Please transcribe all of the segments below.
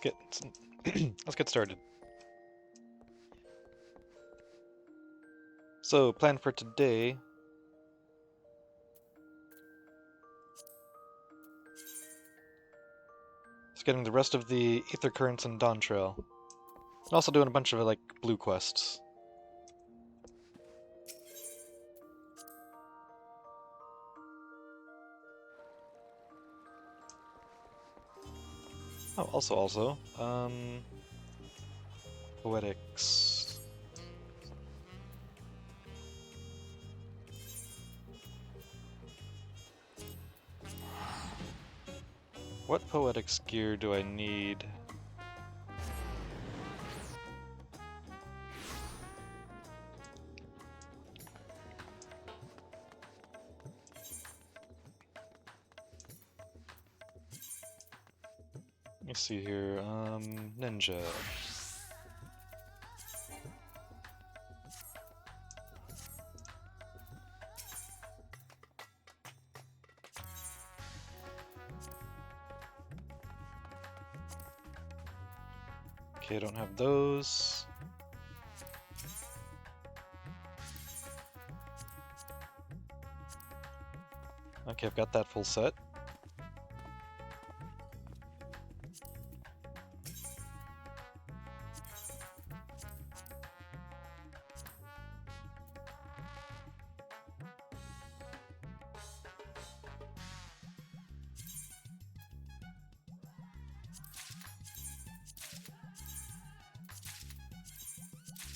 let's get let's get started. So, plan for today. Is getting the rest of the Ether Currents and Dawn Trail. And also doing a bunch of like blue quests. Oh, also, poetics. What poetics gear do I need? Let me see here. Ninja. Okay, I don't have those. Okay, I've got that full set.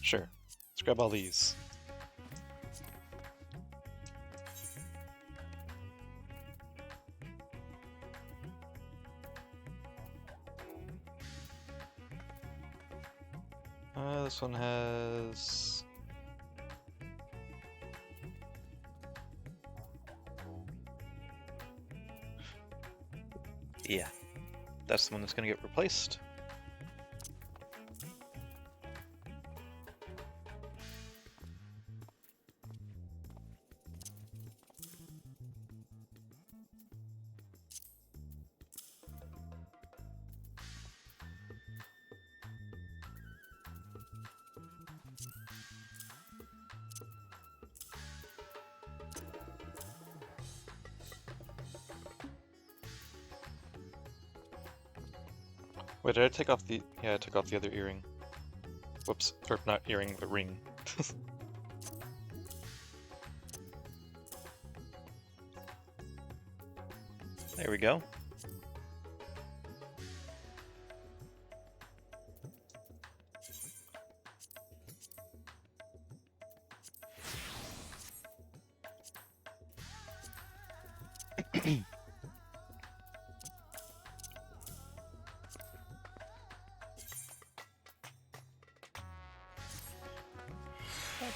Sure. Let's grab all these. This one has... Yeah, that's the one that's gonna get replaced. Wait, did I take off the... Yeah, I took off the other earring. Whoops. Or not earring, but ring. There we go.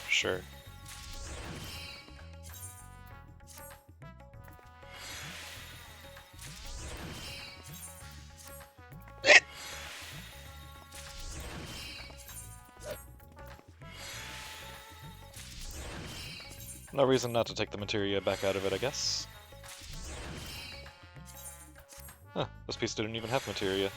Sure. No reason not to take the materia back out of it, I guess. Huh, this piece didn't even have materia.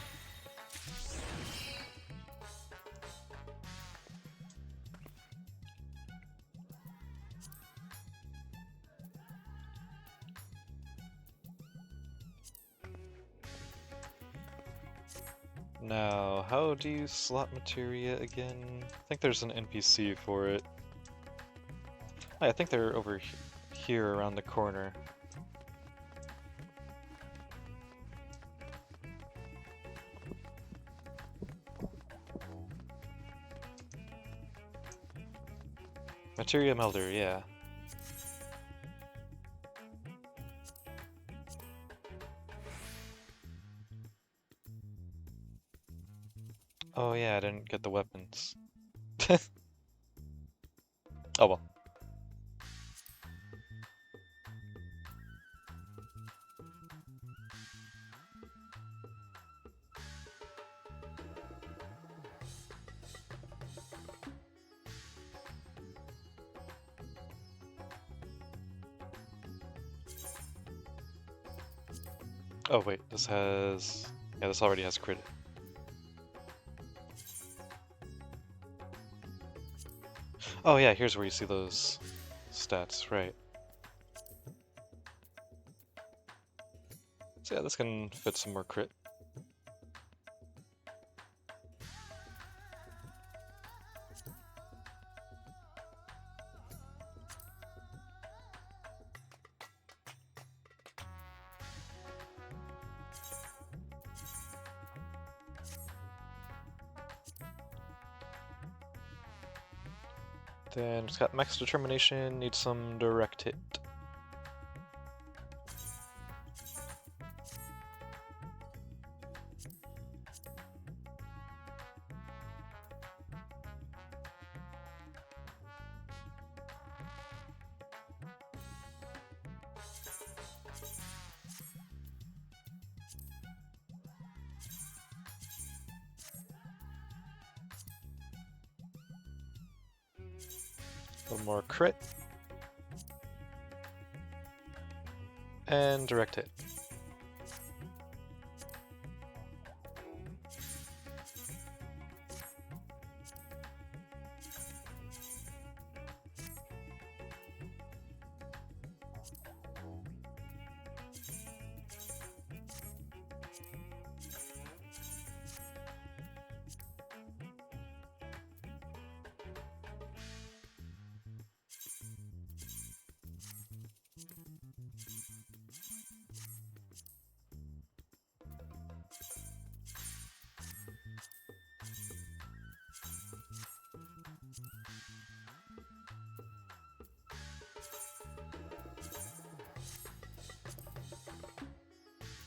Now, how do you slot materia again? I think there's an NPC for it. Oh, I think they're over here around the corner. Materia Melder, yeah. Oh yeah, I didn't get the weapons. Oh well. Oh wait, this has... Yeah, this already has crit. Oh yeah, here's where you see those stats, right. So yeah, this can fit some more crit. Then it's got max determination, needs some direct hit. A little more crit. And direct hit.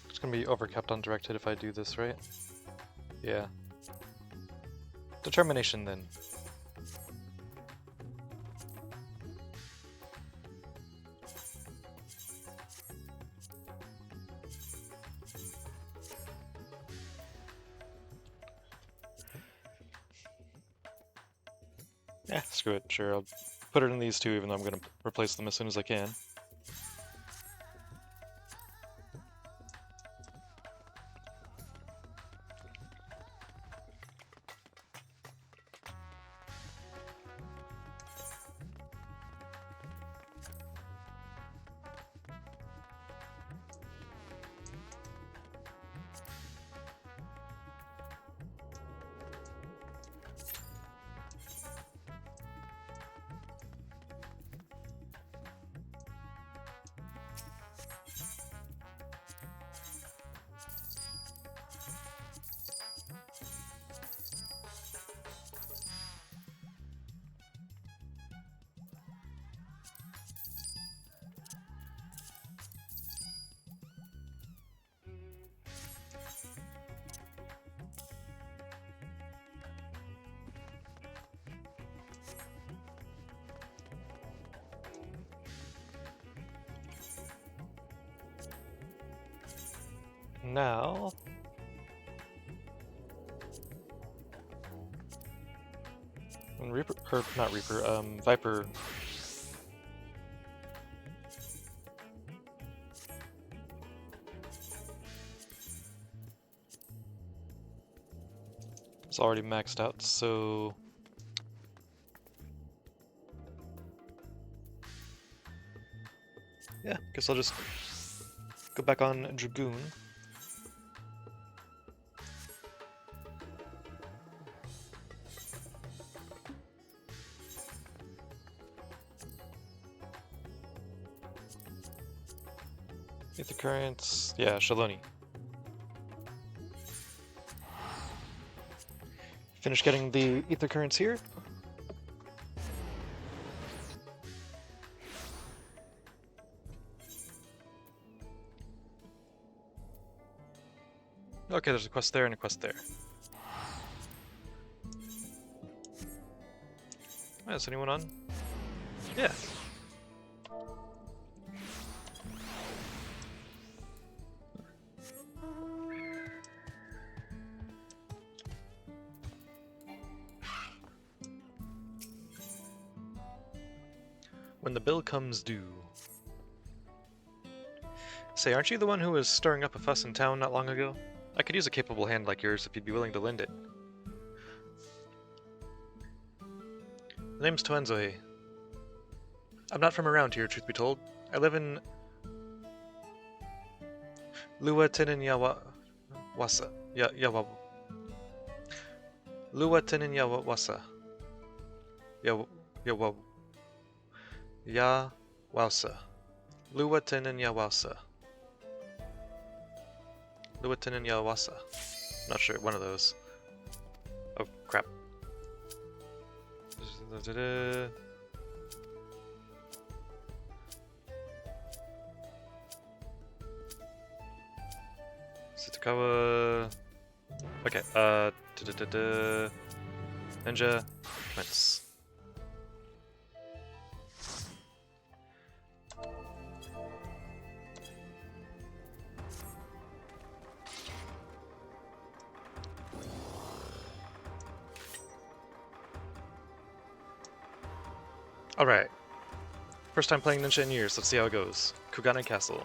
It's gonna be overcapped on direct hit if I do this, right? Yeah. Determination then. Yeah, screw it. Sure, I'll put it in these two, even though I'm gonna replace them as soon as I can. Now... when Reaper, or not Reaper, Viper... It's already maxed out, so... yeah, guess I'll just go back on Dragoon. Ether Currents, yeah, Shaloni. Finish getting the Ether Currents here. Okay, there's a quest there and a quest there. Oh, is anyone on? Yeah. When the bill comes due. Say, aren't you the one who was stirring up a fuss in town not long ago? I could use a capable hand like yours if you'd be willing to lend it. name's Toenzohi. I'm not from around here, truth be told. I live in Luateninyawa-wasa. Luateninyawa-wasa. Yawasa. Luateninyawa-wasa. Luateninyawa-wasa. Not sure, one of those. Oh, crap. Sutakawa. Okay, Ninja, commence. Alright. First time playing Ninja in years, let's see how it goes. Kugane Castle.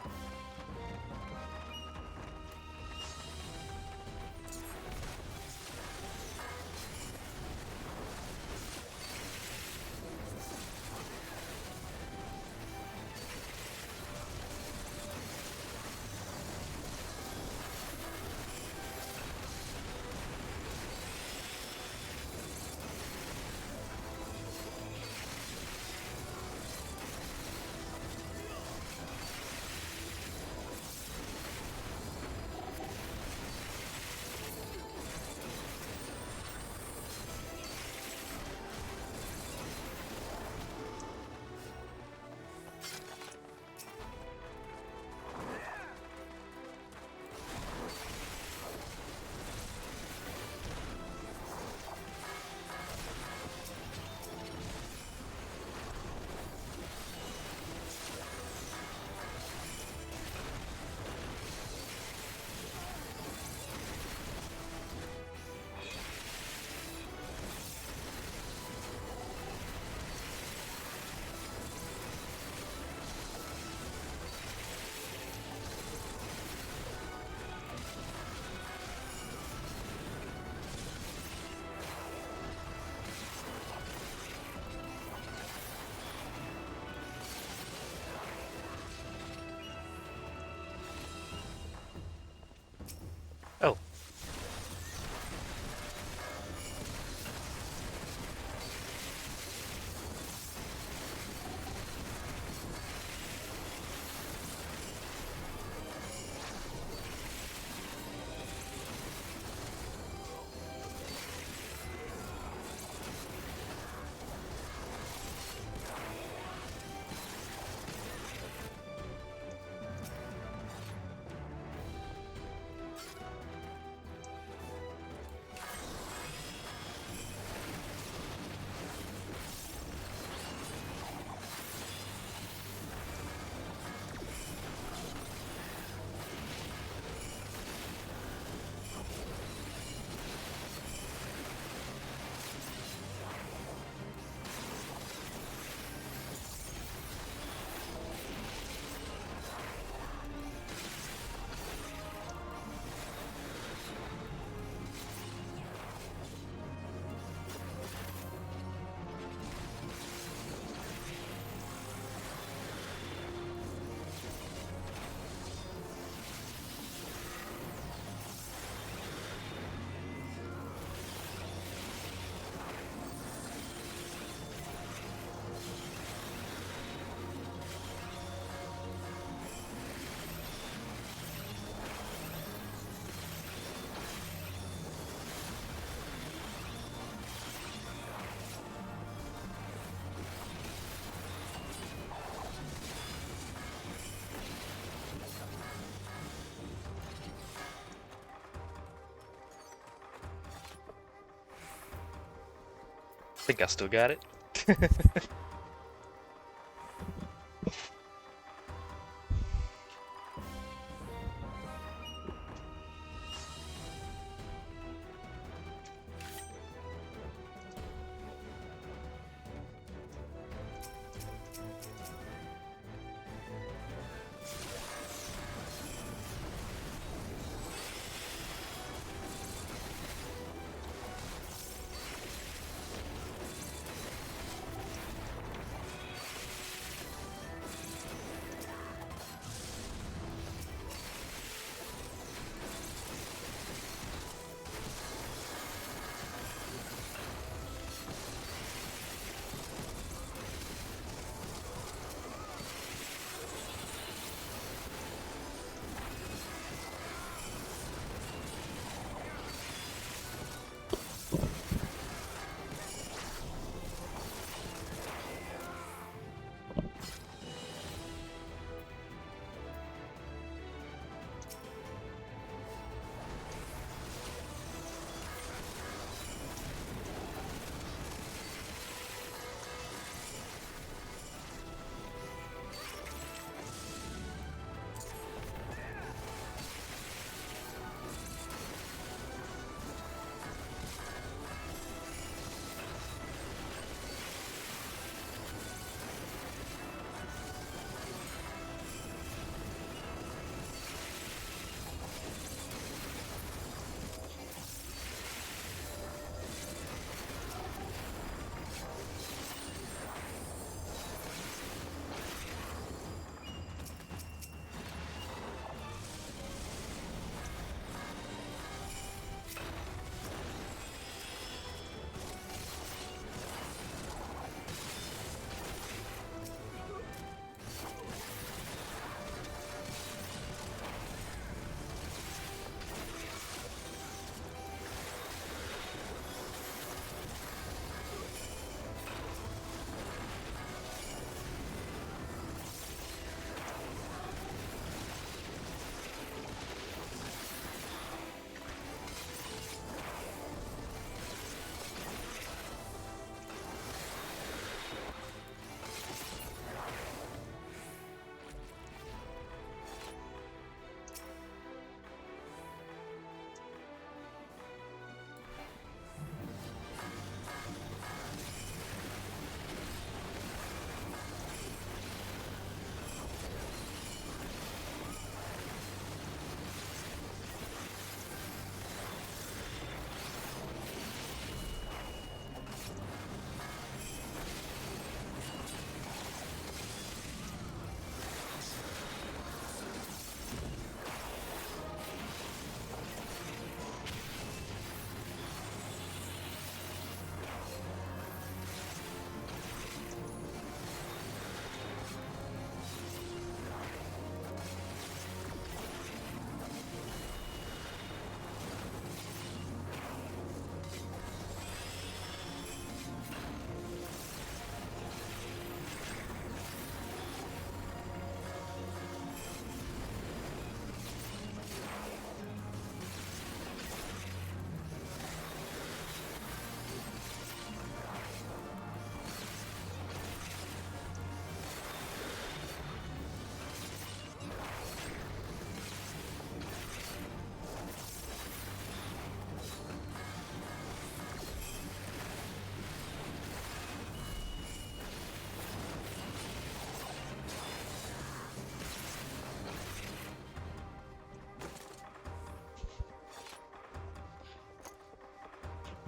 Oh. Think I still got it.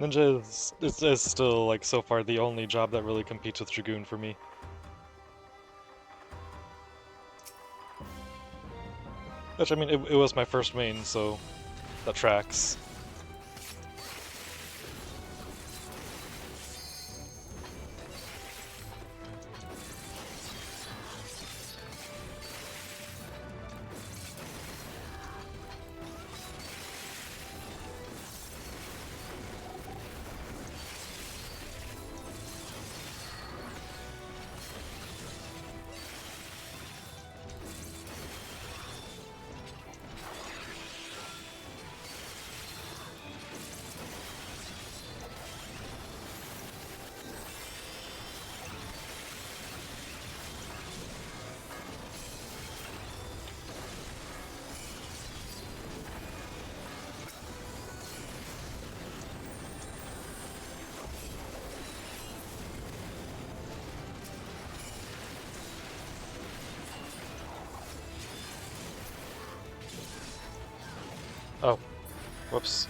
Ninja is still, like, so far the only job that really competes with Dragoon for me. Which, I mean, it was my first main, so that tracks. Oh, whoops.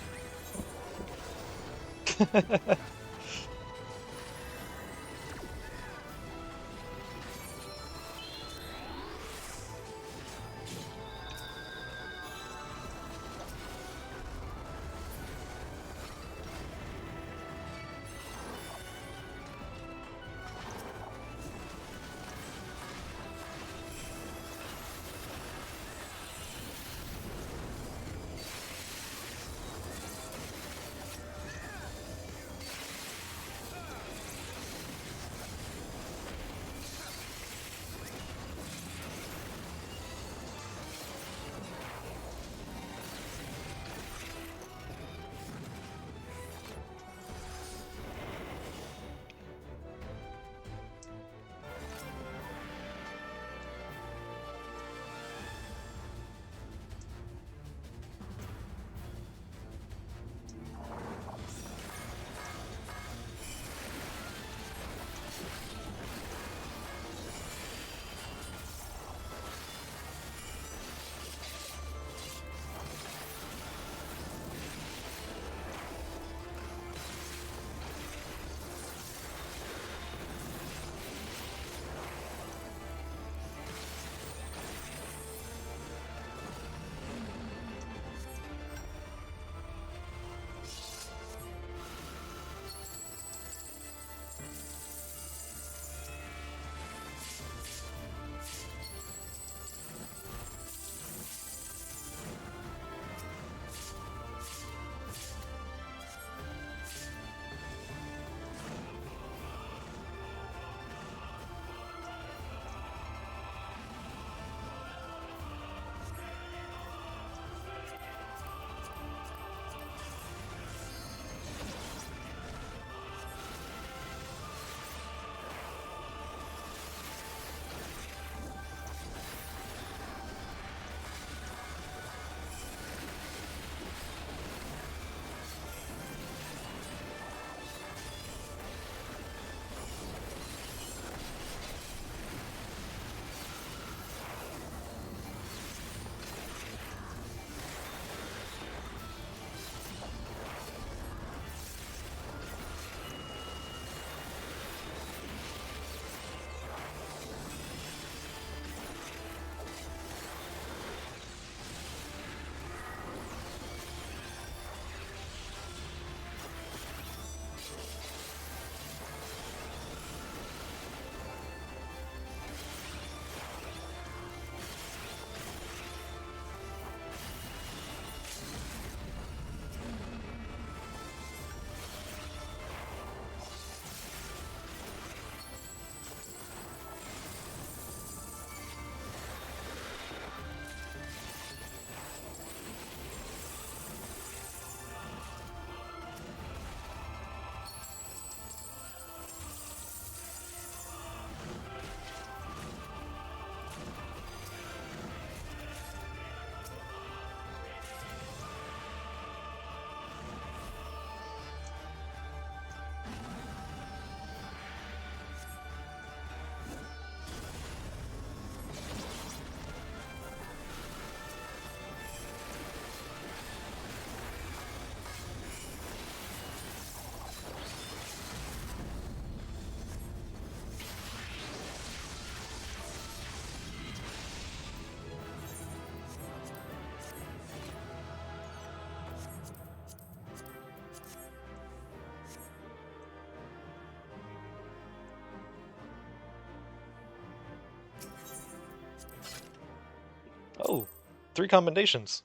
3 combinations.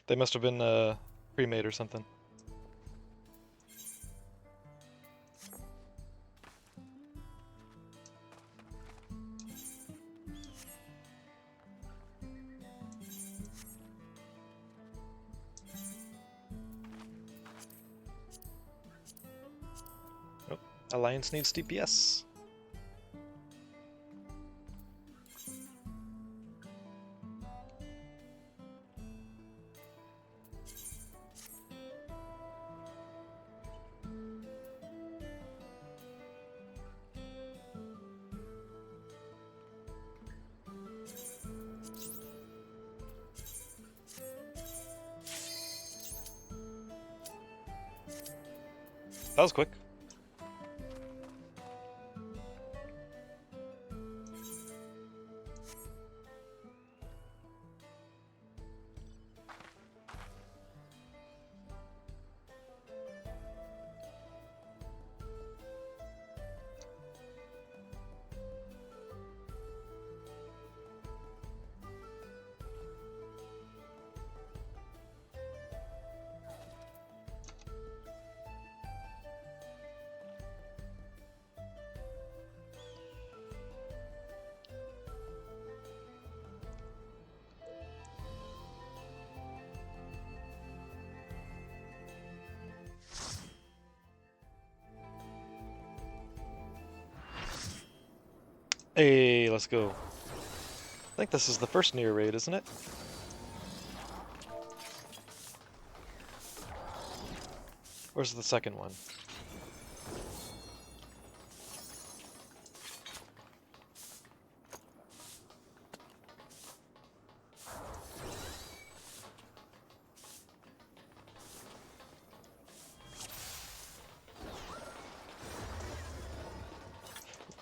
They must have been pre-made or something. Oh, Alliance needs DPS. That was quick. Hey, let's go. I think this is the first near raid, isn't it? Or is it the second one?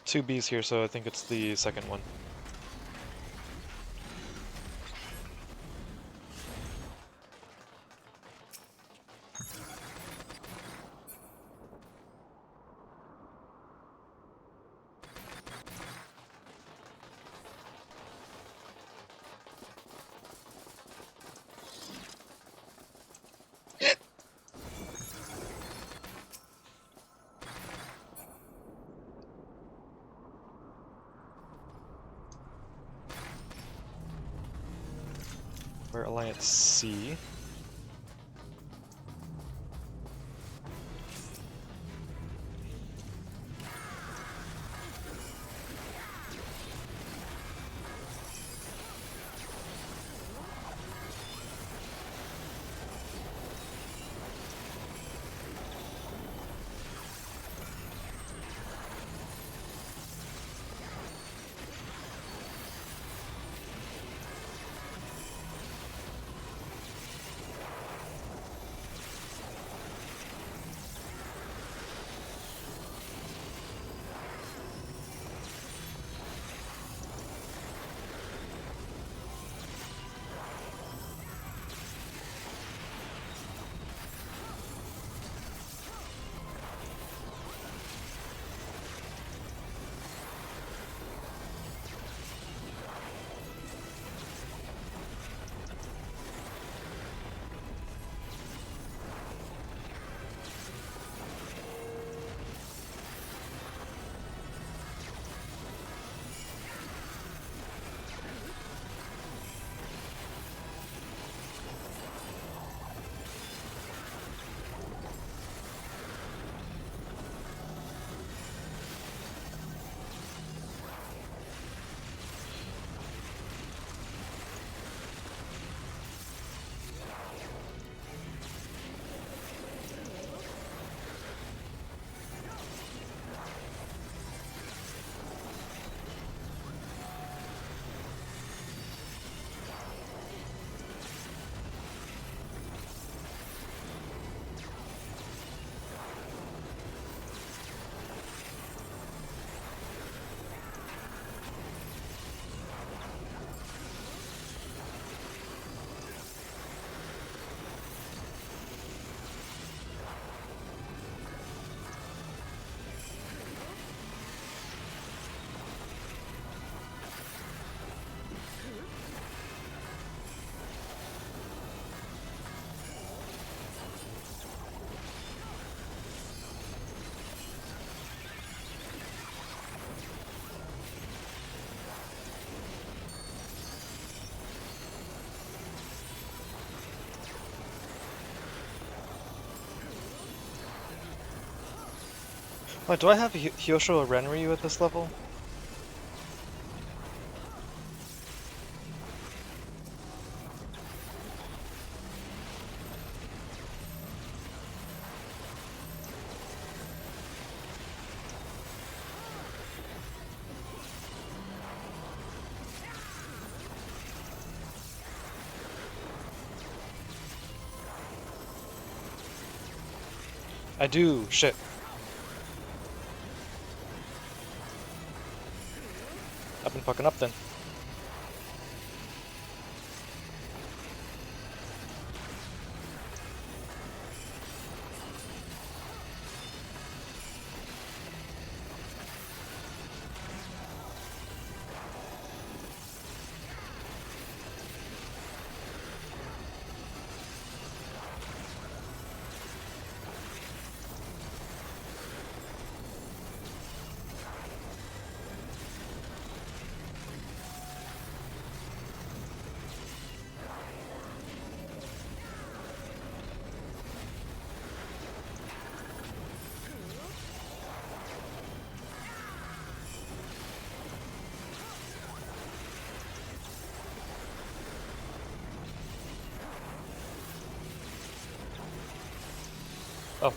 Two Bs here, so I think it's the second one. We're Alliance C. Wait, do I have Hyosho or Renryu at this level? I do. Shit. I've been fucking up then. Oh.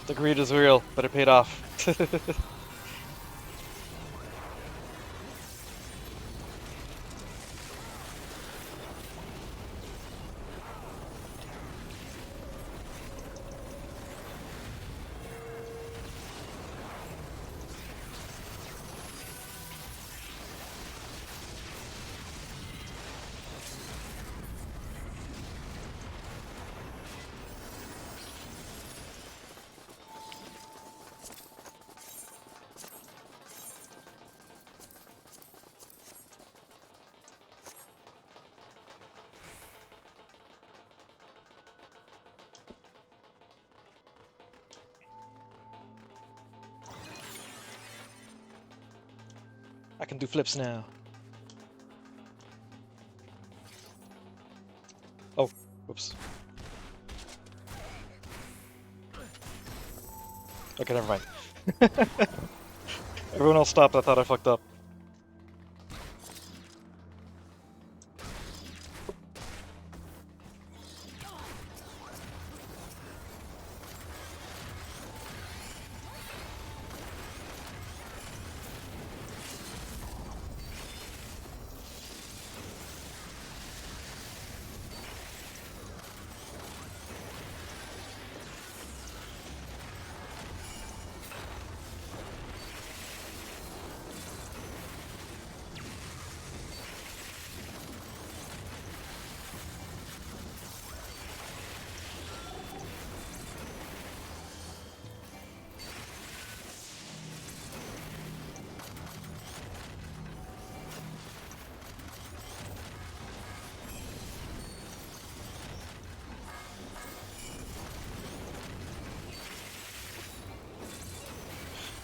The greed is real, but it paid off. I can do flips now. Oh, whoops. Okay, never mind. Everyone else stopped, I thought I fucked up.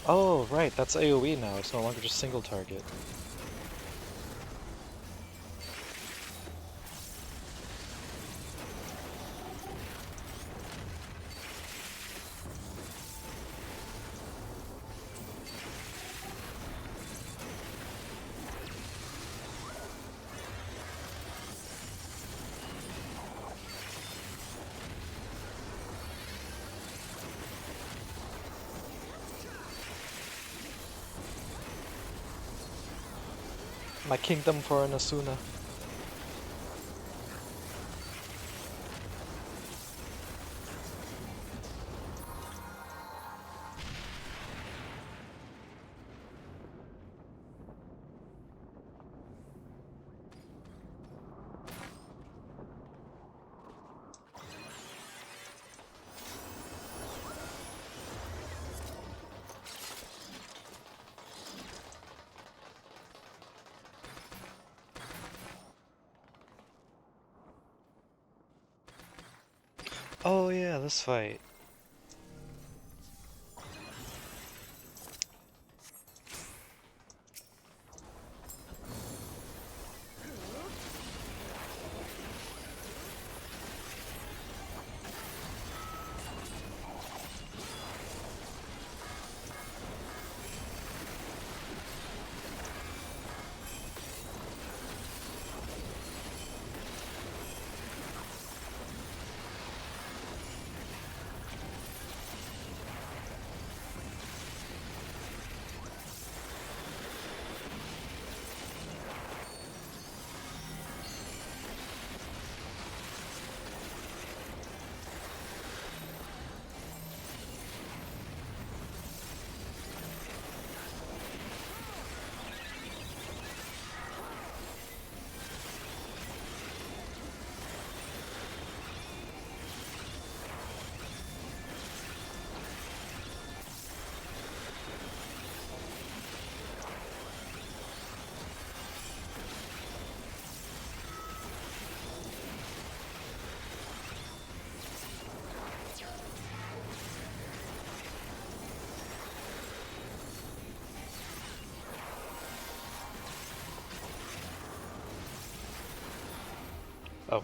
Oh, right, that's AoE now. It's no longer just single target. My kingdom for an Asuna. Oh yeah, this fight. Oh.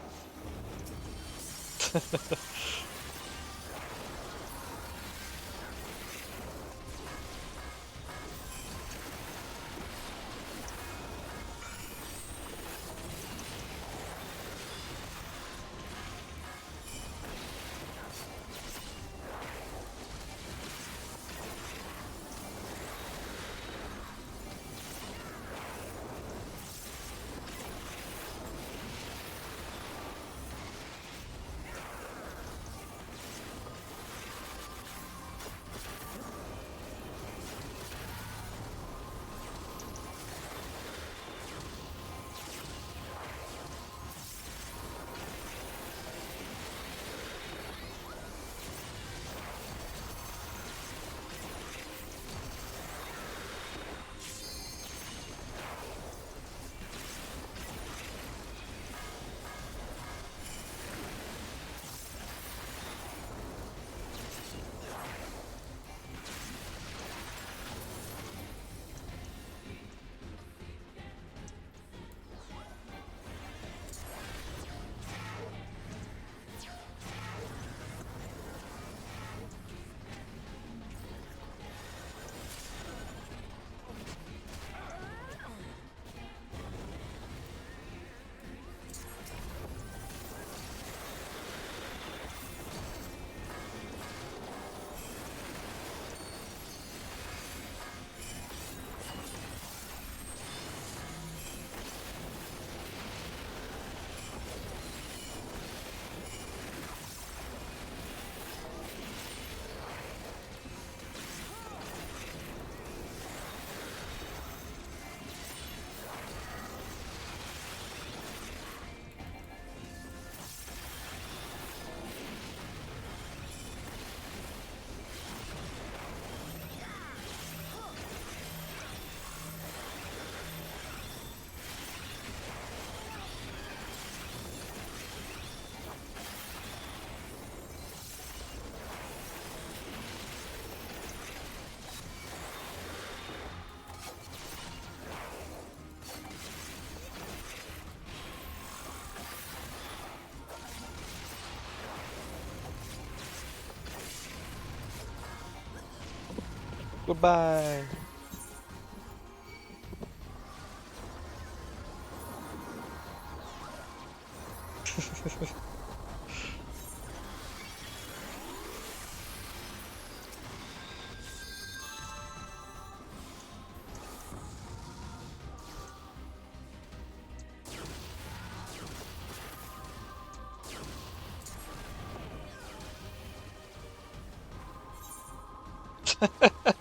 Goodbye.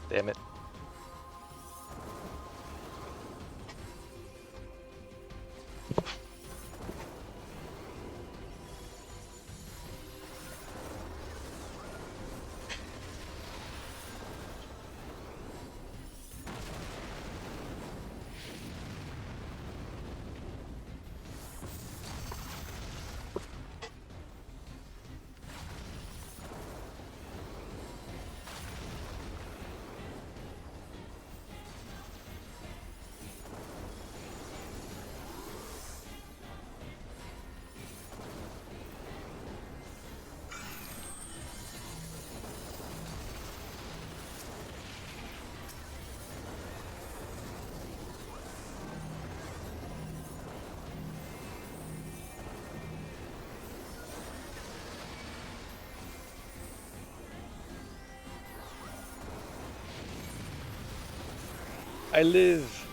Damn it. I live!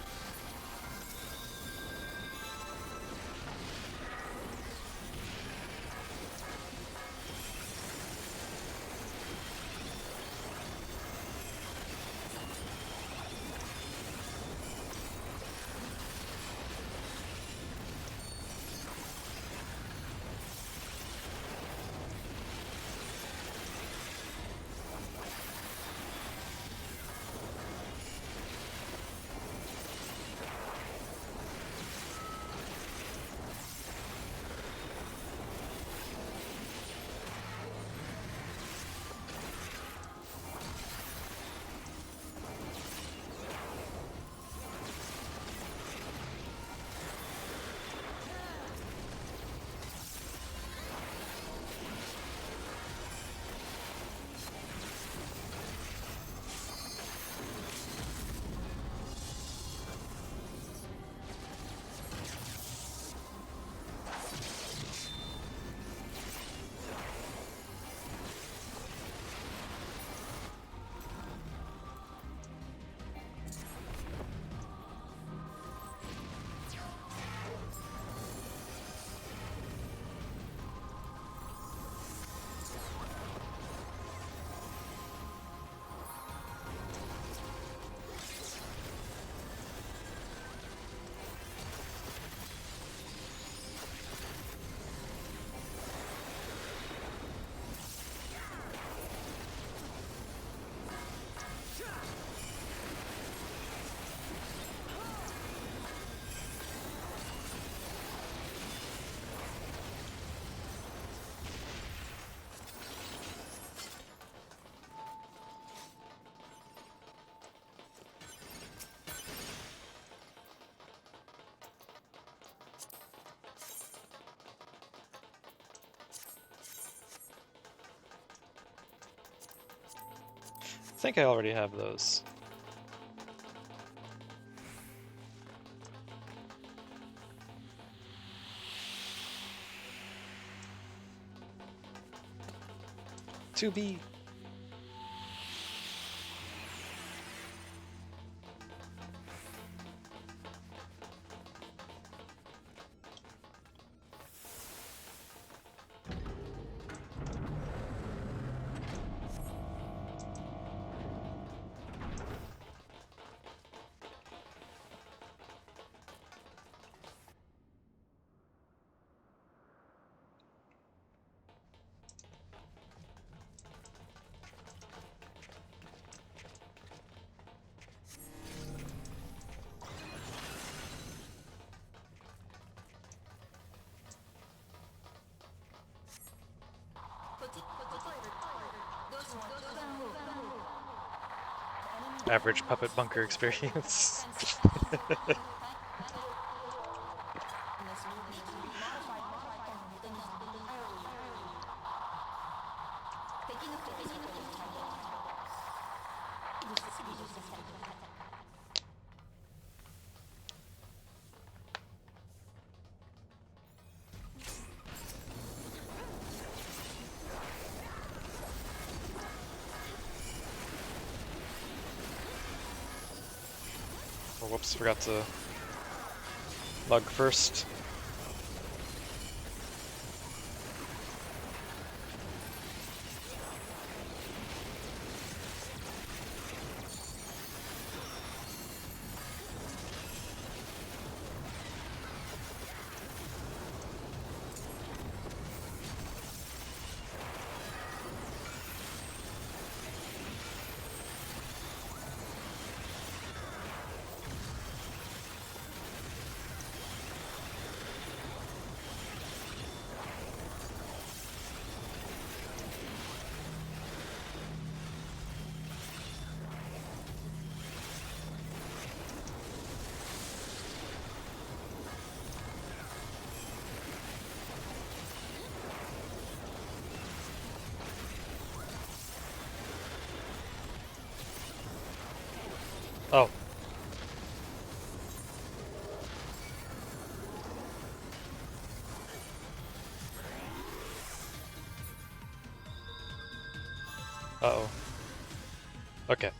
I think I already have those. To be. Average puppet bunker experience. Oh, whoops, forgot to bug first. Oh. Uh-oh. Okay.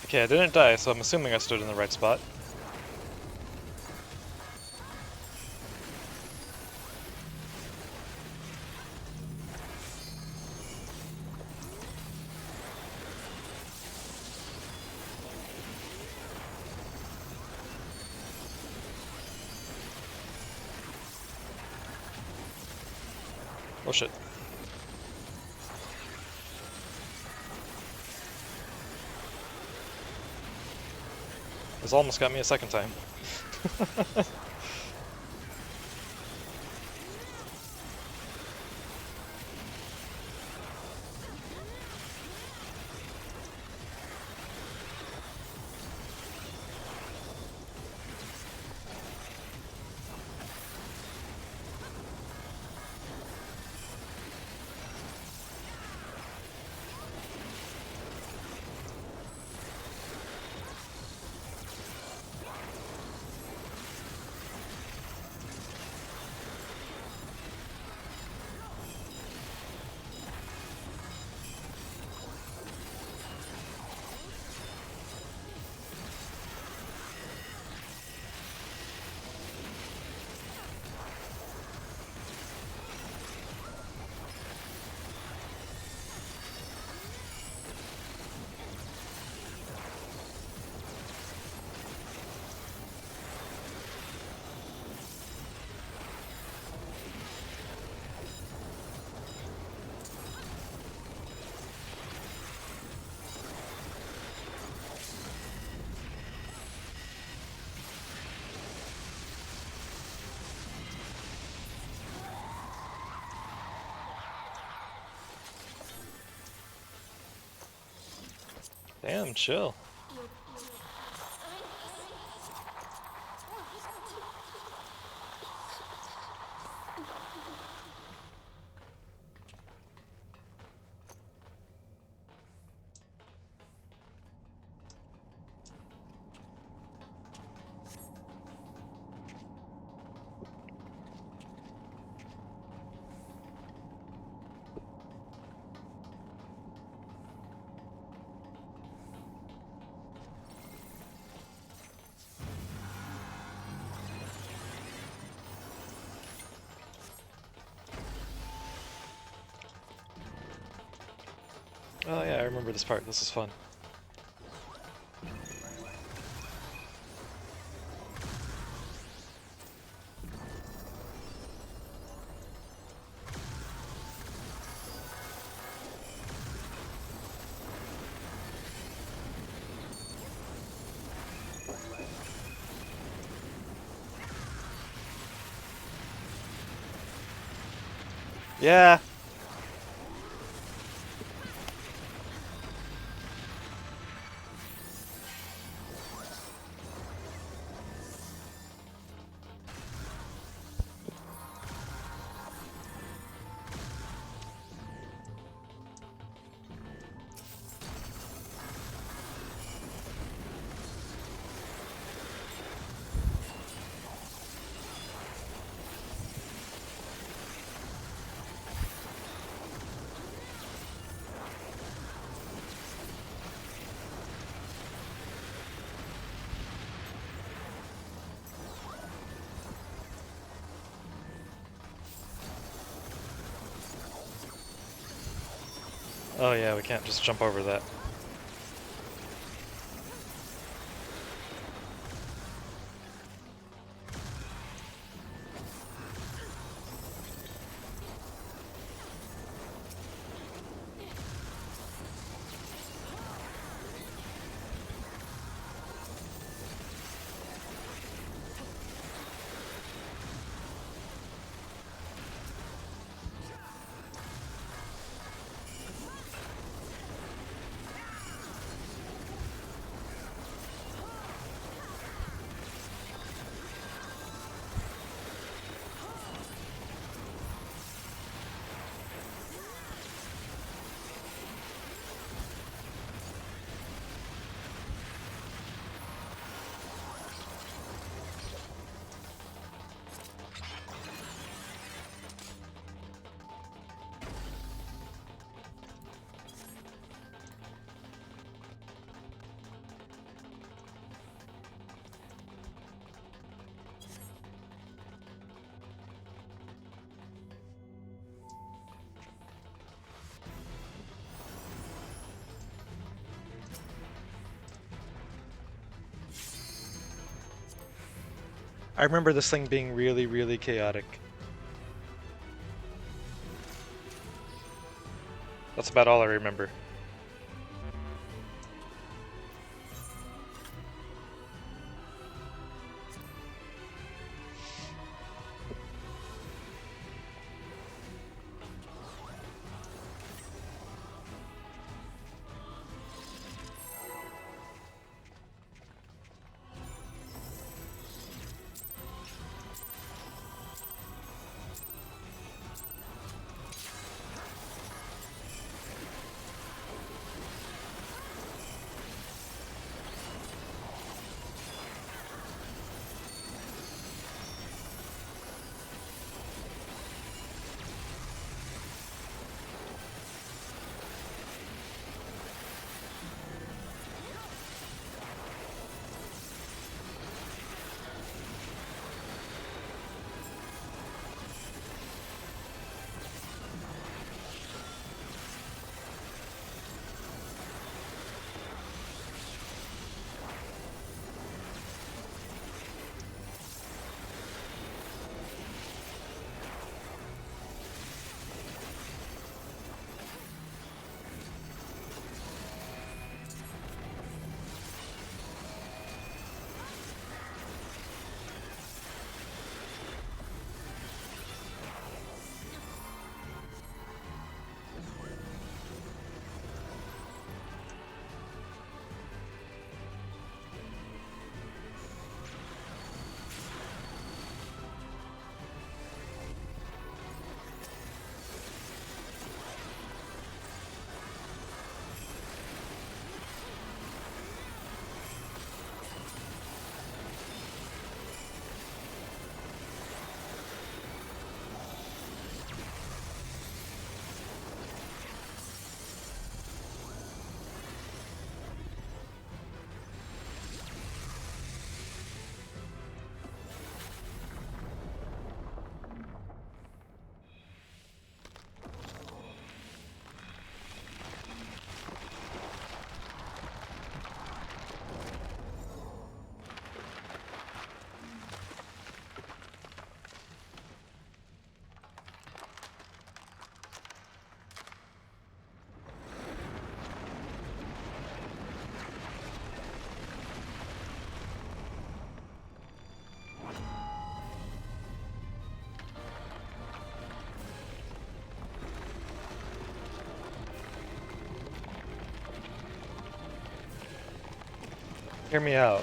Okay, I didn't die, so I'm assuming I stood in the right spot. Oh shit. This almost got me a second time. Damn, chill. Oh yeah, I remember this part. This is fun. Yeah! Oh yeah, we can't just jump over that. I remember this thing being really, really chaotic. That's about all I remember. Hear me out.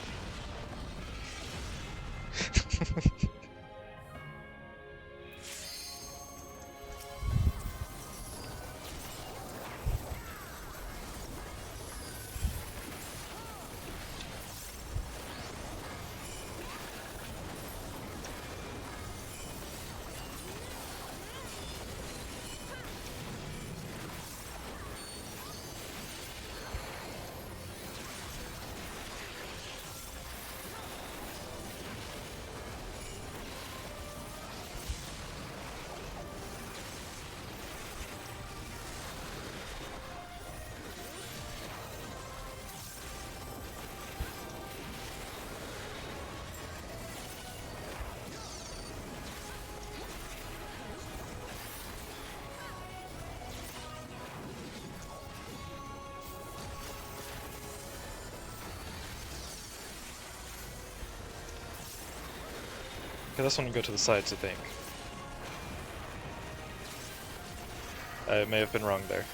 Okay, this one will go to the sides, I think. I may have been wrong there.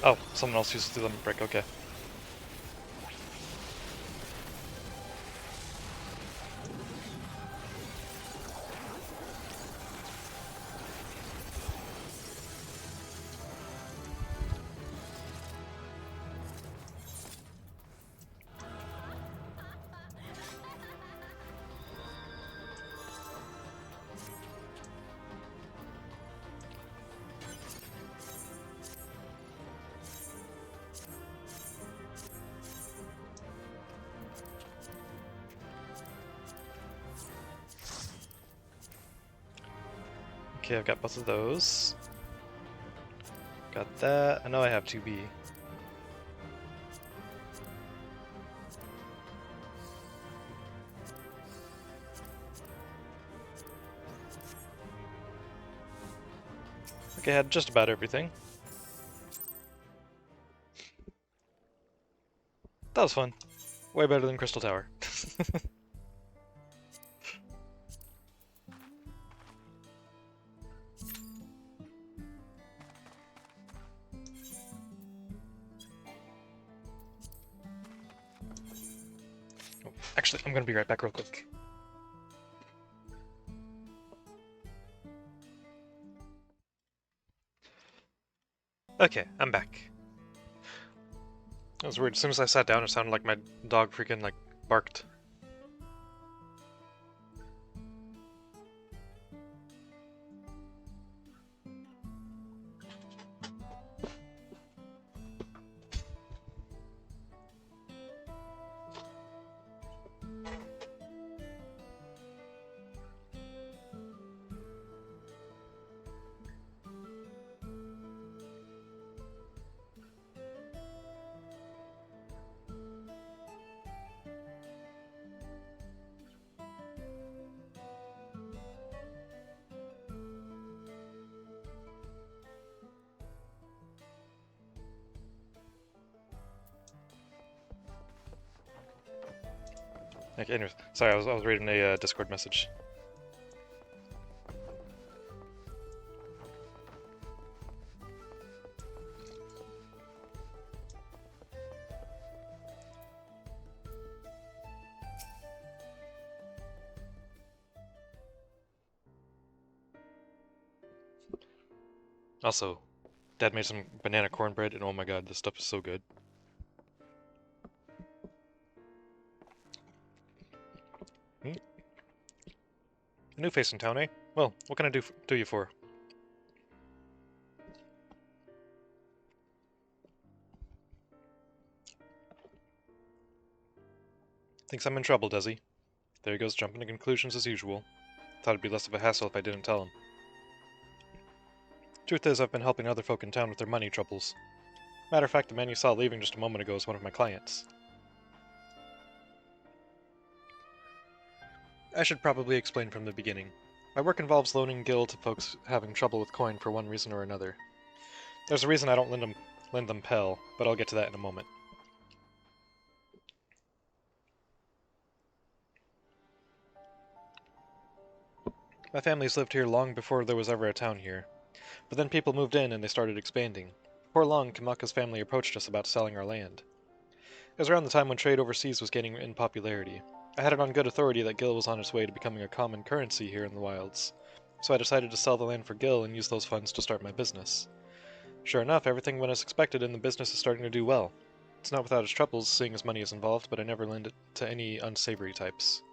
Oh, someone else uses the limit break, okay. Okay, I've got both of those. Got that. I know I have 2B. Okay, I had just about everything. That was fun. Way better than Crystal Tower. Actually, I'm gonna be right back real quick. Okay, I'm back. That was weird. As soon as I sat down, it sounded like my dog freaking, like, barked. Okay, anyways, sorry, I was reading a Discord message. Also, Dad made some banana cornbread, and oh my god, this stuff is so good. A new face in town, eh? Well, what can I do you for? Thinks I'm in trouble, does he? There he goes, jumping to conclusions as usual. Thought it'd be less of a hassle if I didn't tell him. Truth is, I've been helping other folk in town with their money troubles. Matter of fact, the man you saw leaving just a moment ago is one of my clients. I should probably explain from the beginning. My work involves loaning Gil to folks having trouble with coin for one reason or another. There's a reason I don't lend them Pell, but I'll get to that in a moment. My family's lived here long before there was ever a town here. But then people moved in and they started expanding. Before long, Kamaka's family approached us about selling our land. It was around the time when trade overseas was gaining in popularity. I had it on good authority that Gil was on his way to becoming a common currency here in the wilds, so I decided to sell the land for Gil and use those funds to start my business. Sure enough, everything went as expected and the business is starting to do well. It's not without its troubles, seeing as money is involved, but I never lend it to any unsavory types.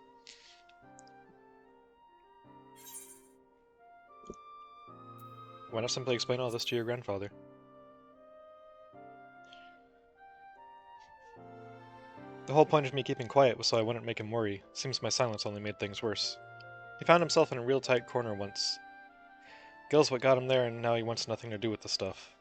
Why not simply explain all this to your grandfather? The whole point of me keeping quiet was so I wouldn't make him worry. Seems my silence only made things worse. He found himself in a real tight corner once. Gil's what got him there, and now he wants nothing to do with the stuff.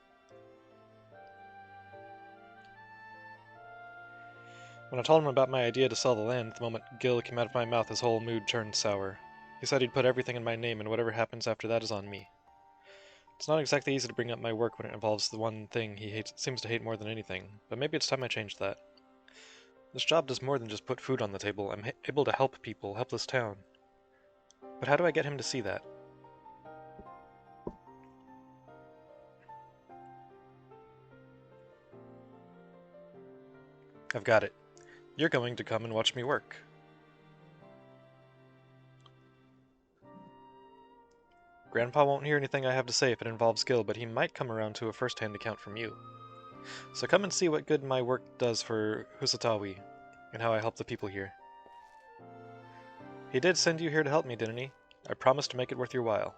When I told him about my idea to sell the land, the moment Gil came out of my mouth, his whole mood turned sour. He said he'd put everything in my name, and whatever happens after that is on me. It's not exactly easy to bring up my work when it involves the one thing he seems to hate more than anything, but maybe it's time I changed that. This job does more than just put food on the table. I'm able to help people, help this town. But how do I get him to see that? I've got it. You're going to come and watch me work. Grandpa won't hear anything I have to say if it involves skill, but he might come around to a first-hand account from you. So come and see what good my work does for Husatawi, and how I help the people here. He did send you here to help me, didn't he? I promise to make it worth your while.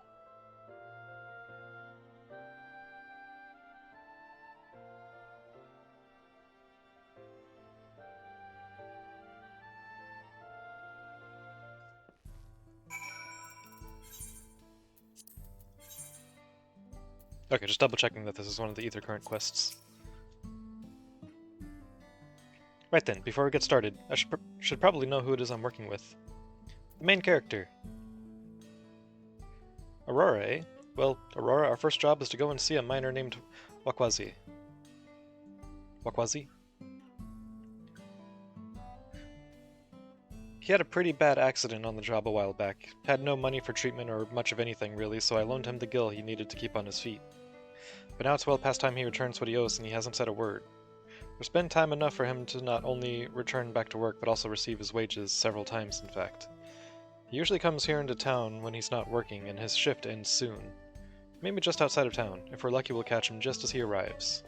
Okay, just double checking that this is one of the Ether Current quests. Right then, before we get started, I should probably know who it is I'm working with. The main character. Aurora, eh? Well, Aurora, our first job is to go and see a miner named Wakwazi. Wakwazi? He had a pretty bad accident on the job a while back. Had no money for treatment or much of anything really, so I loaned him the gil he needed to keep on his feet. But now it's well past time he returns what he owes, and he hasn't said a word. There's been time enough for him to not only return back to work, but also receive his wages several times, in fact. He usually comes here into town when he's not working, and his shift ends soon. Maybe just outside of town. If we're lucky, we'll catch him just as he arrives.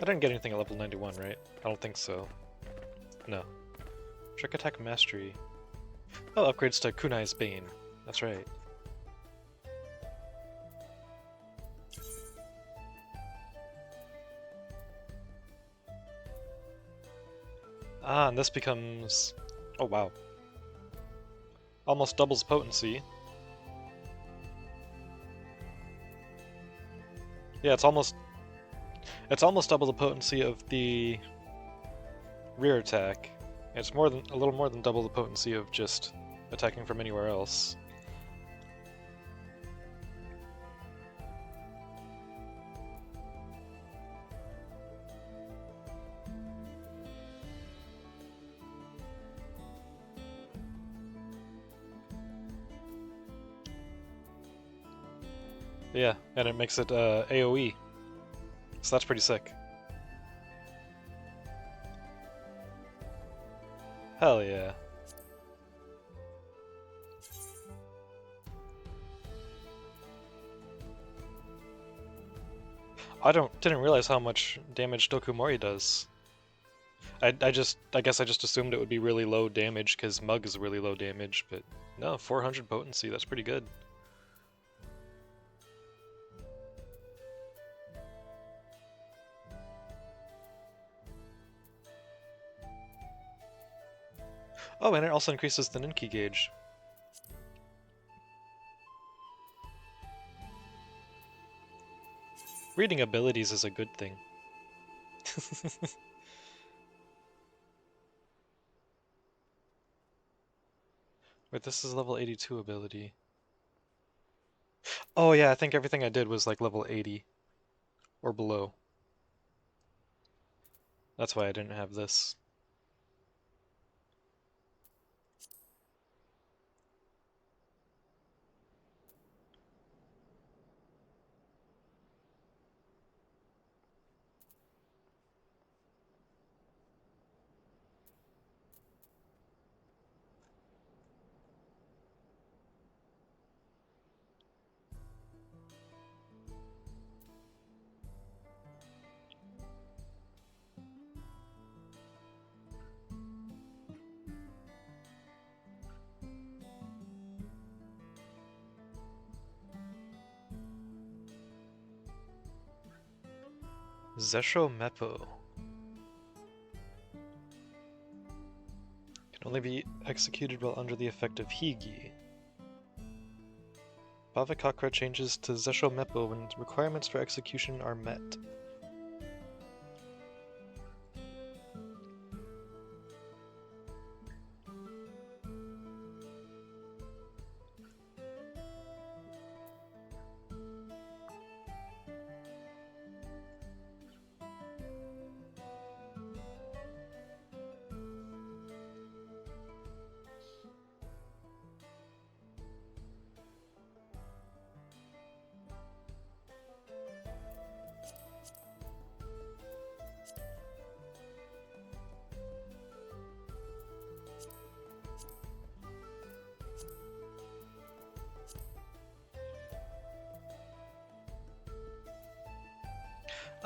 I didn't get anything at level 91, right? I don't think so. No. Trick Attack Mastery. Oh, upgrades to Kunai's Bane. That's right. Ah, and this becomes... Oh, wow. Almost doubles potency. Yeah, it's almost double the potency of the rear attack. It's a little more than double the potency of just attacking from anywhere else. Yeah, and it makes it AoE. So that's pretty sick. Hell yeah. Didn't realize how much damage Dokumori does. I guess I just assumed it would be really low damage because Mug is really low damage, but no, 400 potency, that's pretty good. Oh, and it also increases the Ninki gauge. Reading abilities is a good thing. Wait, this is level 82 ability. Oh yeah, I think everything I did was like level 80 or below. That's why I didn't have this. Zesho Meppo. Can only be executed while under the effect of Higi. Bavakakra changes to Zesho Meppo when requirements for execution are met.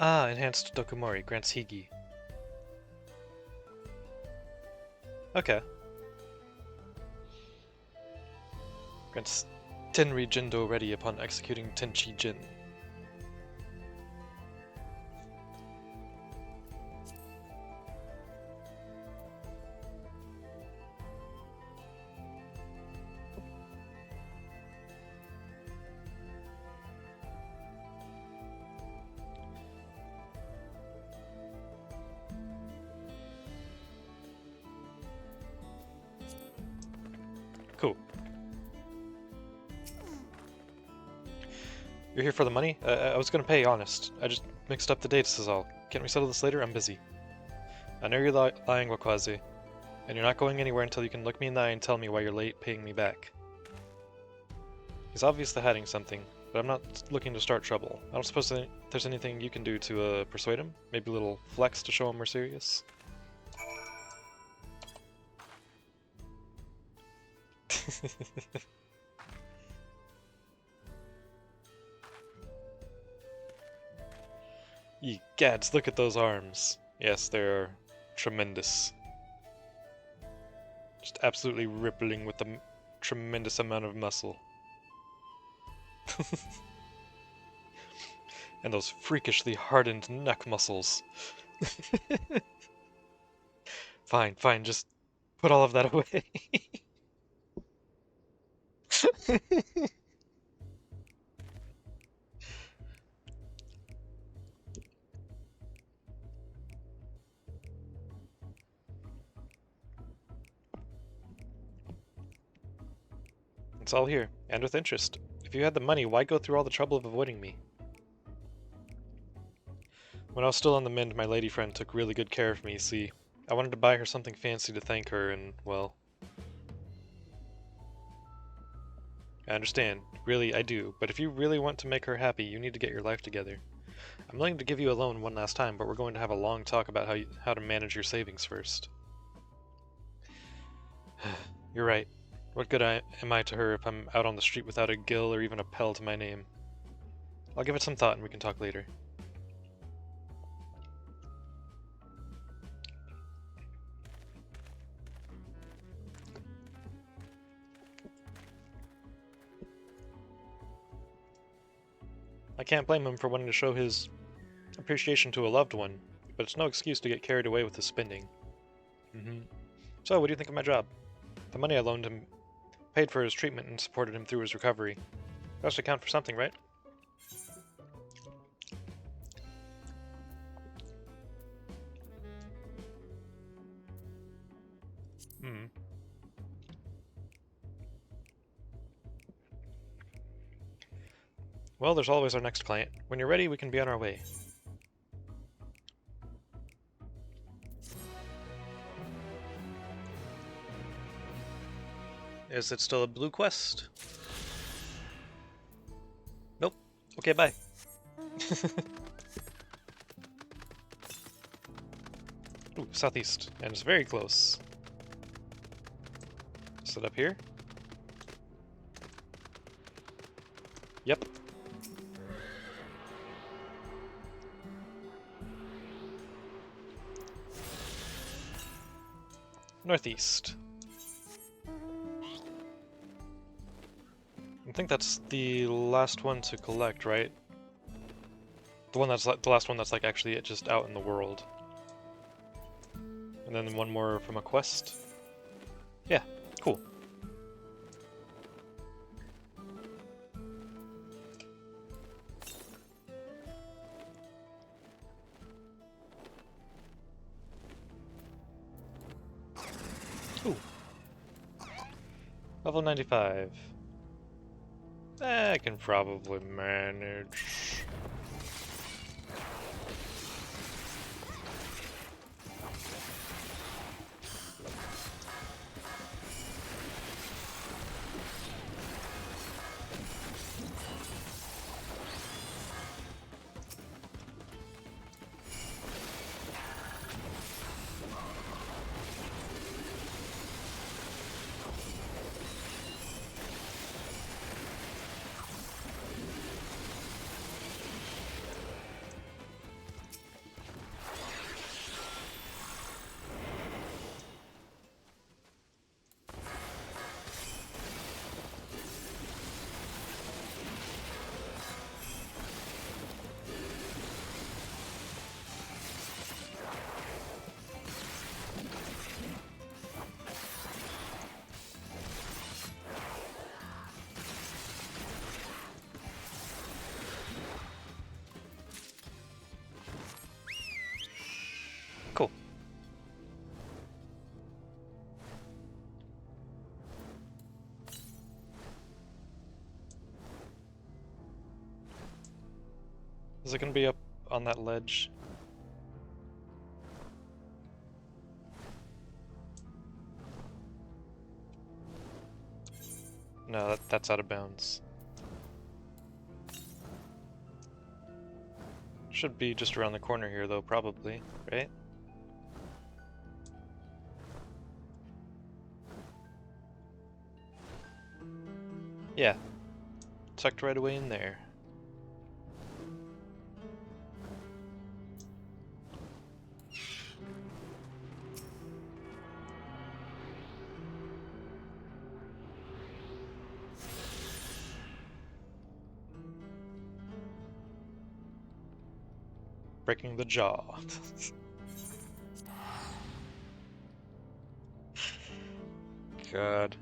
Ah, enhanced Dokomori grants Higi. Okay. Grants Tenri Jindo ready upon executing Tenchi Jin. Cool. You're here for the money? I was gonna pay, honest. I just mixed up the dates is all. Can't we settle this later? I'm busy. I know you're lying, Wakwaze. And you're not going anywhere until you can look me in the eye and tell me why you're late paying me back. He's obviously hiding something, but I'm not looking to start trouble. I don't suppose there's anything you can do to persuade him? Maybe a little flex to show him we're serious? Ye gads, look at those arms. Yes, they're tremendous. Just absolutely rippling with a tremendous amount of muscle. And those freakishly hardened neck muscles. Fine, fine, just put all of that away. It's all here, and with interest. If you had the money, why go through all the trouble of avoiding me? When I was still on the mend, my lady friend took really good care of me, see. I wanted to buy her something fancy to thank her, and, well... I understand. Really, I do. But if you really want to make her happy, you need to get your life together. I'm willing to give you a loan one last time, but we're going to have a long talk about how to manage your savings first. You're right. What good am I to her if I'm out on the street without a gill or even a pell to my name? I'll give it some thought and we can talk later. I can't blame him for wanting to show his appreciation to a loved one, but it's no excuse to get carried away with his spending. So, what do you think of my job? The money I loaned him paid for his treatment and supported him through his recovery. Has to count for something, right? Well, there's always our next client. When you're ready, we can be on our way. Is it still a blue quest? Nope. Okay, bye. Ooh, southeast. And it's very close. Set up here. Yep. Northeast. I think that's the last one to collect, right? The one that's the last one that's like actually just out in the world. And then one more from a quest. Yeah, cool. Ooh. Level 95. I can probably manage. Is it gonna be up on that ledge? No, that's out of bounds. Should be just around the corner here, though, probably, right? Yeah. Tucked right away in there. Breaking the jaw. God.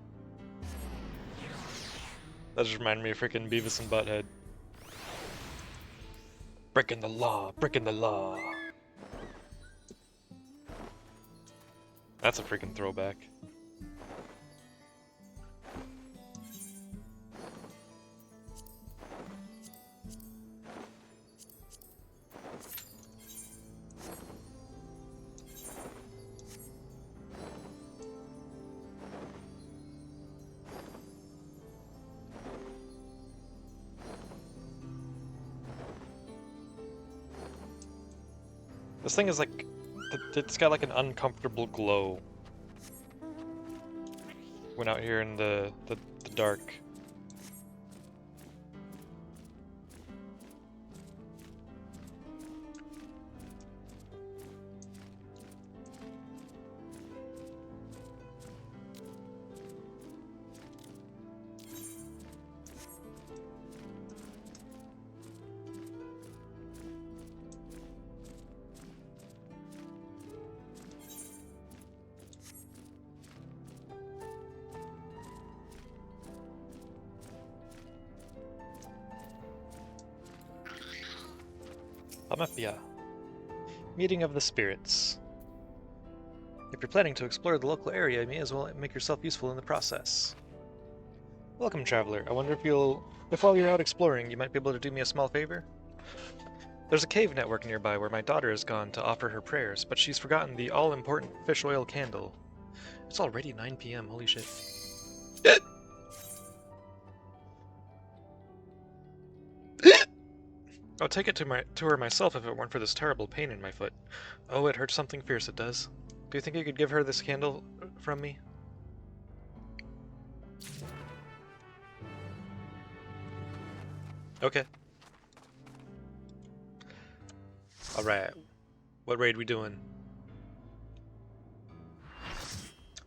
That just reminded me of freaking Beavis and Butthead. Breaking the law, breaking the law. That's a freaking throwback. This thing is like, it's got like an uncomfortable glow when out here in the dark. Amapia. Meeting of the Spirits. If you're planning to explore the local area, you may as well make yourself useful in the process. Welcome, traveler. I wonder if while you're out exploring, you might be able to do me a small favor? There's a cave network nearby where my daughter has gone to offer her prayers, but she's forgotten the all-important fish oil candle. It's already 9 p.m., holy shit. I'd take it to her myself if it weren't for this terrible pain in my foot. Oh, it hurts something fierce, it does. Do you think you could give her this candle from me? Okay. Alright. What raid we doing?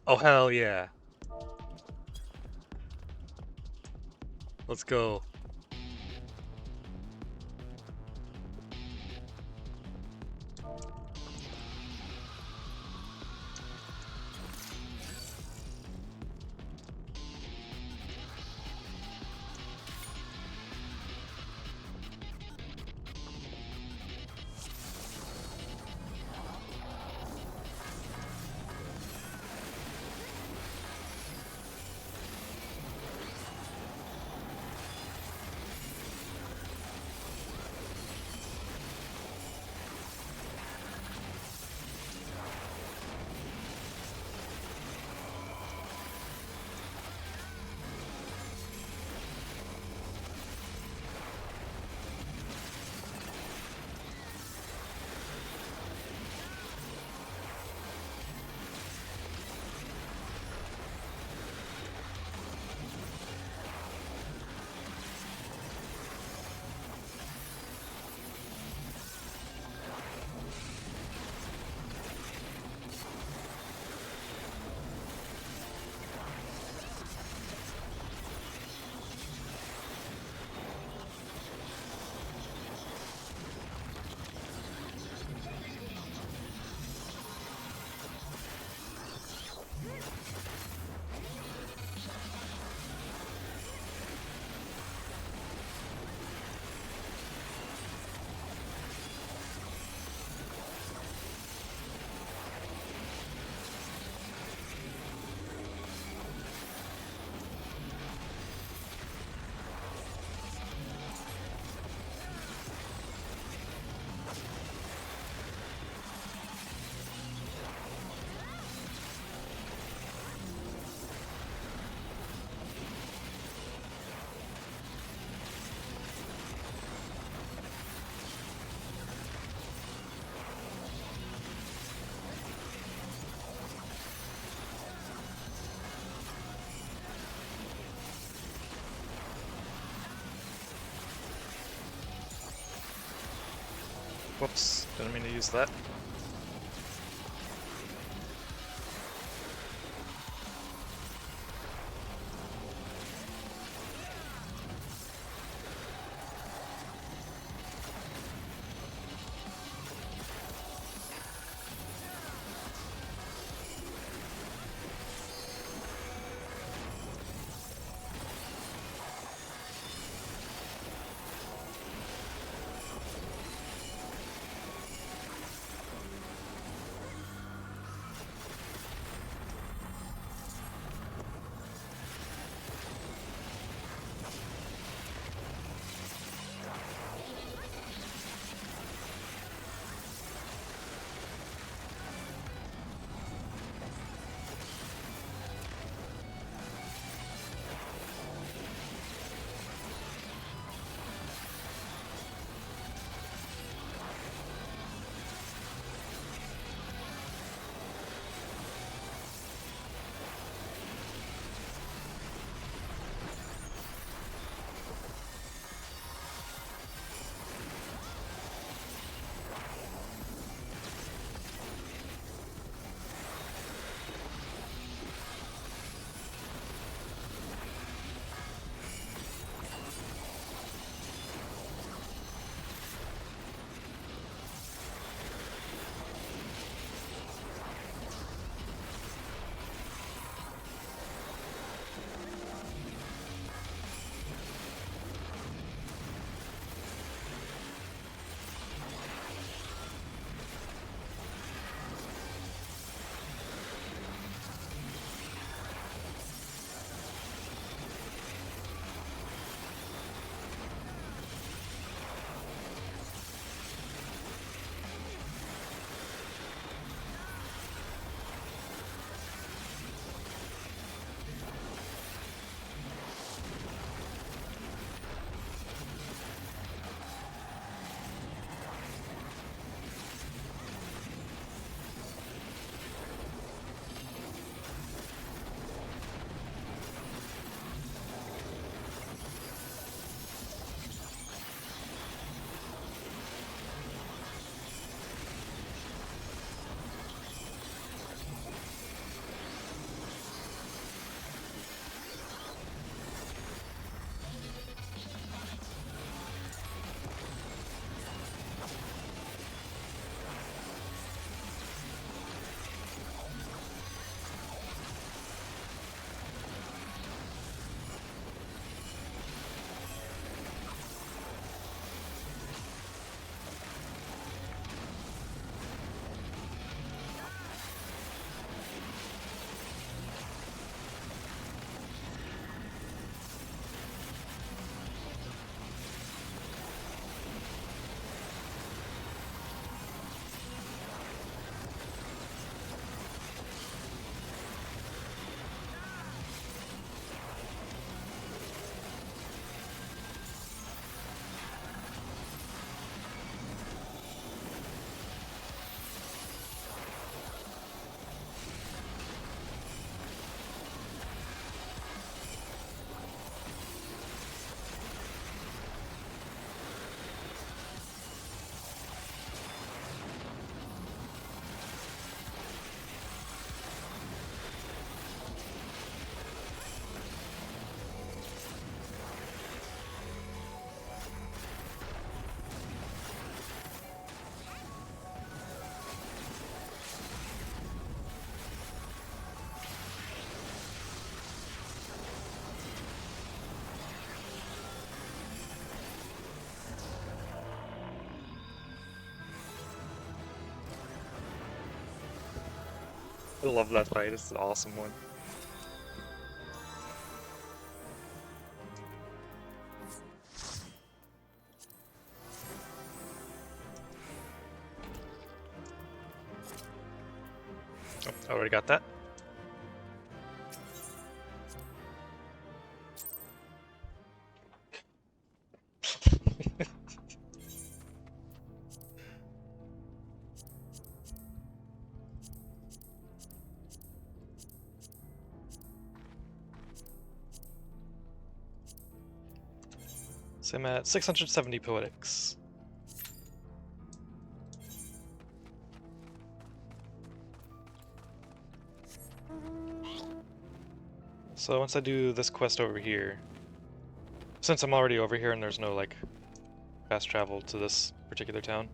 Oh, hell yeah. Let's go. Whoops, didn't mean to use that. I love that fight, it's an awesome one. Oh, already got that. So I'm at 670 poetics. So once I do this quest over here, since I'm already over here and there's no, like, fast travel to this particular town.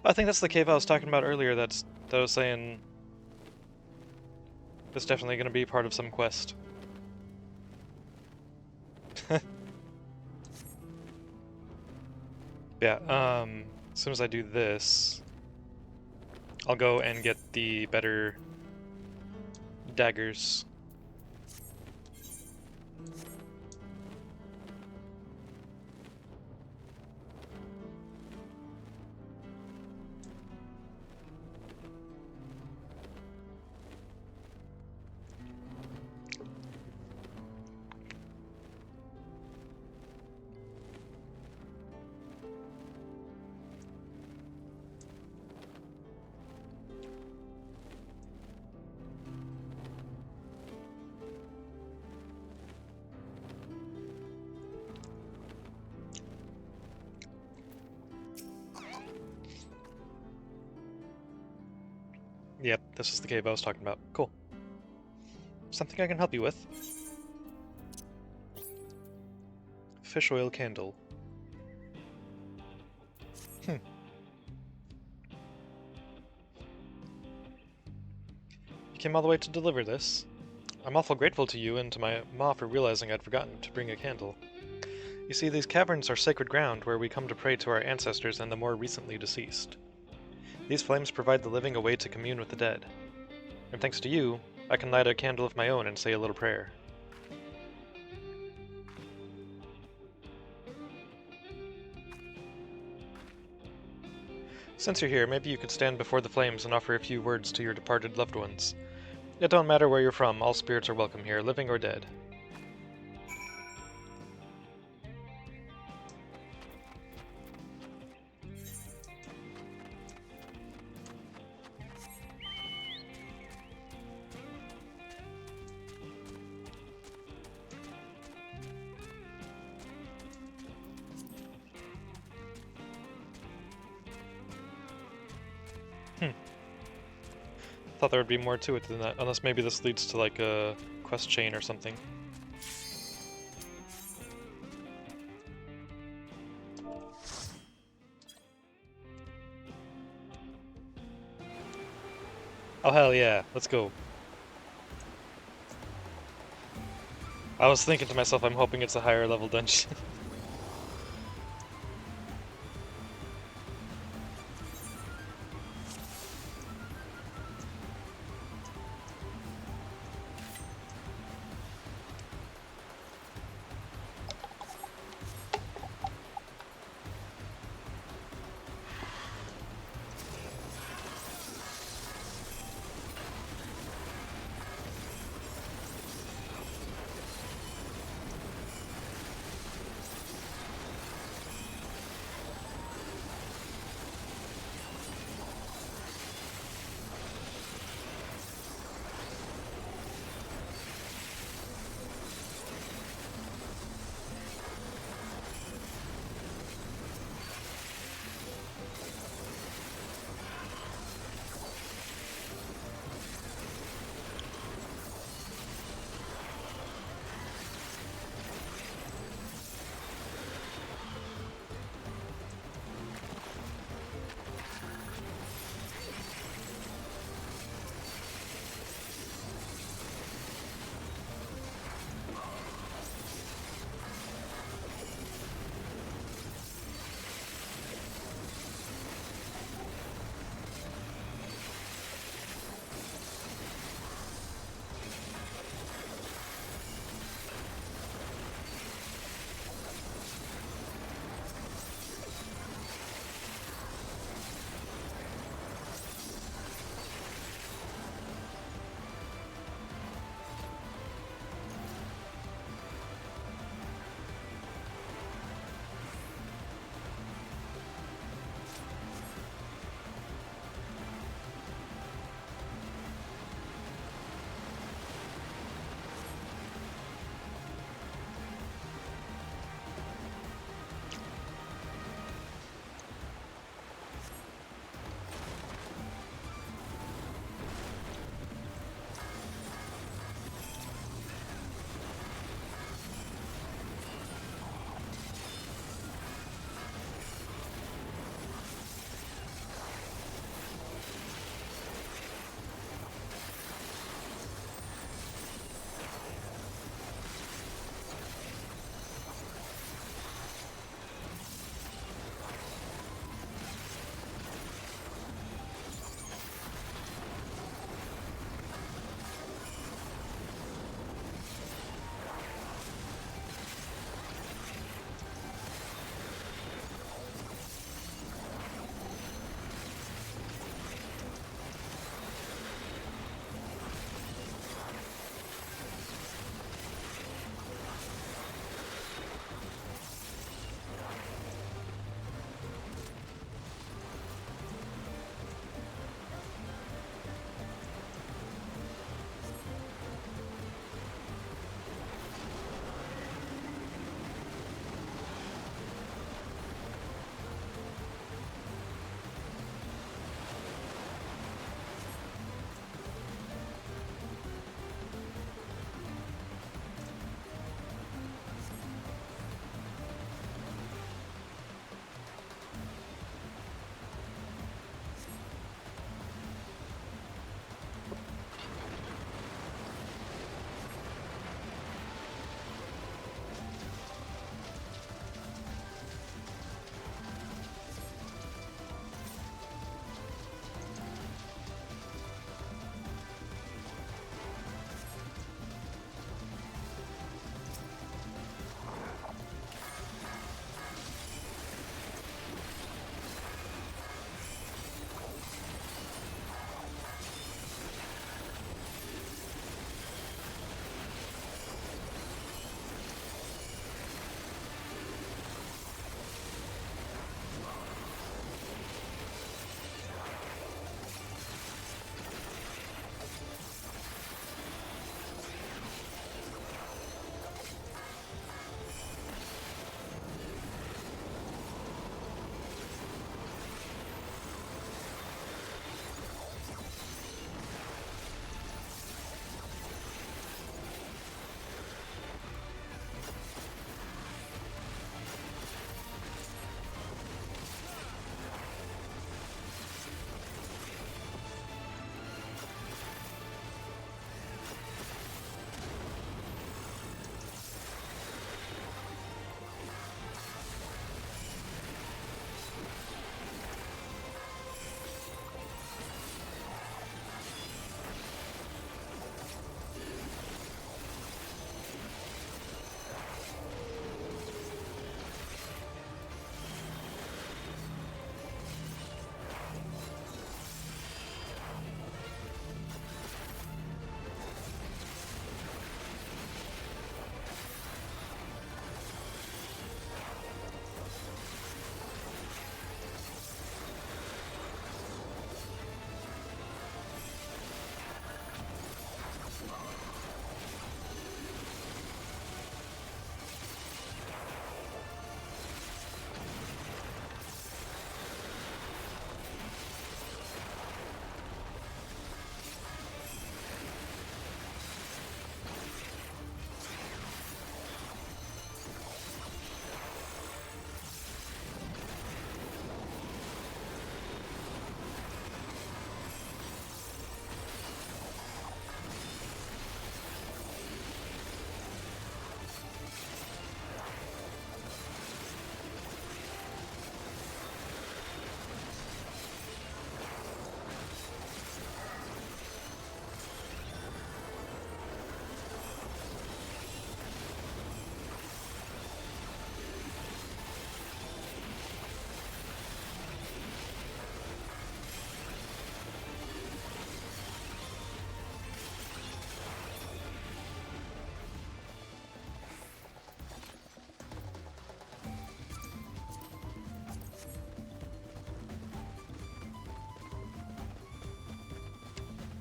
I think that's the cave I was talking about earlier that I was saying it's definitely going to be part of some quest. Yeah, as soon as I do this, I'll go and get the better daggers. Yep, this is the cave I was talking about. Cool. Something I can help you with? Fish oil candle. You came all the way to deliver this. I'm awful grateful to you and to my ma for realizing I'd forgotten to bring a candle. You see, these caverns are sacred ground where we come to pray to our ancestors and the more recently deceased. These flames provide the living a way to commune with the dead. And thanks to you, I can light a candle of my own and say a little prayer. Since you're here, maybe you could stand before the flames and offer a few words to your departed loved ones. It don't matter where you're from, all spirits are welcome here, living or dead. Thought there would be more to it than that, unless maybe this leads to like a quest chain or something. Oh hell yeah, let's go. I was thinking to myself, I'm hoping it's a higher level dungeon.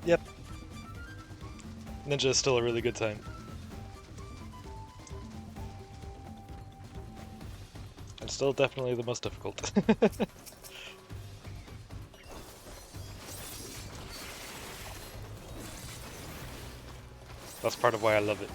Yep. Ninja is still a really good time. And still definitely the most difficult. That's part of why I love it.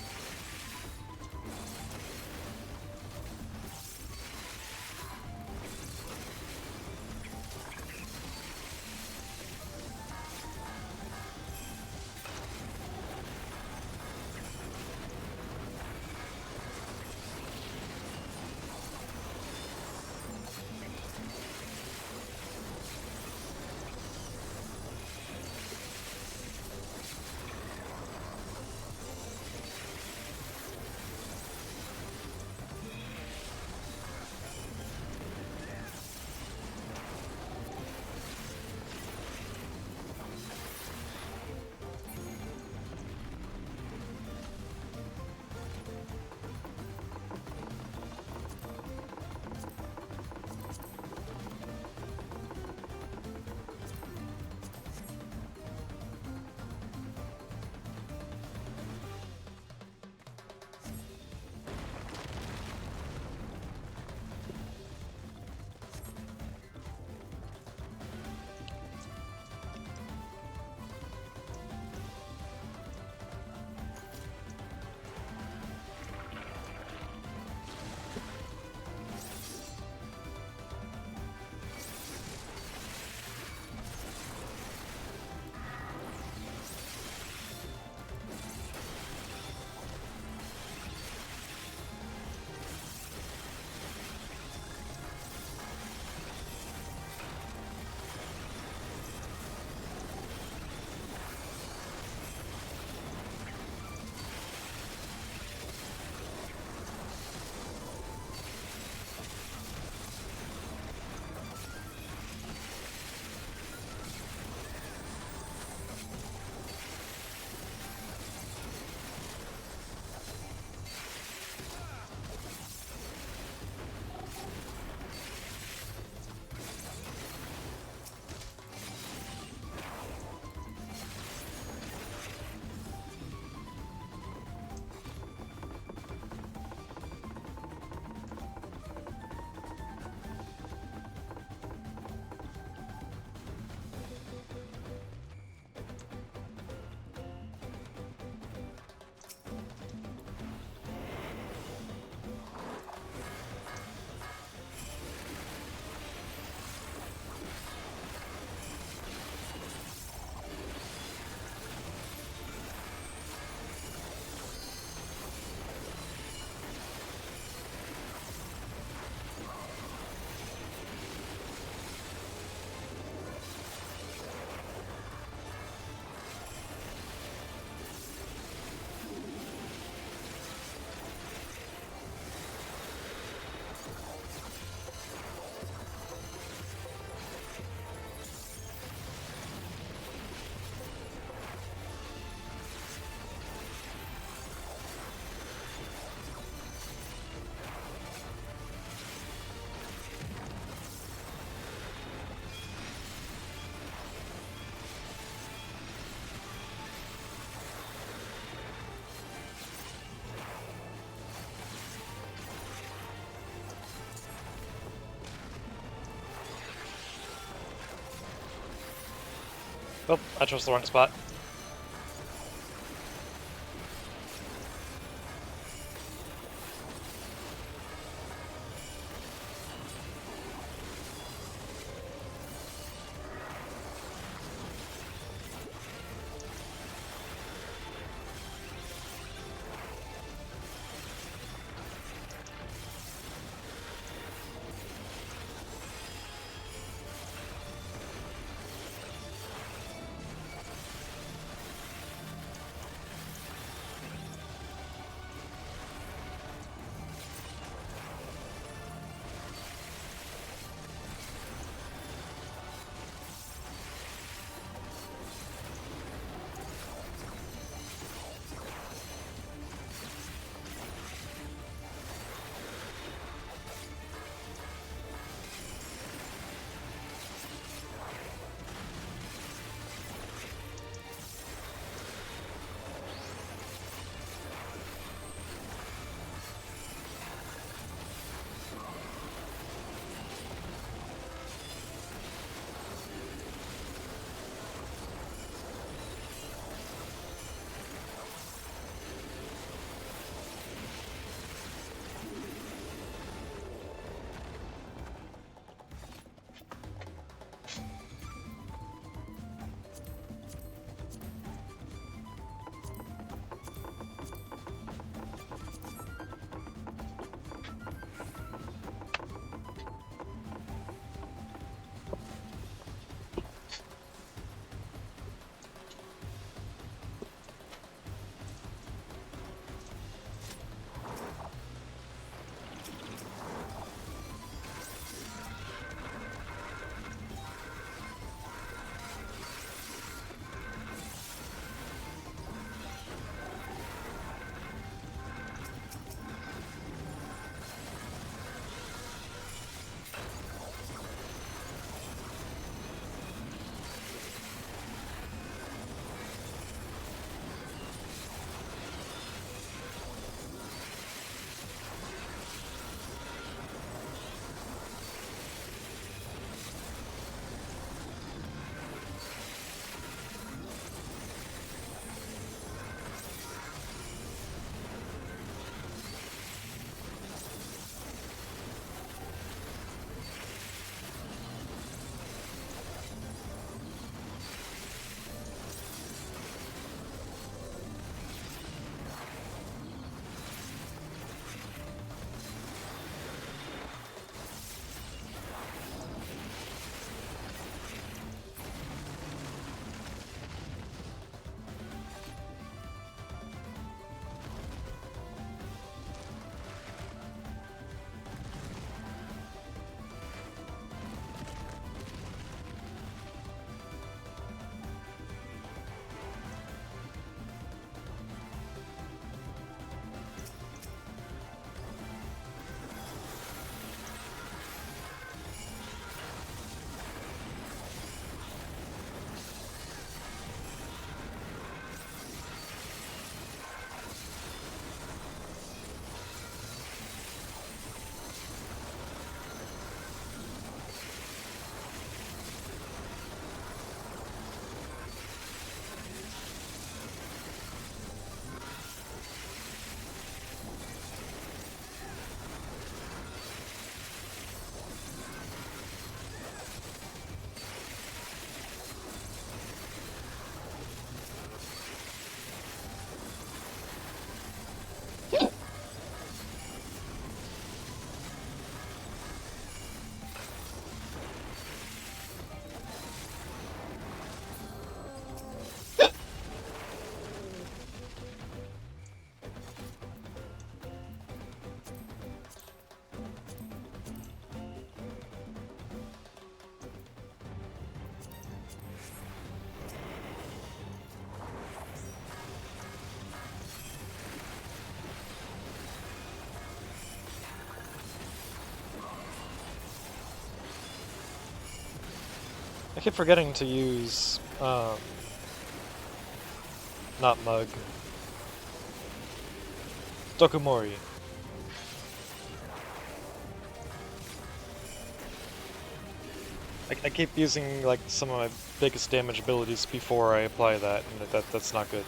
Oh, I chose the wrong spot. keep forgetting to use, not Mug. Dokumori. I keep using, like, some of my biggest damage abilities before I apply that, and that's not good.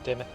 Damn it.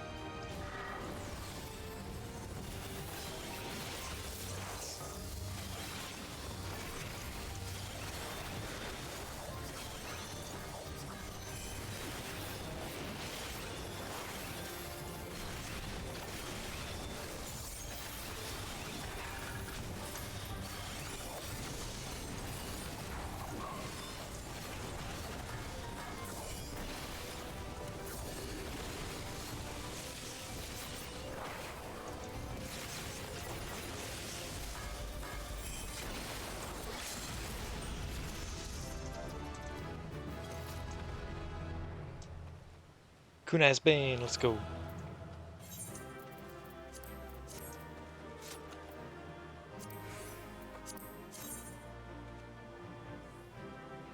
Kunai's Bane, let's go.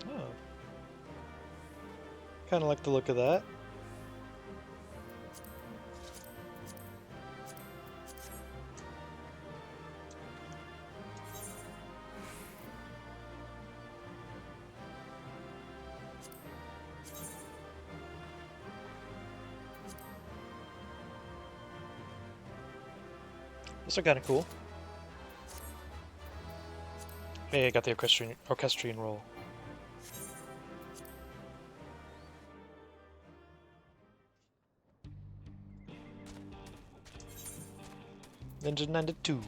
Oh. Kinda like the look of that. Those are kinda cool. Hey, I got the orchestrion roll. Ninja 92.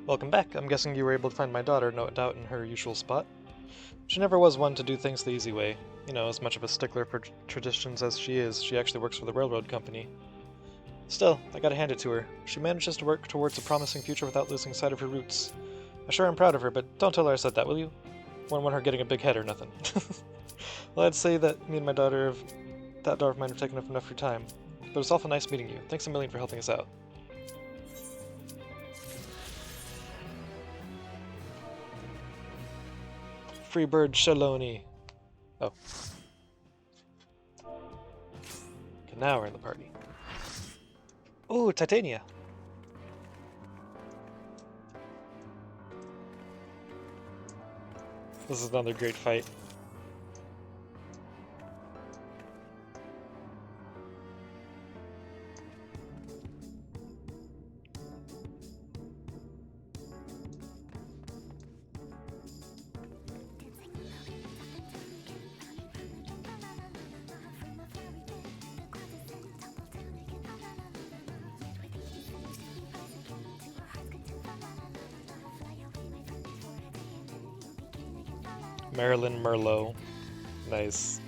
Welcome back. I'm guessing you were able to find my daughter, no doubt, in her usual spot. She never was one to do things the easy way. You know, as much of a stickler for traditions as she is, she actually works for the railroad company. Still, I gotta hand it to her. She manages to work towards a promising future without losing sight of her roots. I sure am proud of her, but don't tell her I said that, will you? Won't want her getting a big head or nothing. Well, I'd say that me and my daughter that daughter of mine have taken up enough of your time. But it was awful nice meeting you. Thanks a million for helping us out. Freebird Shaloni. Oh. Okay, now we're in the party. Ooh, Titania. This is another great fight. Marilyn Merlot. Nice.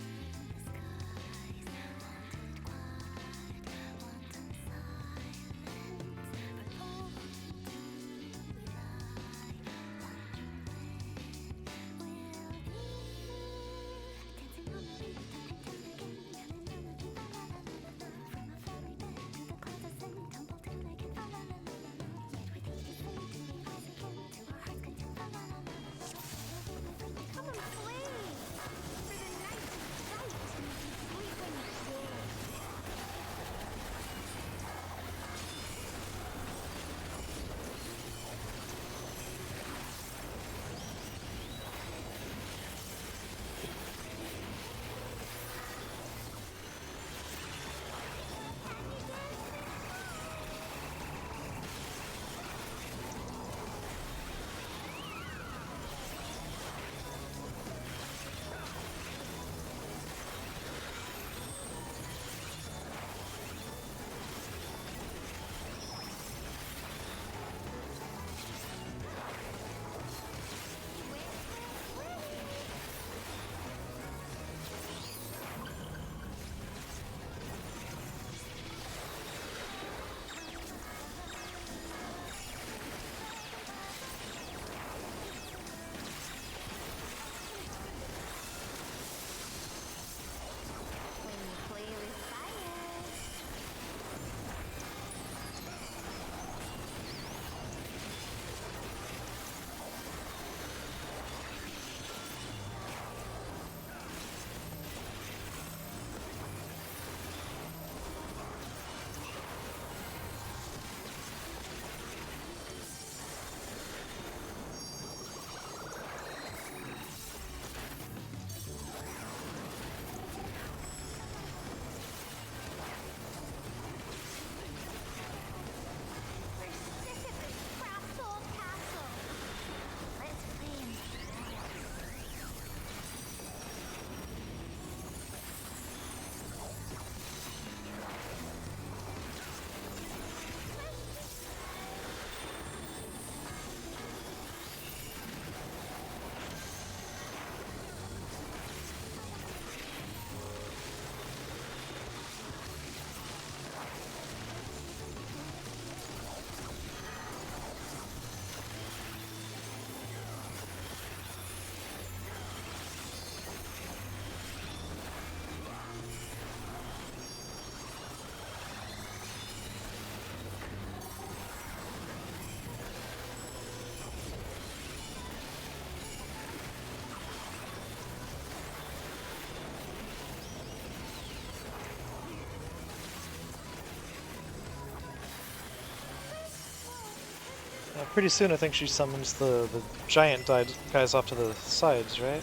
Pretty soon I think she summons the giant guys off to the sides, right?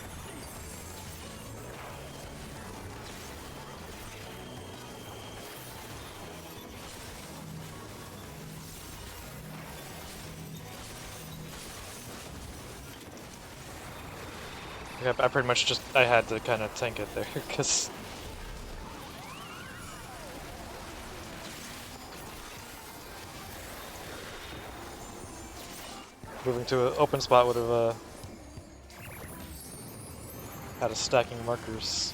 Yep, I pretty much I had to kind of tank it there, because... Moving to an open spot would have had us stacking markers.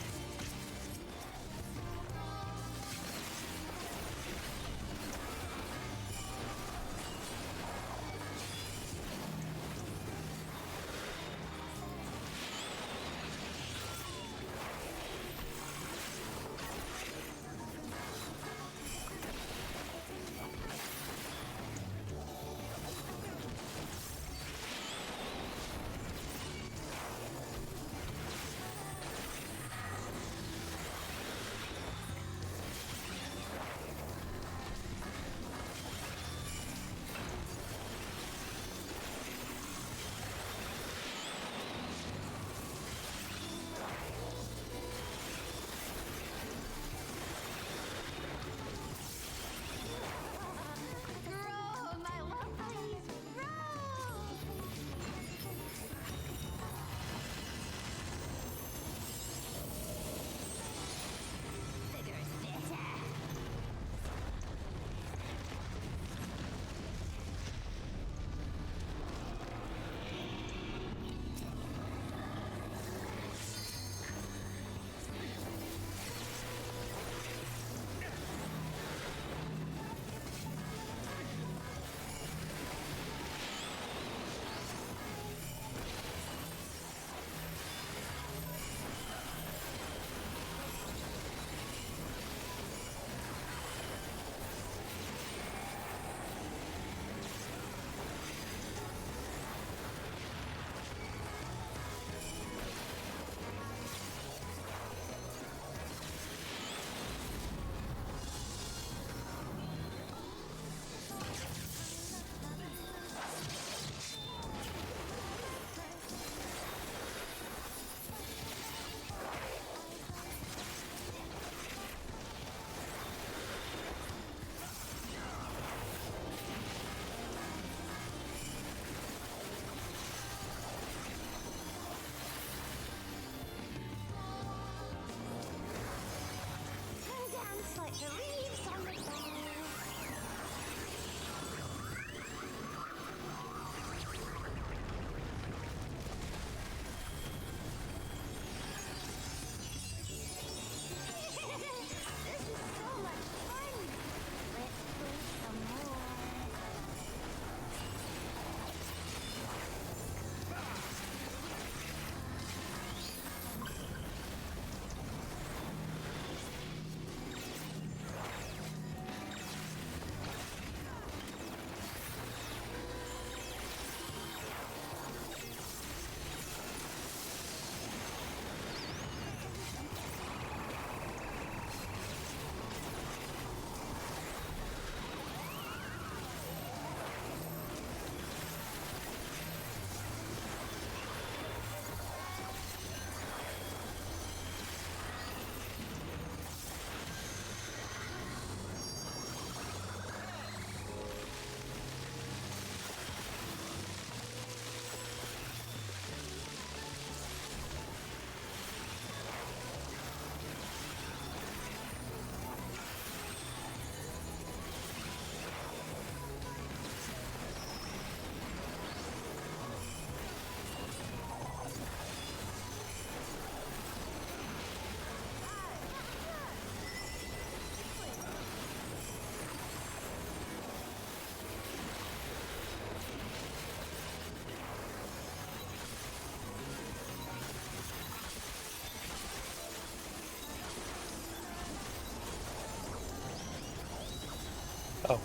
Oh.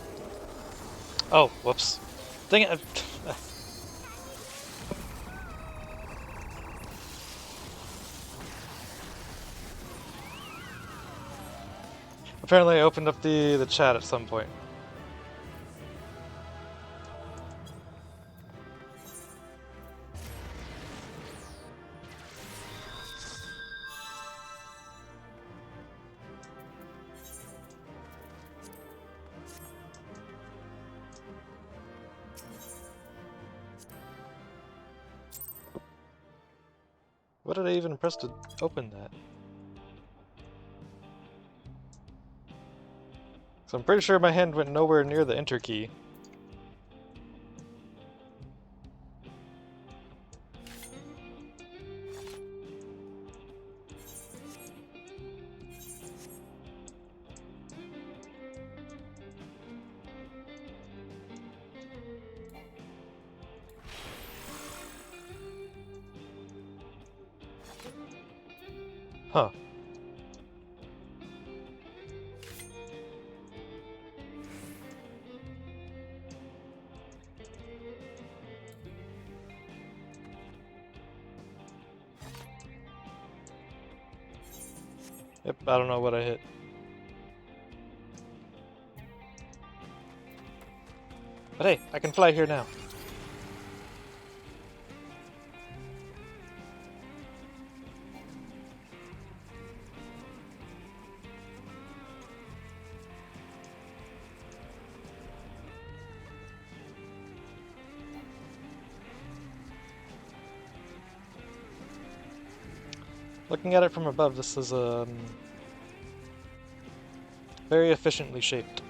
Oh, whoops. Dang it. Apparently I opened up the chat at some point. What did I even press to open that? So I'm pretty sure my hand went nowhere near the enter key. Huh. Yep, I don't know what I hit. But hey, I can fly here now. Looking at it from above, this is very efficiently shaped.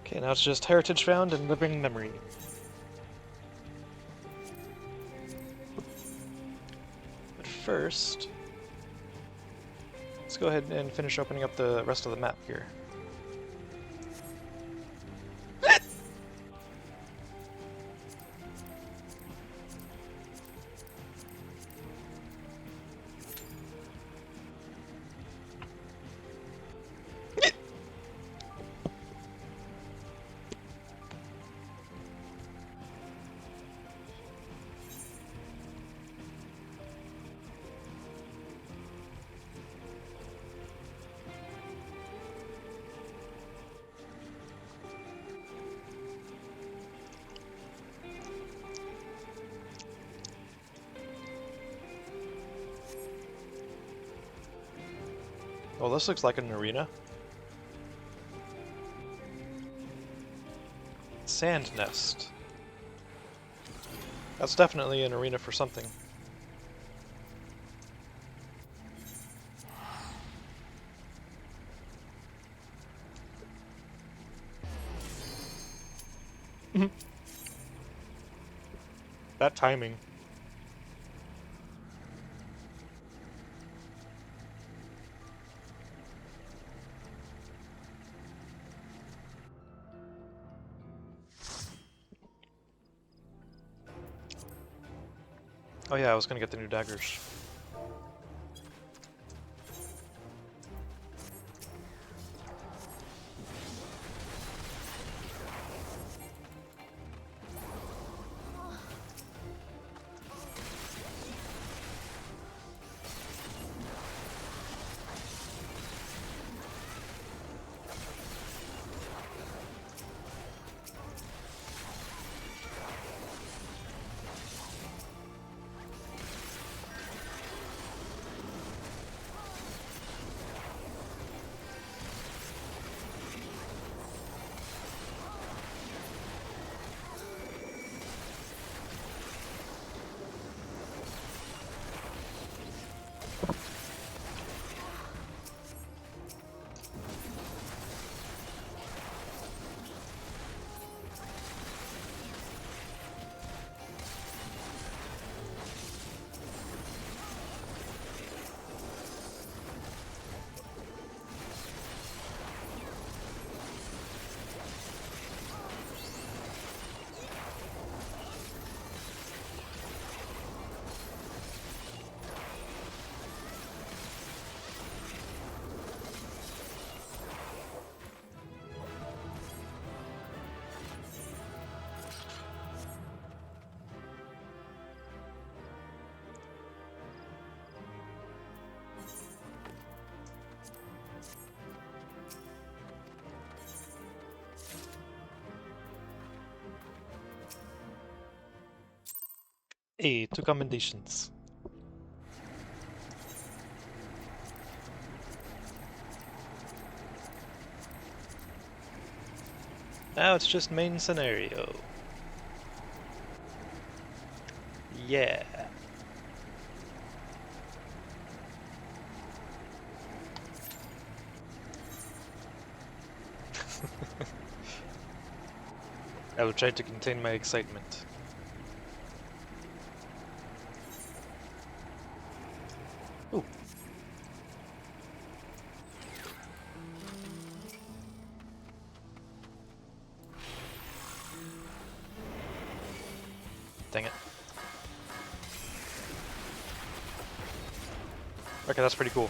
Okay, now it's just heritage found and living memory. But first, let's go ahead and finish opening up the rest of the map here. Oh, this looks like an arena. Sand nest. That's definitely an arena for something. That timing. Oh yeah, I was gonna get the new daggers. Hey, two commendations. Now it's just main scenario. Yeah. I will try to contain my excitement. Ooh. Okay, that's pretty cool.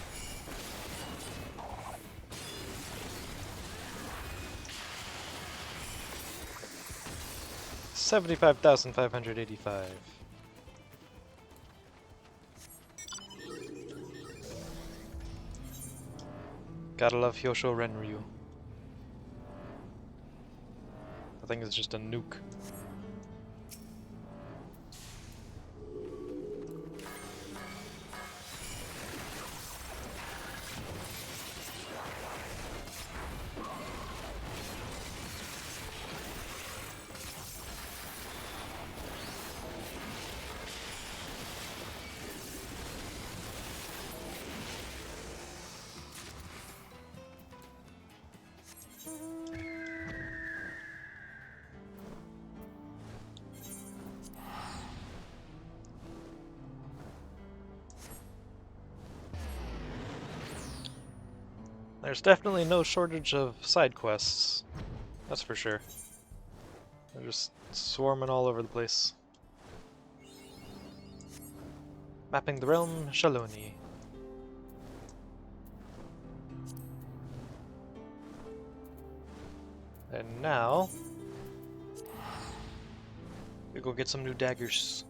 $75,585. Gotta love Hyosho Renryu. I think it's just a nuke. There's definitely no shortage of side quests. That's for sure. They're just swarming all over the place. Mapping the realm, Shaloni. And now we go get some new daggers.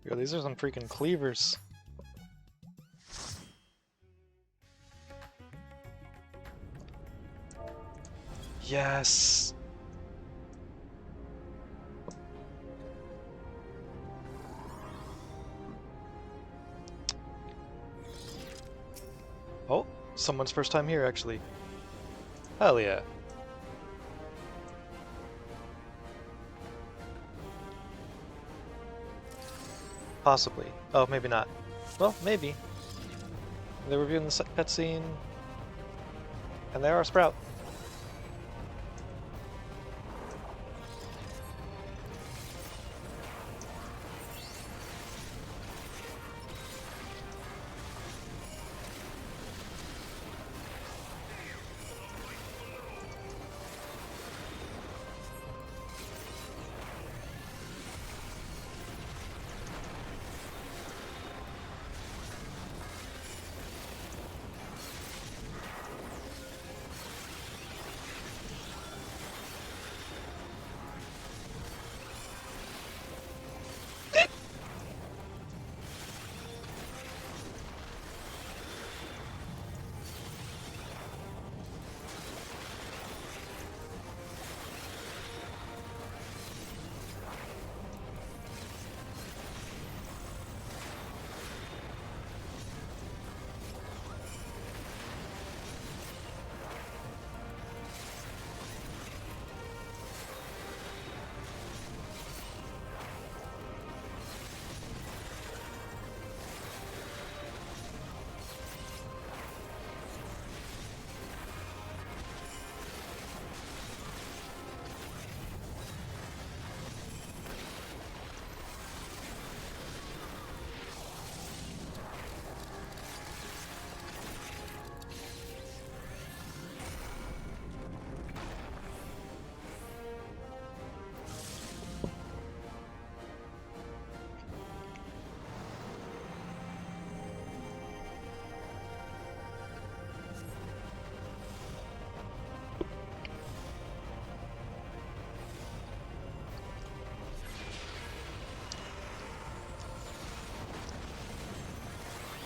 Yo, these are some freaking cleavers. Yes! Oh, someone's first time here, actually. Hell yeah. Possibly. Oh, maybe not. Well, maybe. They're reviewing the cutscene, and they are a sprout.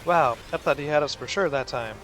Wow, I thought he had us for sure that time.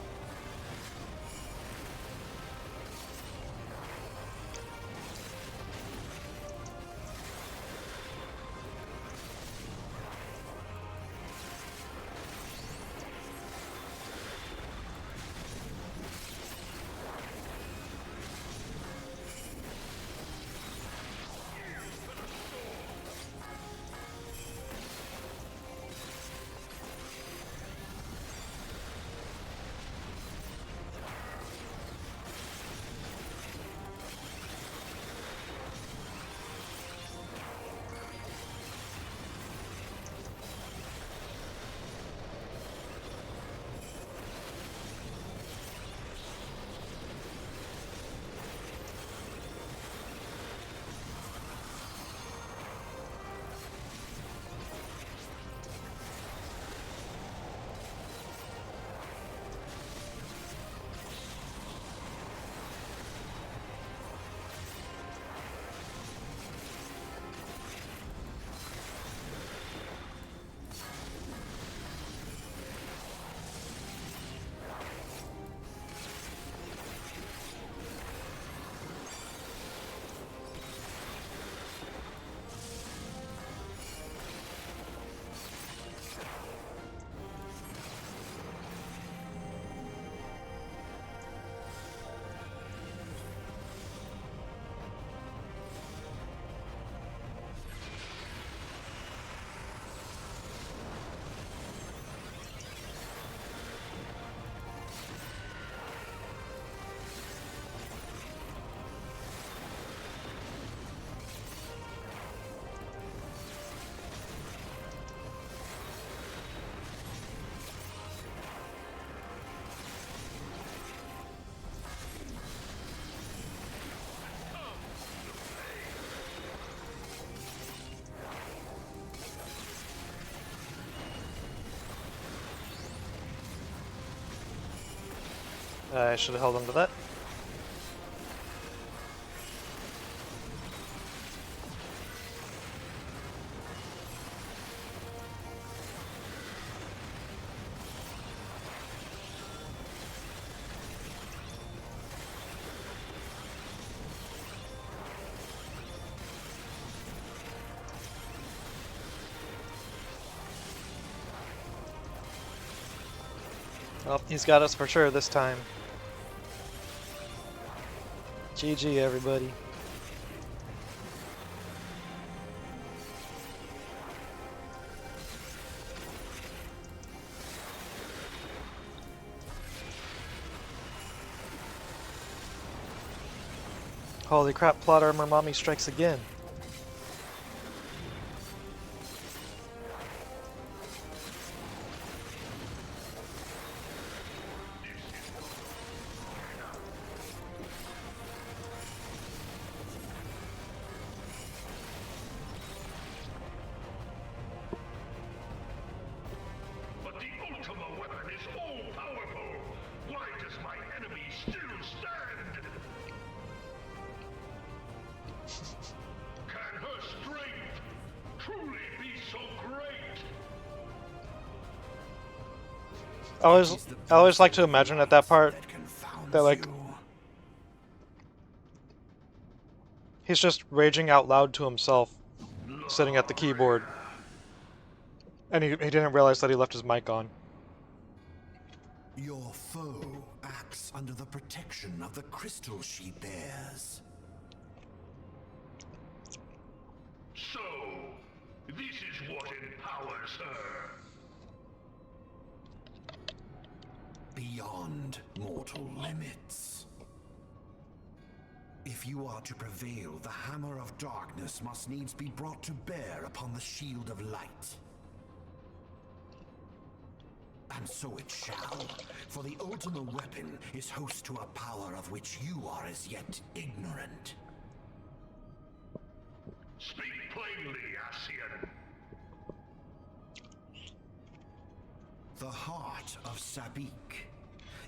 I should have held on to that. Well, he's got us for sure this time. GG, everybody. Holy crap, plot armor mommy strikes again. But the Ultima weapon is all-powerful! Why does my enemy still stand? Can her strength truly be so great? I always like to imagine at that part that like he's just raging out loud to himself, sitting at the keyboard, and he didn't realize that he left his mic on. Your foe acts under the protection of the crystal she bears. So, this is what empowers her. Beyond mortal limits. If you are to prevail, the hammer of darkness must needs be brought to bear upon the shield of light. And so it shall, for the Ultima weapon is host to a power of which you are as yet ignorant. Speak plainly, Ascian. The heart of Sabik.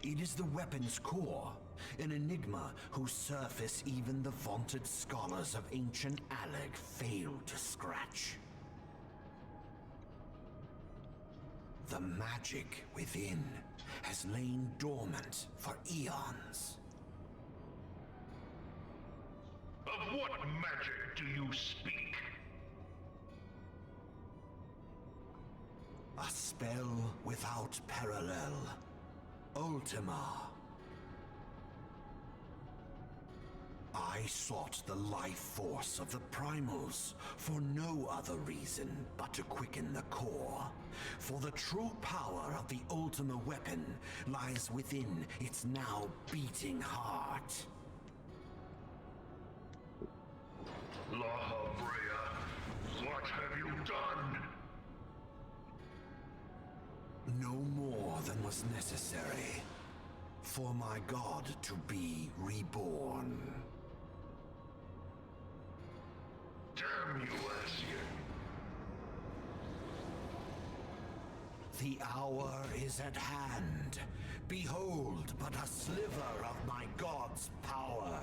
It is the weapon's core, an enigma whose surface even the vaunted scholars of ancient Alleg failed to scratch. the magic within has lain dormant for eons. Of what magic do you speak? A spell without parallel. Ultima. I sought the life force of the primals for no other reason but to quicken the core. For the true power of the Ultima weapon lies within its now beating heart. Laha Brea, what have you done? No more than was necessary for my god to be reborn. Damn you, Ascian. The hour is at hand. Behold but a sliver of my god's power.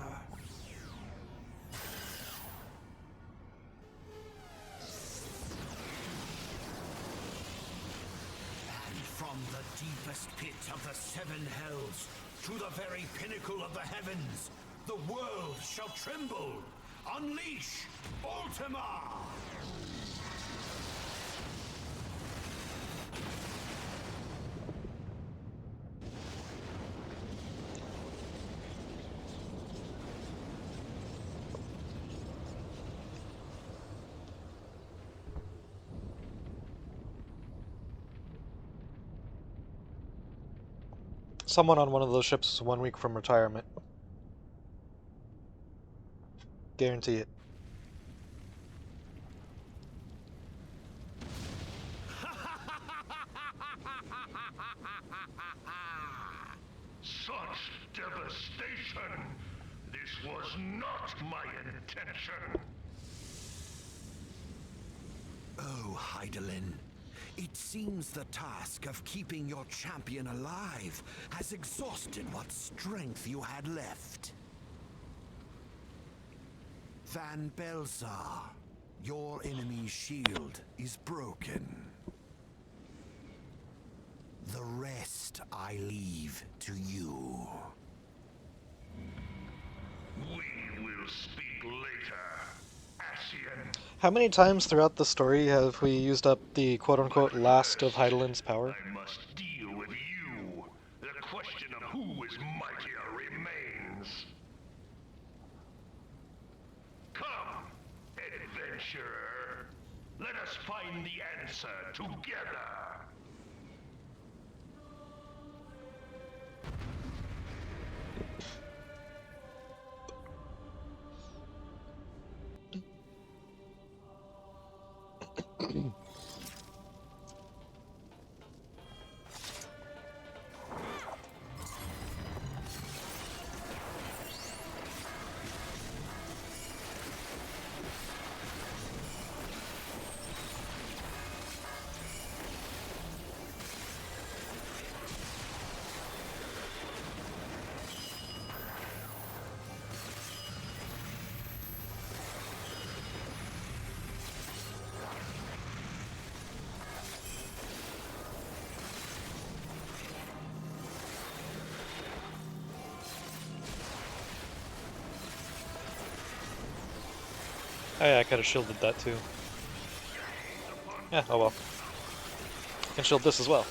And from the deepest pit of the seven hells to the very pinnacle of the heavens, the world shall tremble. Unleash Ultima! Someone on one of those ships is 1 week from retirement. Guarantee it. Such devastation! This was not my intention! Oh, Heidelin. It seems the task of keeping your champion alive has exhausted what strength you had left. Van Belsar, your enemy's shield is broken. The rest I leave to you. We will speak later, Ascian. How many times throughout the story have we used up the quote-unquote last of Heidelin's power? I must deal with you. The question of who is mightier remains. Come, adventurer. Let us find the answer together. Oh yeah, I could have shielded that too. Yeah, oh well. I can shield this as well.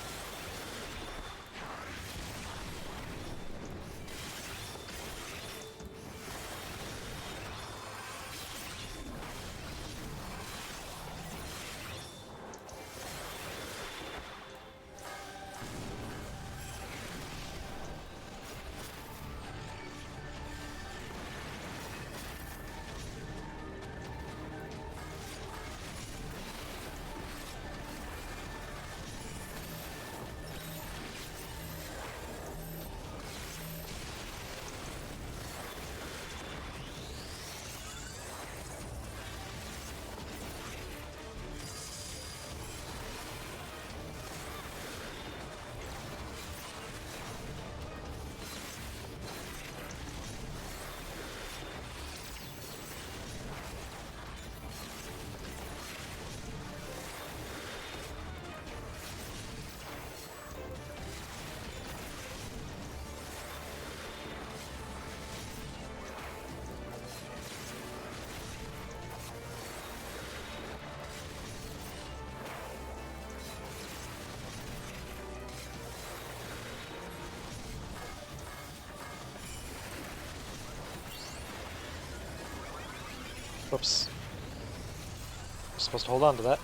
Whoops. I'm supposed to hold on to that.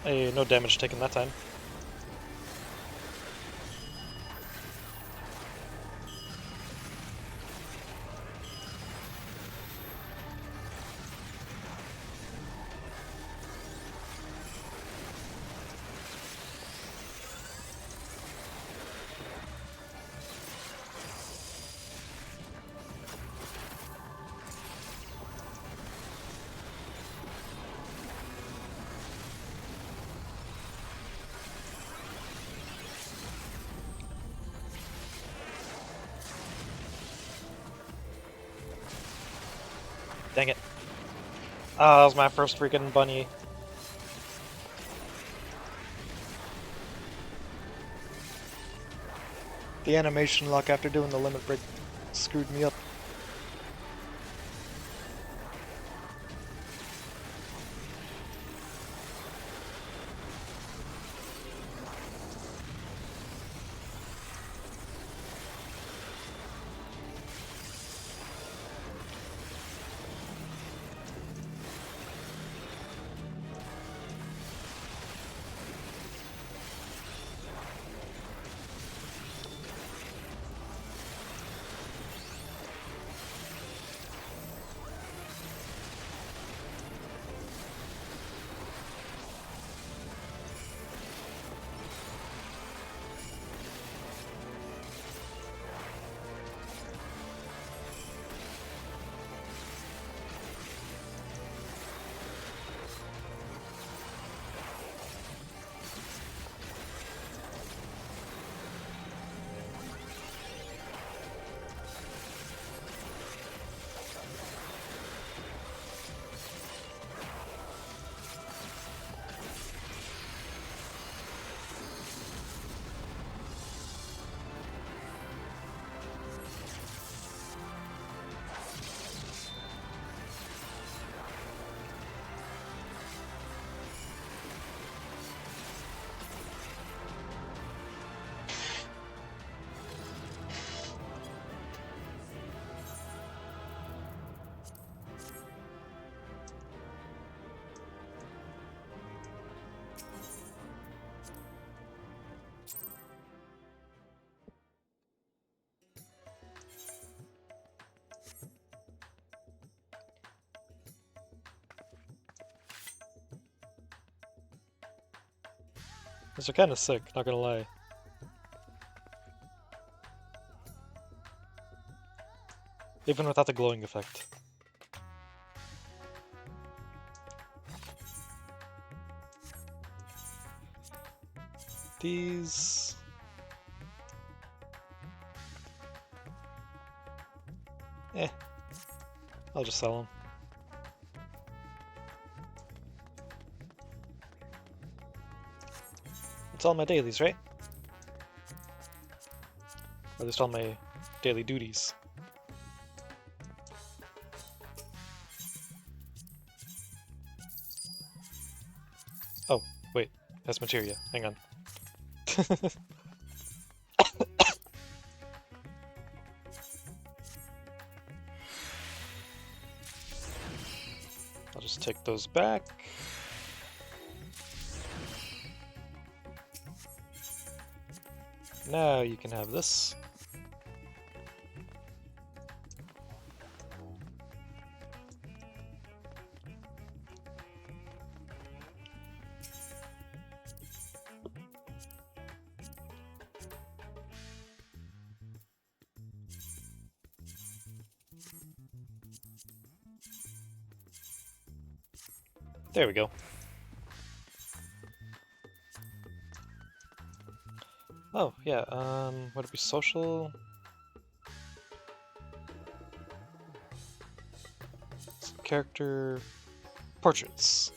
Hey, no damage taken that time. Dang it. Ah, that was my first freaking bunny. The animation lock after doing the limit break screwed me up. These are kinda sick, not gonna lie. Even without the glowing effect. These... I'll just sell them. It's all my dailies, right? Or at least all my daily duties. Oh, wait. That's materia. Hang on. I'll just take those back. Now you can have this. There we go. Oh, yeah, would it be social? Character portraits.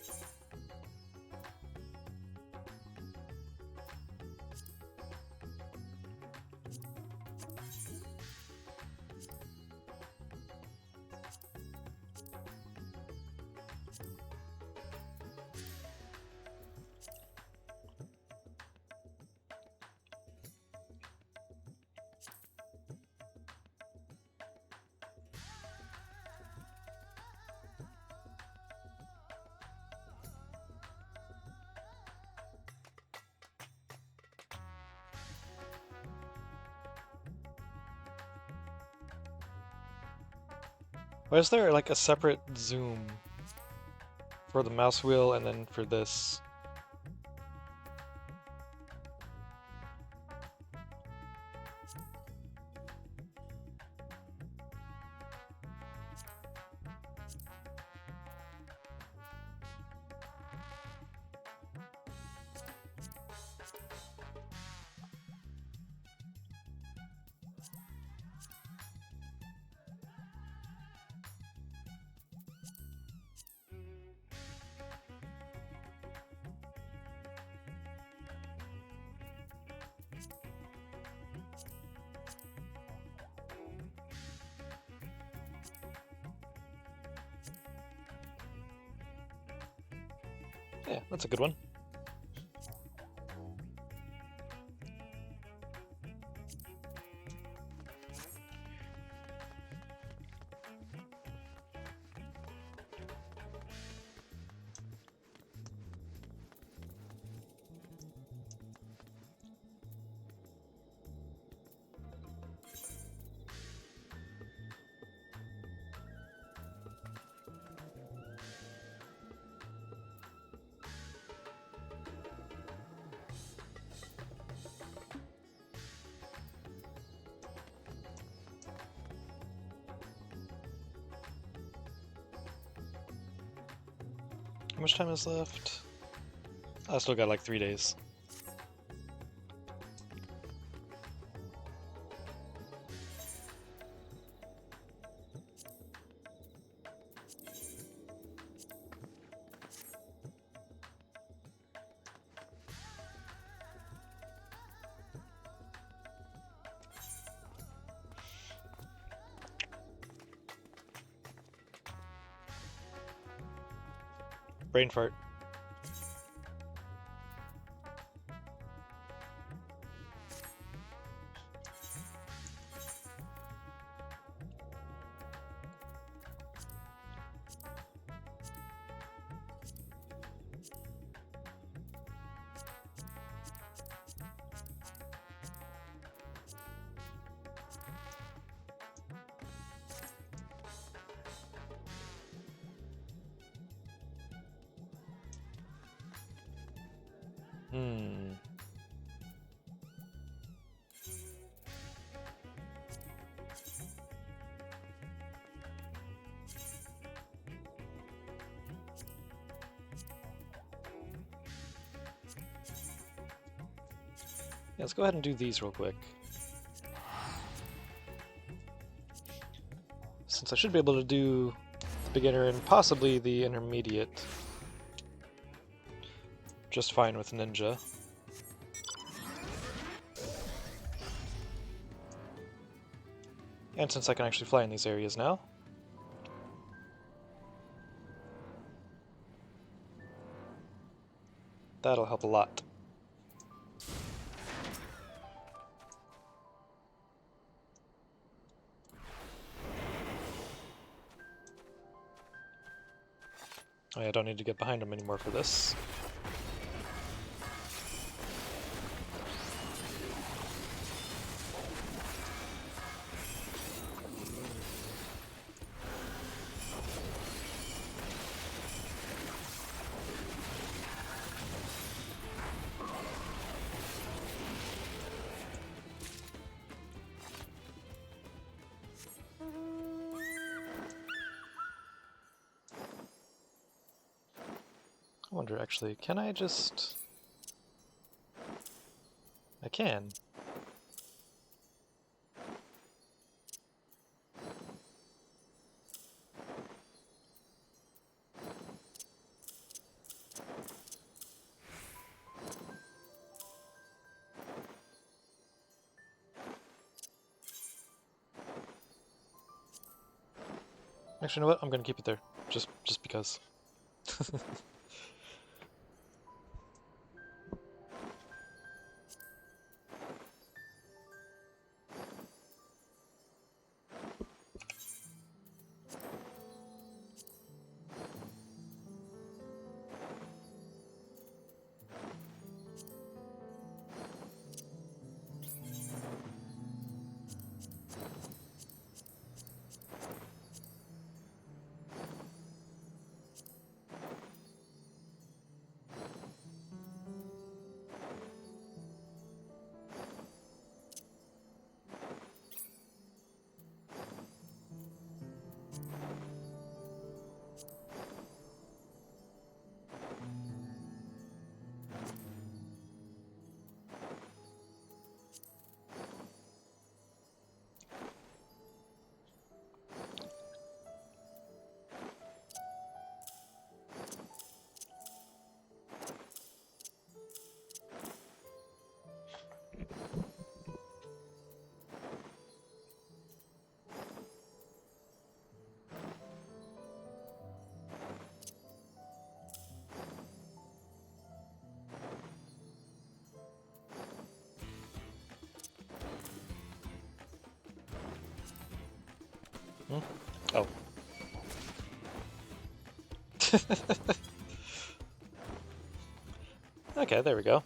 Why is there like a separate zoom for the mouse wheel and then for this? Yeah, that's a good one. How much time is left? I still got like 3 days. Brain fart. Hmm. Yeah, let's go ahead and do these real quick. Since I should be able to do the beginner and possibly the intermediate just fine with ninja. And since I can actually fly in these areas now. That'll help a lot. Oh yeah, I don't need to get behind him anymore for this. I wonder actually, can I just... I can. Actually, you know what? I'm gonna keep it there. Just because. Hmm? Oh. Okay, there we go.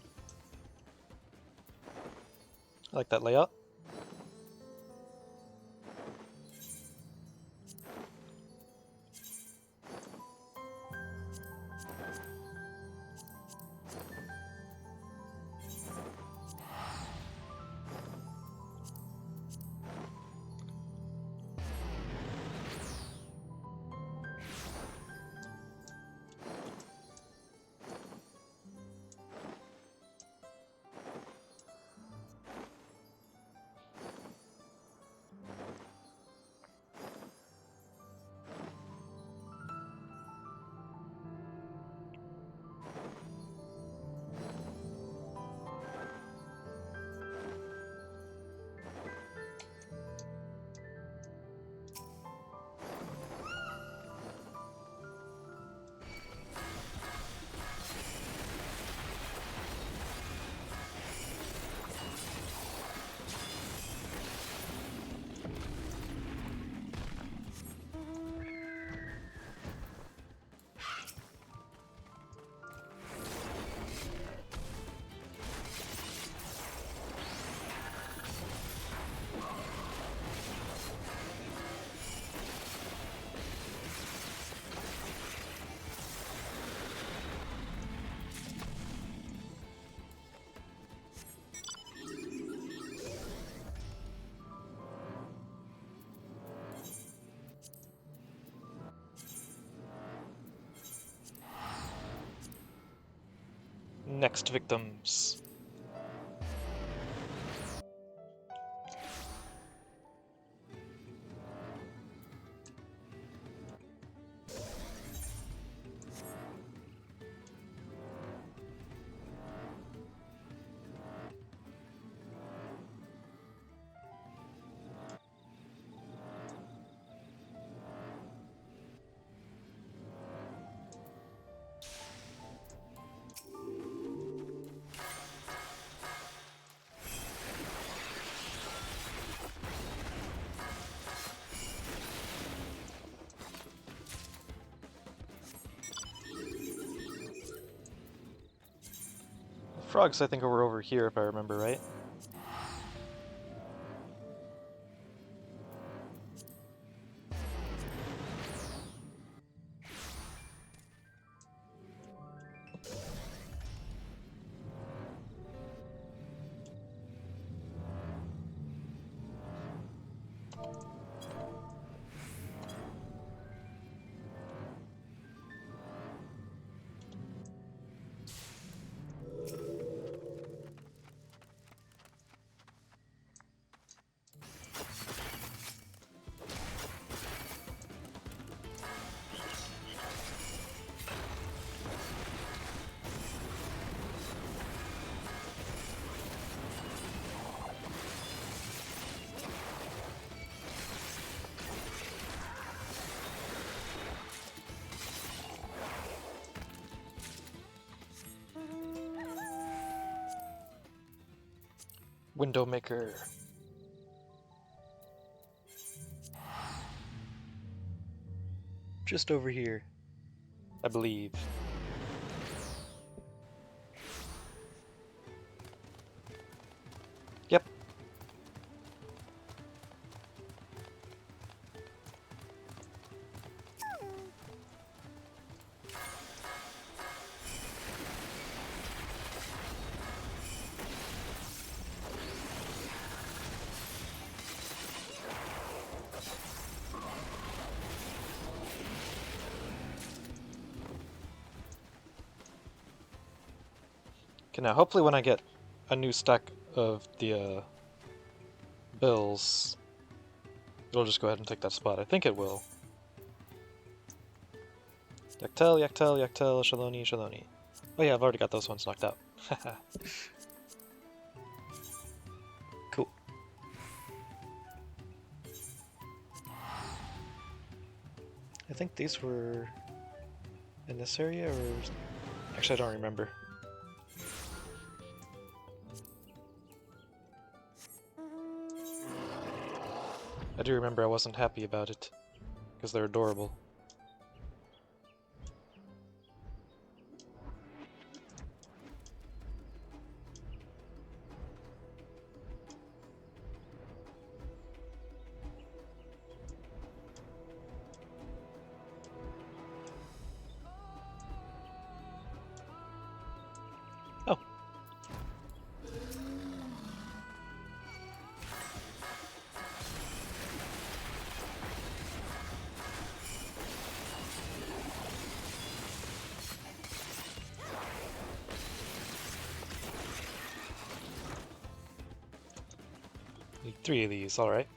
I like that layout. Next victims. Frogs, I think, were over here, if I remember right. Window maker. Just over here, I believe. Yep. Okay, now hopefully when I get a new stack of the bills, it'll just go ahead and take that spot. I think it will. Yaktel, Yaktel, Yaktel, Shaloni, Shaloni. Oh yeah, I've already got those ones knocked out. Cool. I think these were in this area, or... Actually, I don't remember. I do remember I wasn't happy about it, because they're adorable. Oh. Need 3 of these, alright.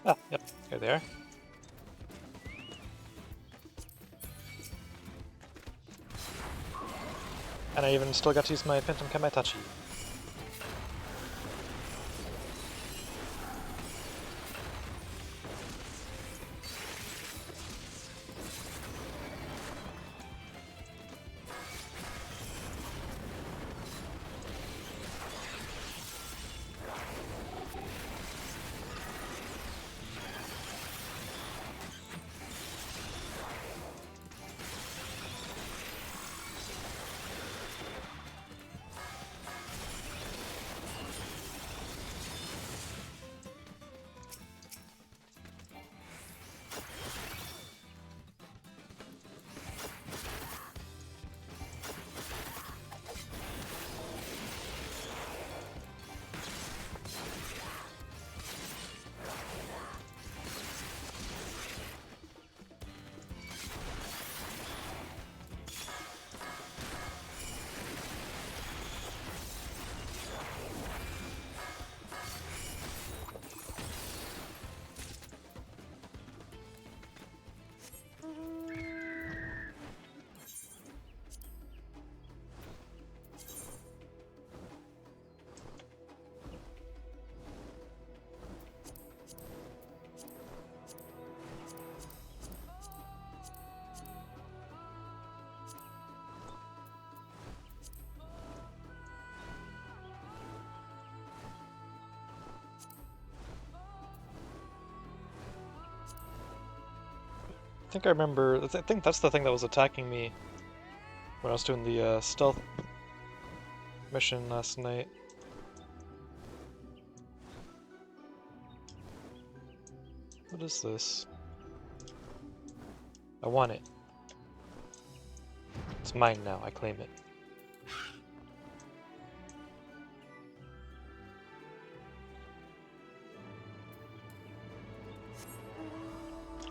Ah, yep, here they are. And I even still got to use my Phantom Kamaitachi. think I remember. I think that's the thing that was attacking me when I was doing the stealth mission last night. What is this? I want it. It's mine now. I claim it.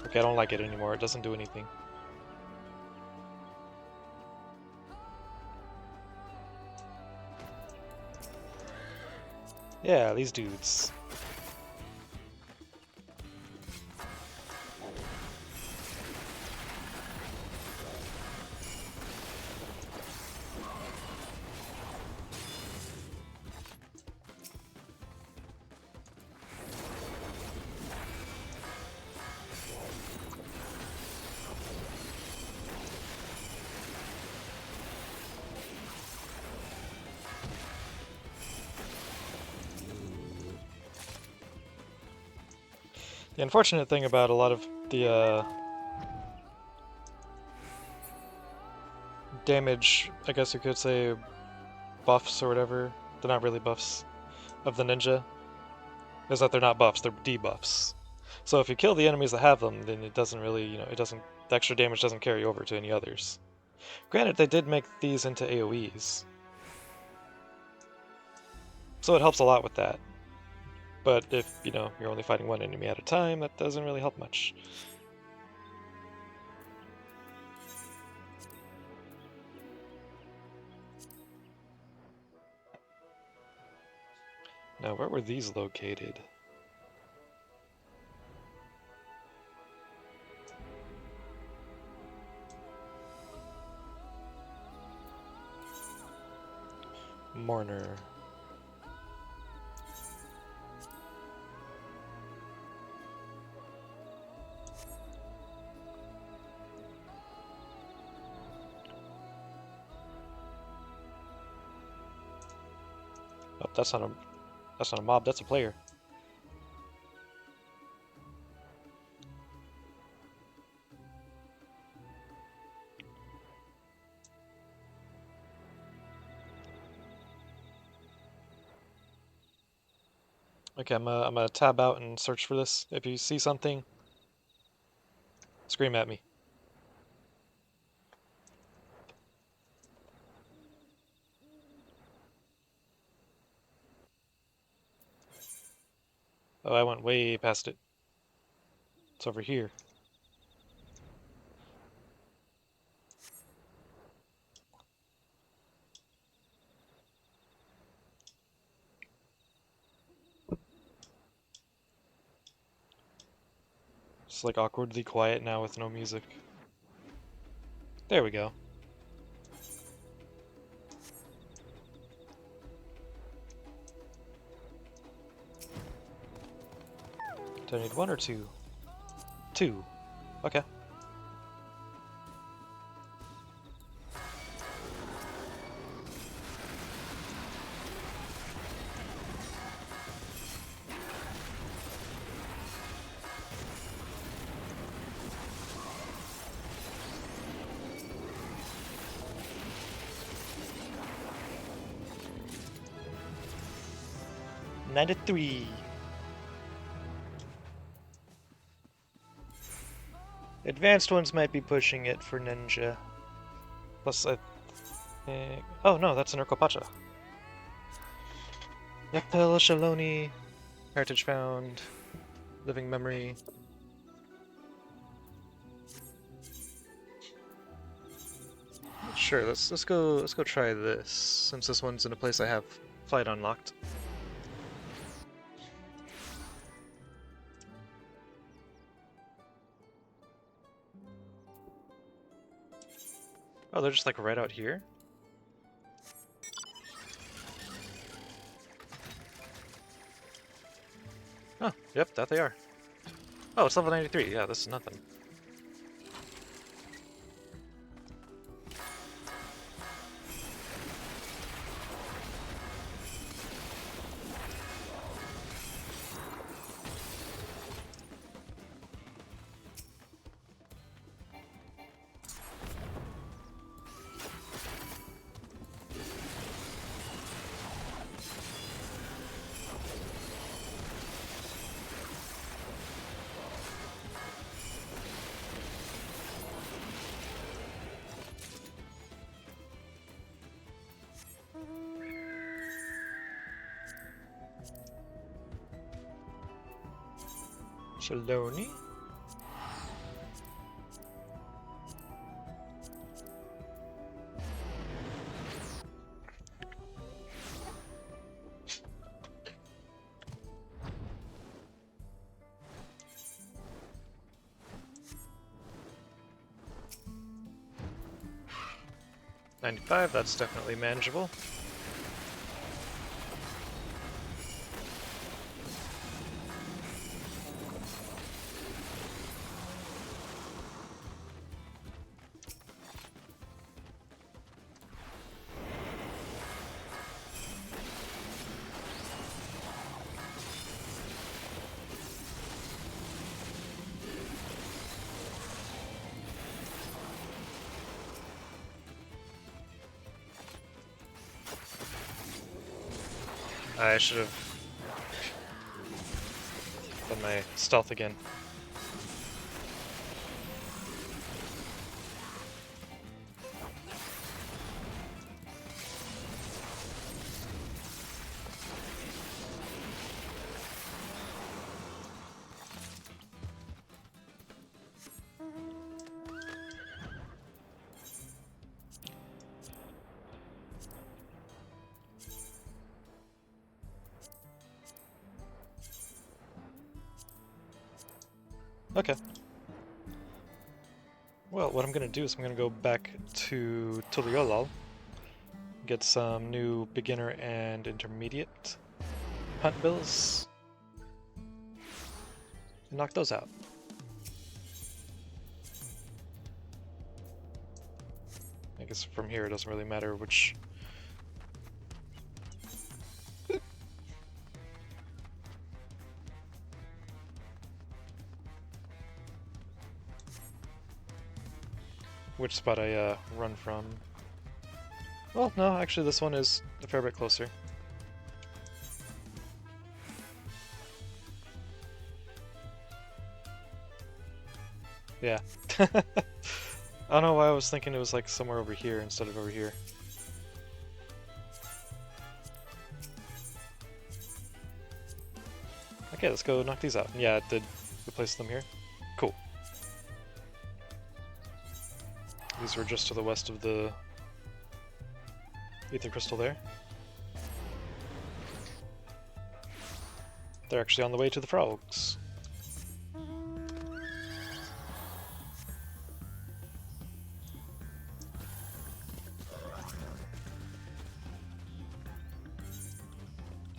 Okay, I don't like it anymore. It doesn't do anything. Yeah, these dudes. The unfortunate thing about a lot of the damage, I guess you could say, buffs or whatever, they're not really buffs, of the ninja, is that they're not buffs, they're debuffs. So if you kill the enemies that have them, then it doesn't really, the extra damage doesn't carry over to any others. Granted, they did make these into AoEs, so it helps a lot with that. But if, you're only fighting one enemy at a time, that doesn't really help much. Now, where were these located? Mourner. Oh, that's not a mob, that's a player. Okay, I'm gonna tab out and search for this. If you see something, scream at me. Oh, I went way past it. It's over here. It's like awkwardly quiet now with no music. There we go. Do I need one or two? Two. Okay. "93." Advanced ones might be pushing it for ninja. Plus, I think... Oh no, that's an Urkopacha. Yapel Shaloni. Heritage found. Living memory. Sure, let's go try this, since this one's in a place I have flight unlocked. Oh, they're just like right out here? Oh, yep, that they are. Oh, it's level 93. Yeah, this is nothing. Shaloni. $95, that's definitely manageable. I should have done my stealth again. Okay. Well, what I'm gonna do is I'm gonna go back to Tuliolal, get some new beginner and intermediate hunt bills, and knock those out. I guess from here it doesn't really matter which. Which spot I run from. Well, no, actually this one is a fair bit closer. Yeah. I don't know why I was thinking it was like somewhere over here instead of over here. Okay, let's go knock these out. Yeah, it did replace them here. Cool. These were just to the west of the Ether Crystal there. They're actually on the way to the frogs.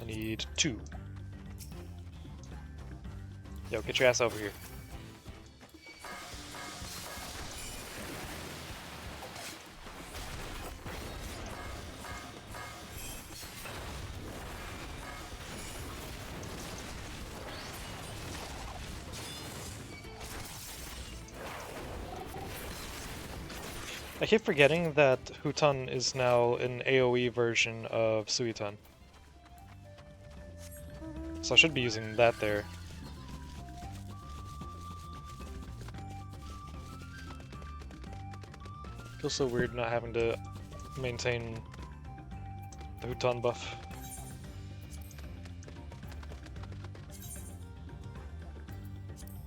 I need 2. Yo, get your ass over here. I keep forgetting that Hutan is now an AoE version of Suitan. So I should be using that there. Feels so weird not having to maintain the Hutan buff.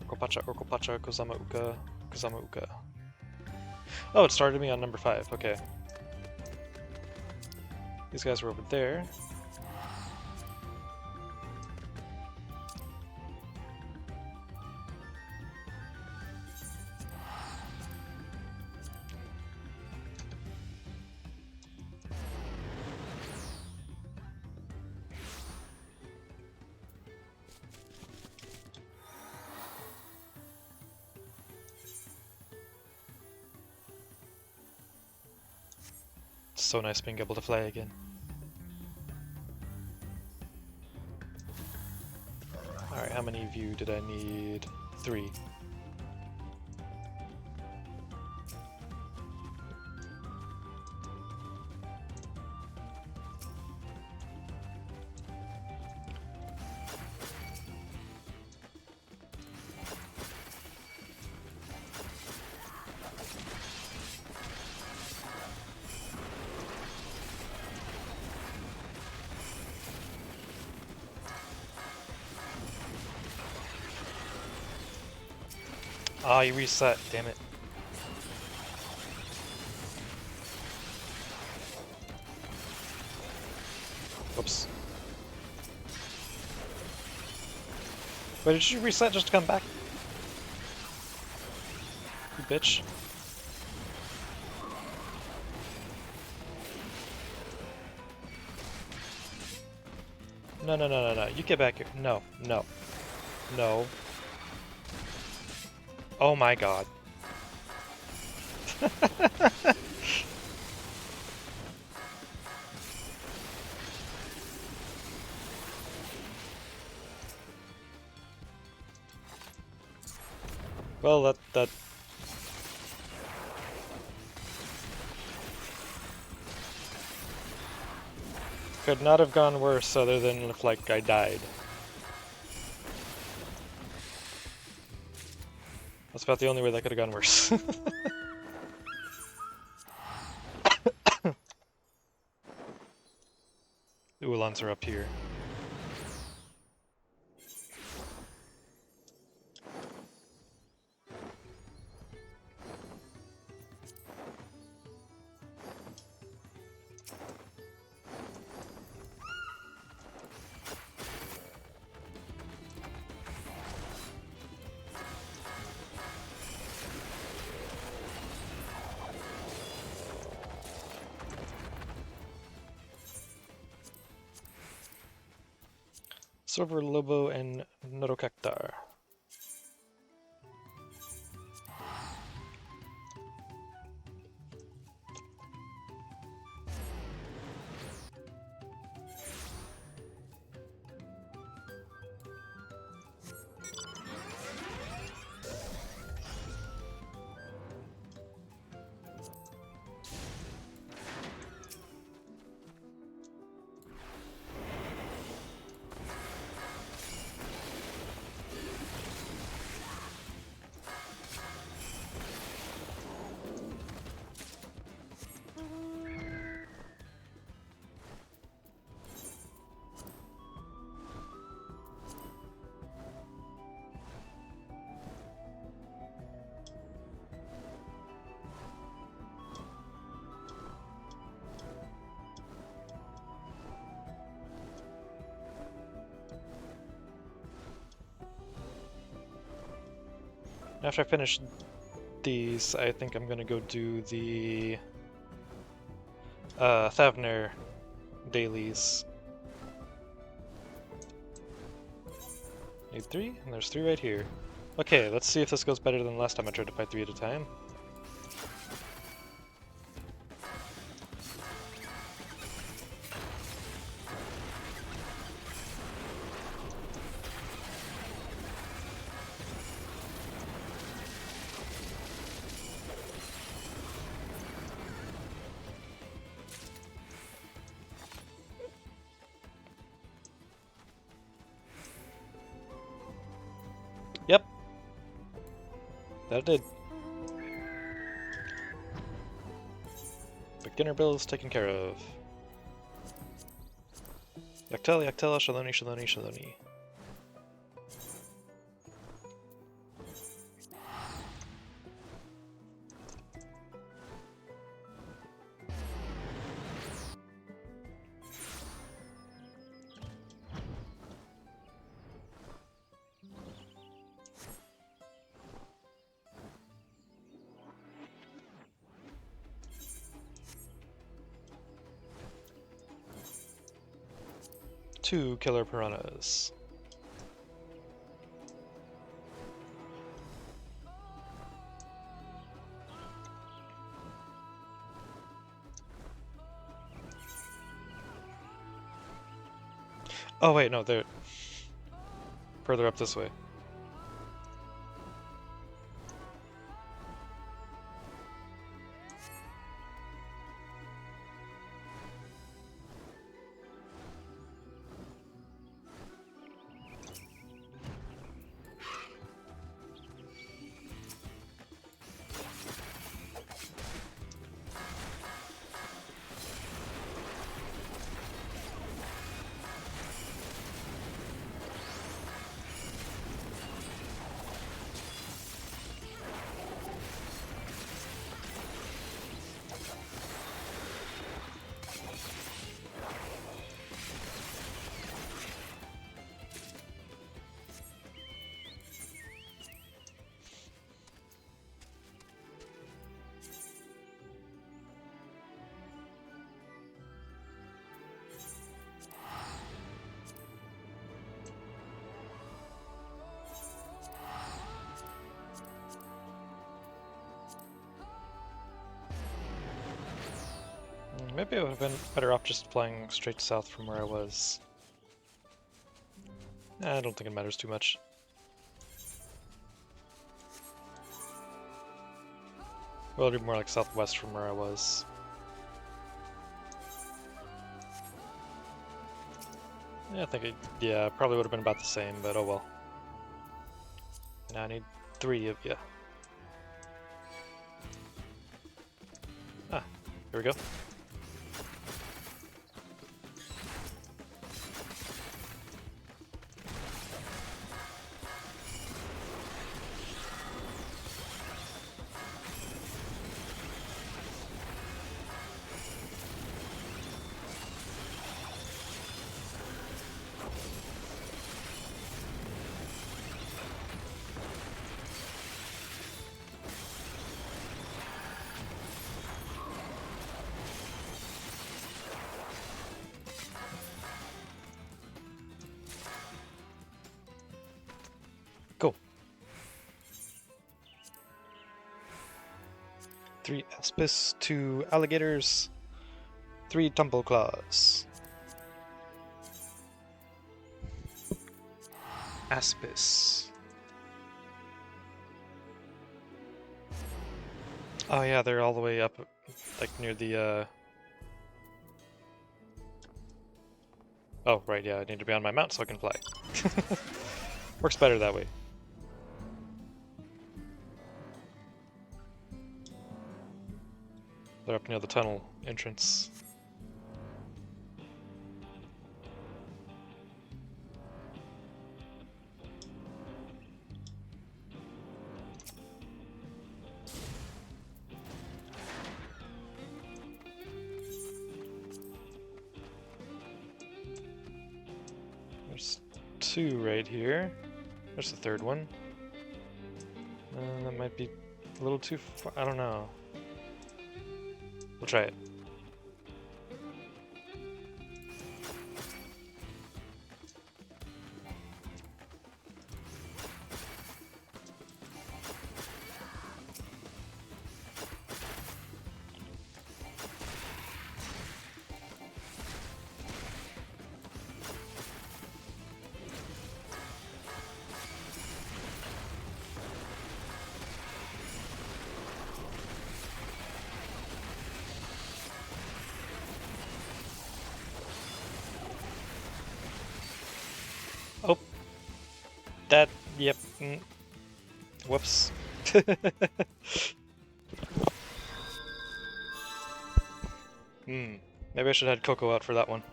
Orkopacha, Orkopacha, Kozama Uka, Kozama Uka. Oh, it started me on number 5, okay. These guys were over there. It's so nice being able to fly again. Alright, how many of you did I need? 3. Ah, you reset, damn it. Whoops. Wait, did you reset just to come back? You bitch. No, no, no, no, no. You get back here. No, no. No. Oh my god. Well, that could not have gone worse other than if, like, I died. That's about the only way that could have gone worse. The Uhlans are up here. Silver Lobo and Norokaktar. After I finish these, I think I'm gonna go do the Thavner dailies. Need 3? And there's 3 right here. Okay, let's see if this goes better than last time I tried to fight 3 at a time. Yep. That did. Beginner bills taken care of. Yaktel, Yaktel, Shaloni, Shaloni, Shaloni. Two killer piranhas. Oh wait, no, they're further up this way. maybe I would have been better off just flying straight south from where I was. I don't think it matters too much. Well, it'd be more like southwest from where I was. Yeah, I think yeah, probably would have been about the same, but oh well. Now I need 3 of you. Ah, here we go. Cool. 3 Aspis, 2 alligators, 3 tumble claws. Aspis. Oh yeah, they're all the way up, like near the, Oh, right, yeah, I need to be on my mount so I can fly. Works better that way. They're up near the tunnel entrance. There's 2 right here. There's the 3rd one. That might be a little too far. I don't know. We'll try it. Oh, that, yep. Whoops. Maybe I should have had Coco out for that one.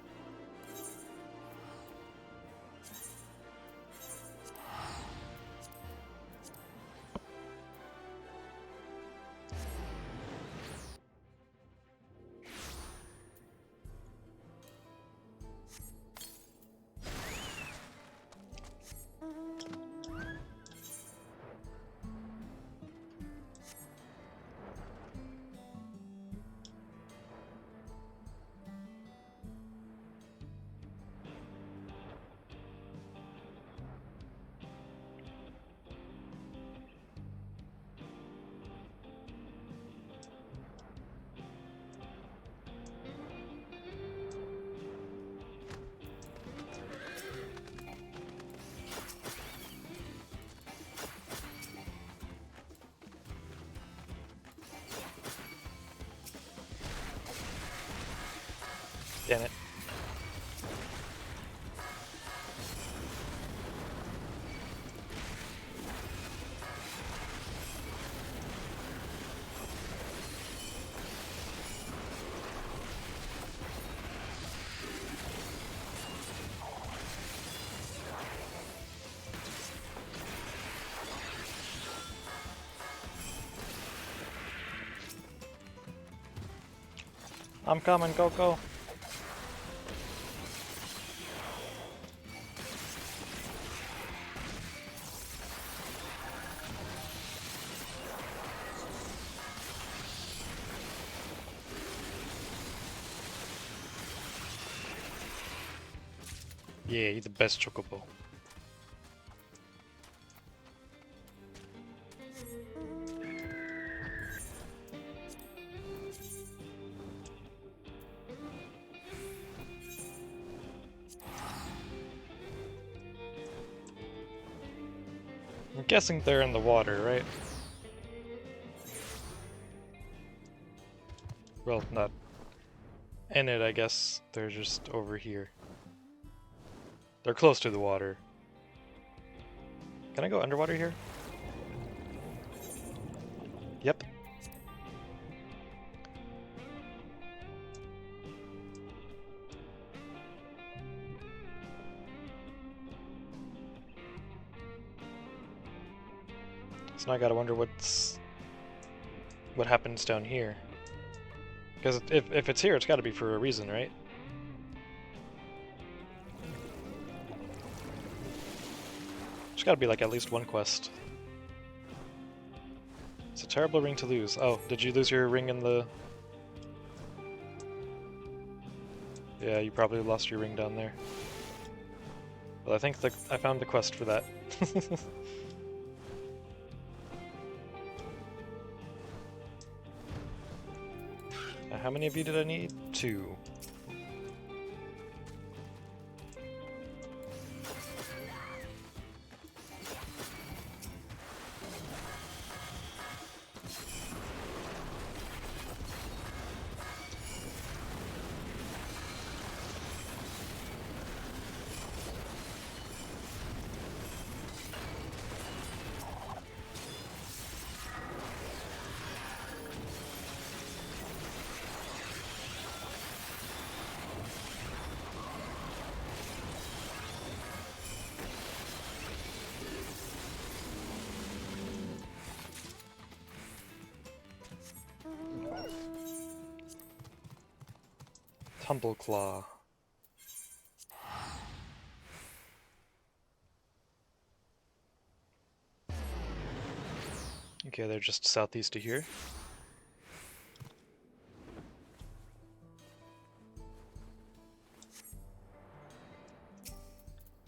Damn it. I'm coming, Coco. Yeah, you're the best chocobo. I'm guessing they're in the water, right? Well, not in it, I guess. They're just over here. They're close to the water. Can I go underwater here? Yep. So now I gotta wonder what happens down here. Because if it's here, it's gotta be for a reason, right? There's gotta be like at least one quest. It's a terrible ring to lose. Oh, did you lose your ring in the... Yeah, you probably lost your ring down there. Well, I think I found the quest for that. How many of you did I need? 2. Tumbleclaw. Okay, they're just southeast of here.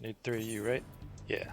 Need 3 of you, right? Yeah.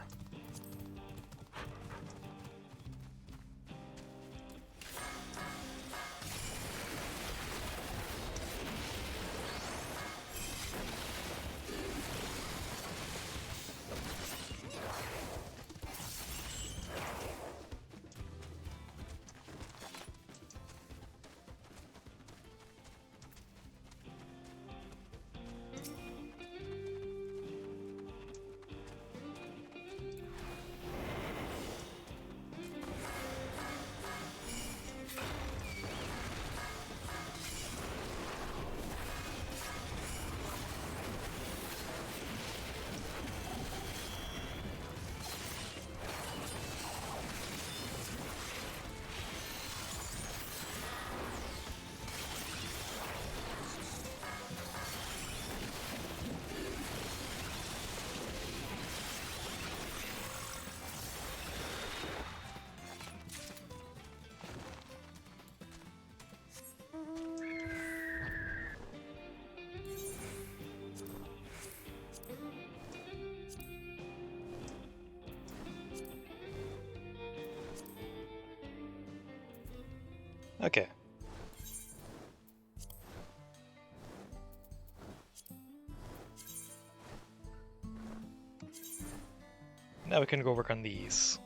Okay. Now we can go work on these.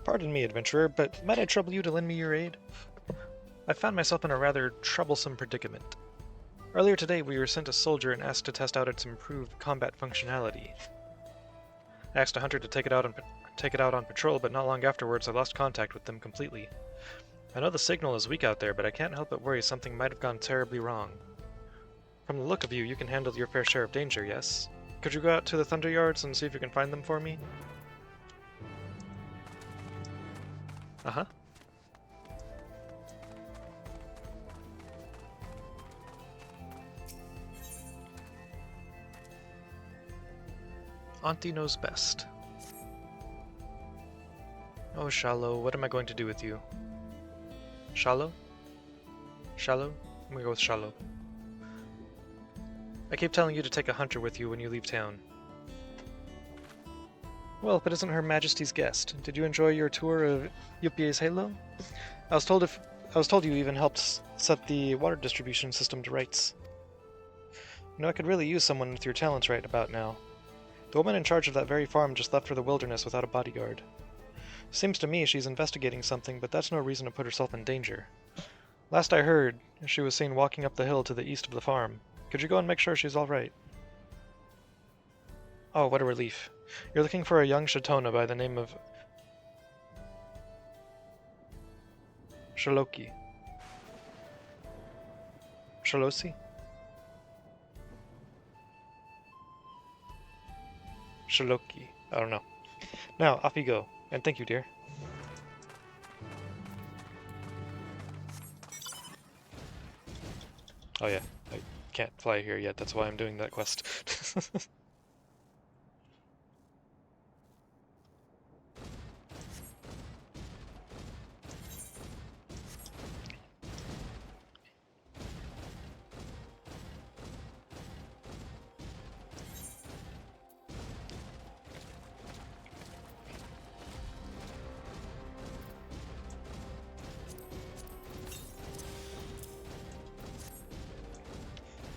Pardon me, adventurer, but might I trouble you to lend me your aid? I found myself in a rather troublesome predicament. Earlier today, we were sent a soldier and asked to test out its improved combat functionality. I asked a hunter to take it out on patrol, but not long afterwards I lost contact with them completely. I know the signal is weak out there, but I can't help but worry something might have gone terribly wrong. From the look of you, you can handle your fair share of danger, yes? Could you go out to the Thunder Yards and see if you can find them for me? Uh-huh. Auntie knows best. Oh, Shallow, what am I going to do with you? Shallow? Shallow? I'm gonna go with Shallow. I keep telling you to take a hunter with you when you leave town. Well, if it isn't Her Majesty's guest, did you enjoy your tour of Yupie's Halo? I was told you even helped set the water distribution system to rights. You know, I could really use someone with your talents right about now. The woman in charge of that very farm just left for the wilderness without a bodyguard. Seems to me she's investigating something, but that's no reason to put herself in danger. Last I heard, she was seen walking up the hill to the east of the farm. Could you go and make sure she's alright? Oh, what a relief. You're looking for a young Shatona by the name of Shaloki. Shalosi? Shaloki. I don't know. Now, off you go. And thank you, dear. Oh yeah, I can't fly here yet, that's why I'm doing that quest.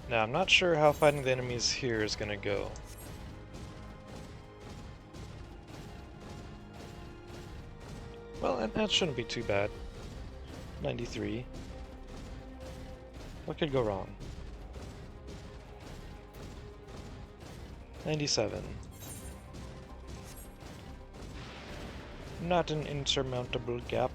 Now, I'm not sure how fighting the enemies here is gonna go. Well, that shouldn't be too bad. 93. What could go wrong? 97. Not an insurmountable gap.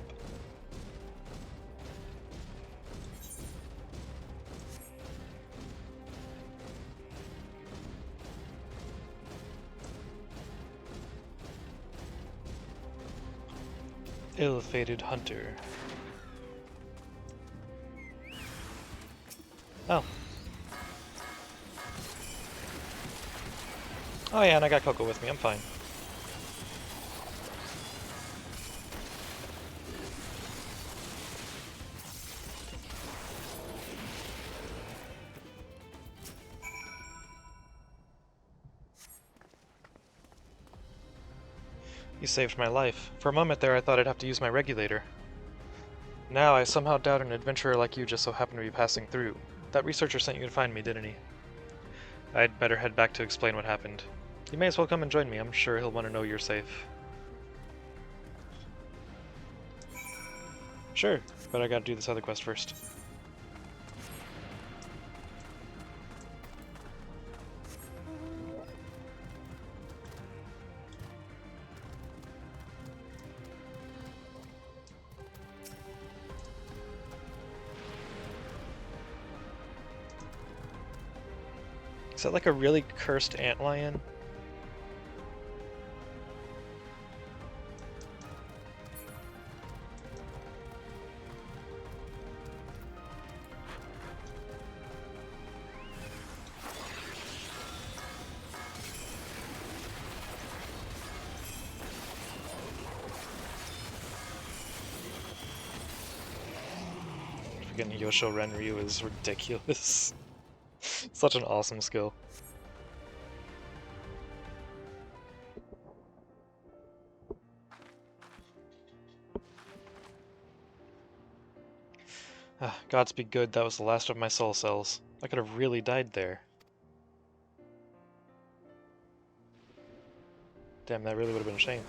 Ill-fated hunter. Oh. Oh yeah, and I got Coco with me, I'm fine. You saved my life. For a moment there I thought I'd have to use my regulator. Now I somehow doubt an adventurer like you just so happened to be passing through. That researcher sent you to find me, didn't he? I'd better head back to explain what happened. You may as well come and join me, I'm sure he'll want to know you're safe. Sure, but I gotta do this other quest first. Is that like a really cursed antlion? Freaking Yosho Renryu is ridiculous. Such an awesome skill. Ah, gods be good, that was the last of my soul cells. I could have really died there. Damn, that really would have been a shame.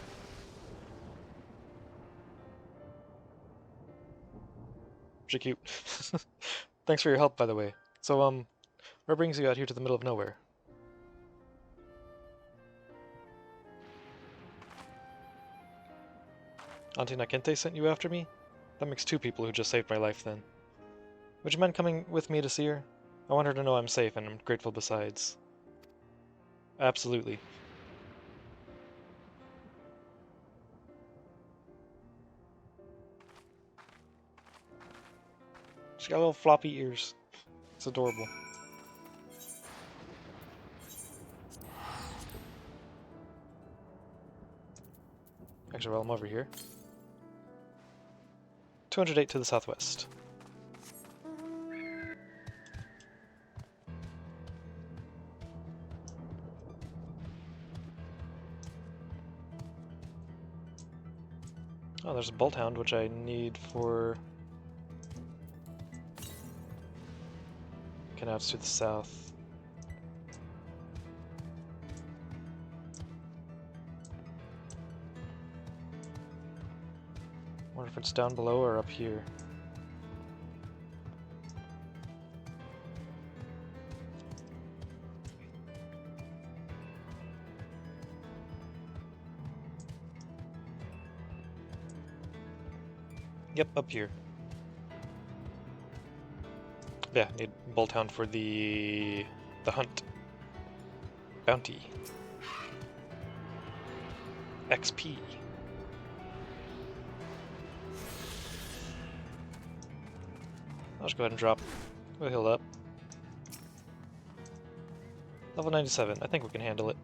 Pretty cute. Thanks for your help, by the way. So, what brings you out here to the middle of nowhere? Auntie Nakente sent you after me? That makes two people who just saved my life, then. Would you mind coming with me to see her? I want her to know I'm safe, and I'm grateful besides. Absolutely. She's got little floppy ears. It's adorable. Actually, while I'm over here. 208 to the southwest. Oh, there's a bolt hound, which I need for canouts to the south. Wonder if it's down below or up here. Yep, up here. Yeah, need bolt hound for the hunt. Bounty. XP. I'll just go ahead and drop. We'll heal up. Level 97. I think we can handle it.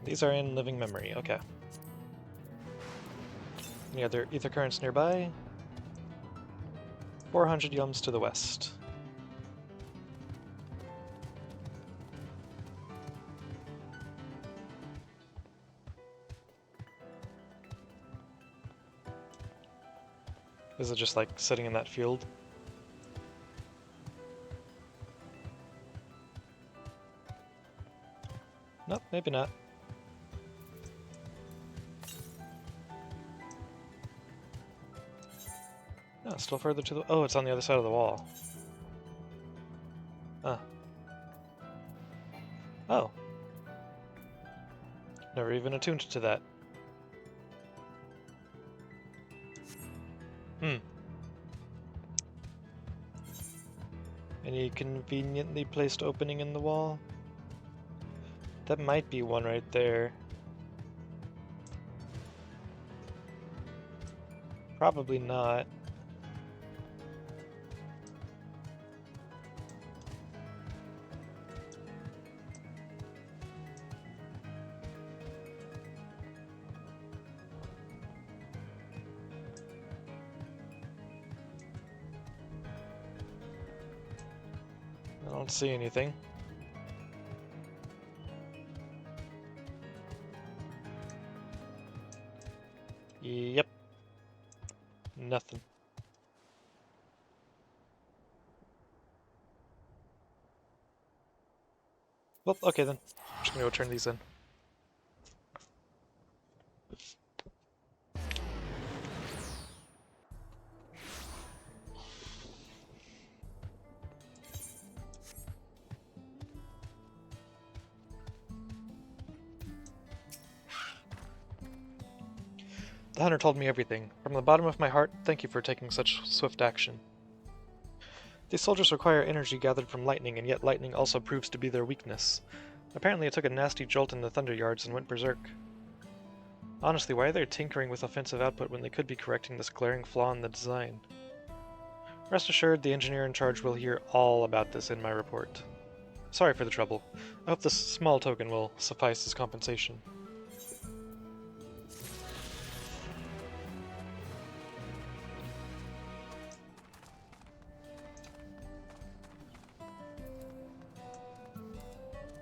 These are in living memory, okay. Any other ether currents nearby? 400 yums to the west. Is it just like sitting in that field? Nope, maybe not. No, still further to the... Oh, it's on the other side of the wall. Huh. Oh. Never even attuned to that. Any conveniently placed opening in the wall? That might be one right there. Probably not. I don't see anything. Yep. Nothing. Well, okay then. I'm just gonna go turn these in. The hunter told me everything. From the bottom of my heart, thank you for taking such swift action. These soldiers require energy gathered from lightning, and yet lightning also proves to be their weakness. Apparently it took a nasty jolt in the Thunder Yards and went berserk. Honestly, why are they tinkering with offensive output when they could be correcting this glaring flaw in the design? Rest assured, the engineer in charge will hear all about this in my report. Sorry for the trouble. I hope this small token will suffice as compensation.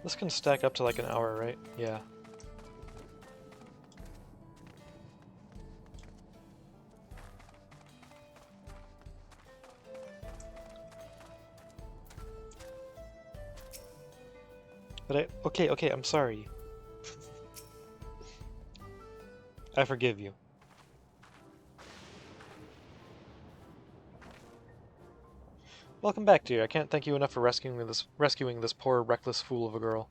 This can stack up to like an hour, right? Yeah. Okay, I'm sorry. I forgive you. Welcome back, dear. I can't thank you enough for rescuing this poor, reckless fool of a girl.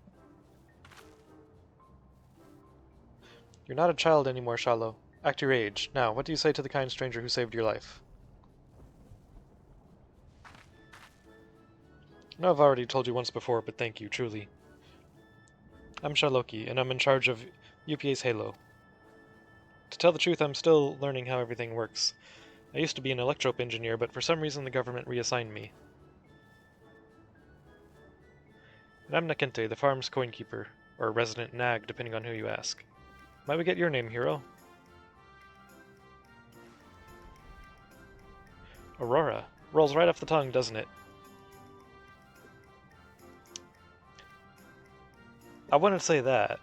You're not a child anymore, Shallow. Act your age. Now, what do you say to the kind stranger who saved your life? I know I've already told you once before, but thank you, truly. I'm Sharloki, and I'm in charge of UPA's Halo. To tell the truth, I'm still learning how everything works. I used to be an electrope engineer, but for some reason the government reassigned me. And I'm Nakente, the farm's coinkeeper, or resident nag, depending on who you ask. Might we get your name, hero? Aurora. Rolls right off the tongue, doesn't it? I wouldn't say that.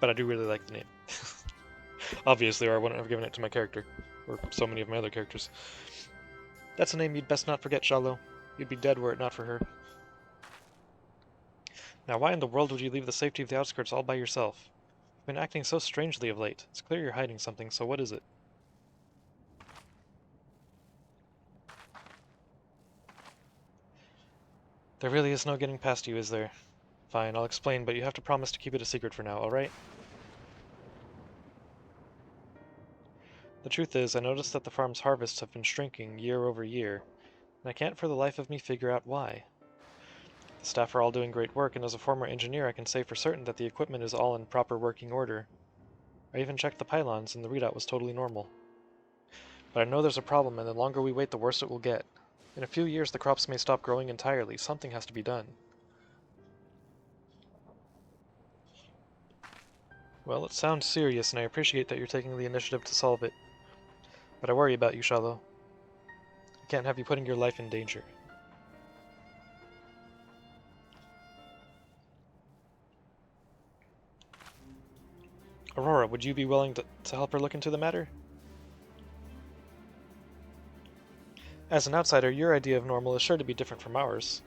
But I do really like the name. Obviously, or I wouldn't have given it to my character. Or so many of my other characters. That's a name you'd best not forget, Shallow. You'd be dead were it not for her. Now why in the world would you leave the safety of the outskirts all by yourself? You've been acting so strangely of late. It's clear you're hiding something, so what is it? There really is no getting past you, is there? Fine, I'll explain, but you have to promise to keep it a secret for now, alright? The truth is, I noticed that the farm's harvests have been shrinking year over year, and I can't for the life of me figure out why. The staff are all doing great work, and as a former engineer I can say for certain that the equipment is all in proper working order. I even checked the pylons, and the readout was totally normal. But I know there's a problem, and the longer we wait, the worse it will get. In a few years, the crops may stop growing entirely. Something has to be done. Well, it sounds serious, and I appreciate that you're taking the initiative to solve it. But I worry about you, Shallow. I can't have you putting your life in danger. Aurora, would you be willing to help her look into the matter? As an outsider, your idea of normal is sure to be different from ours.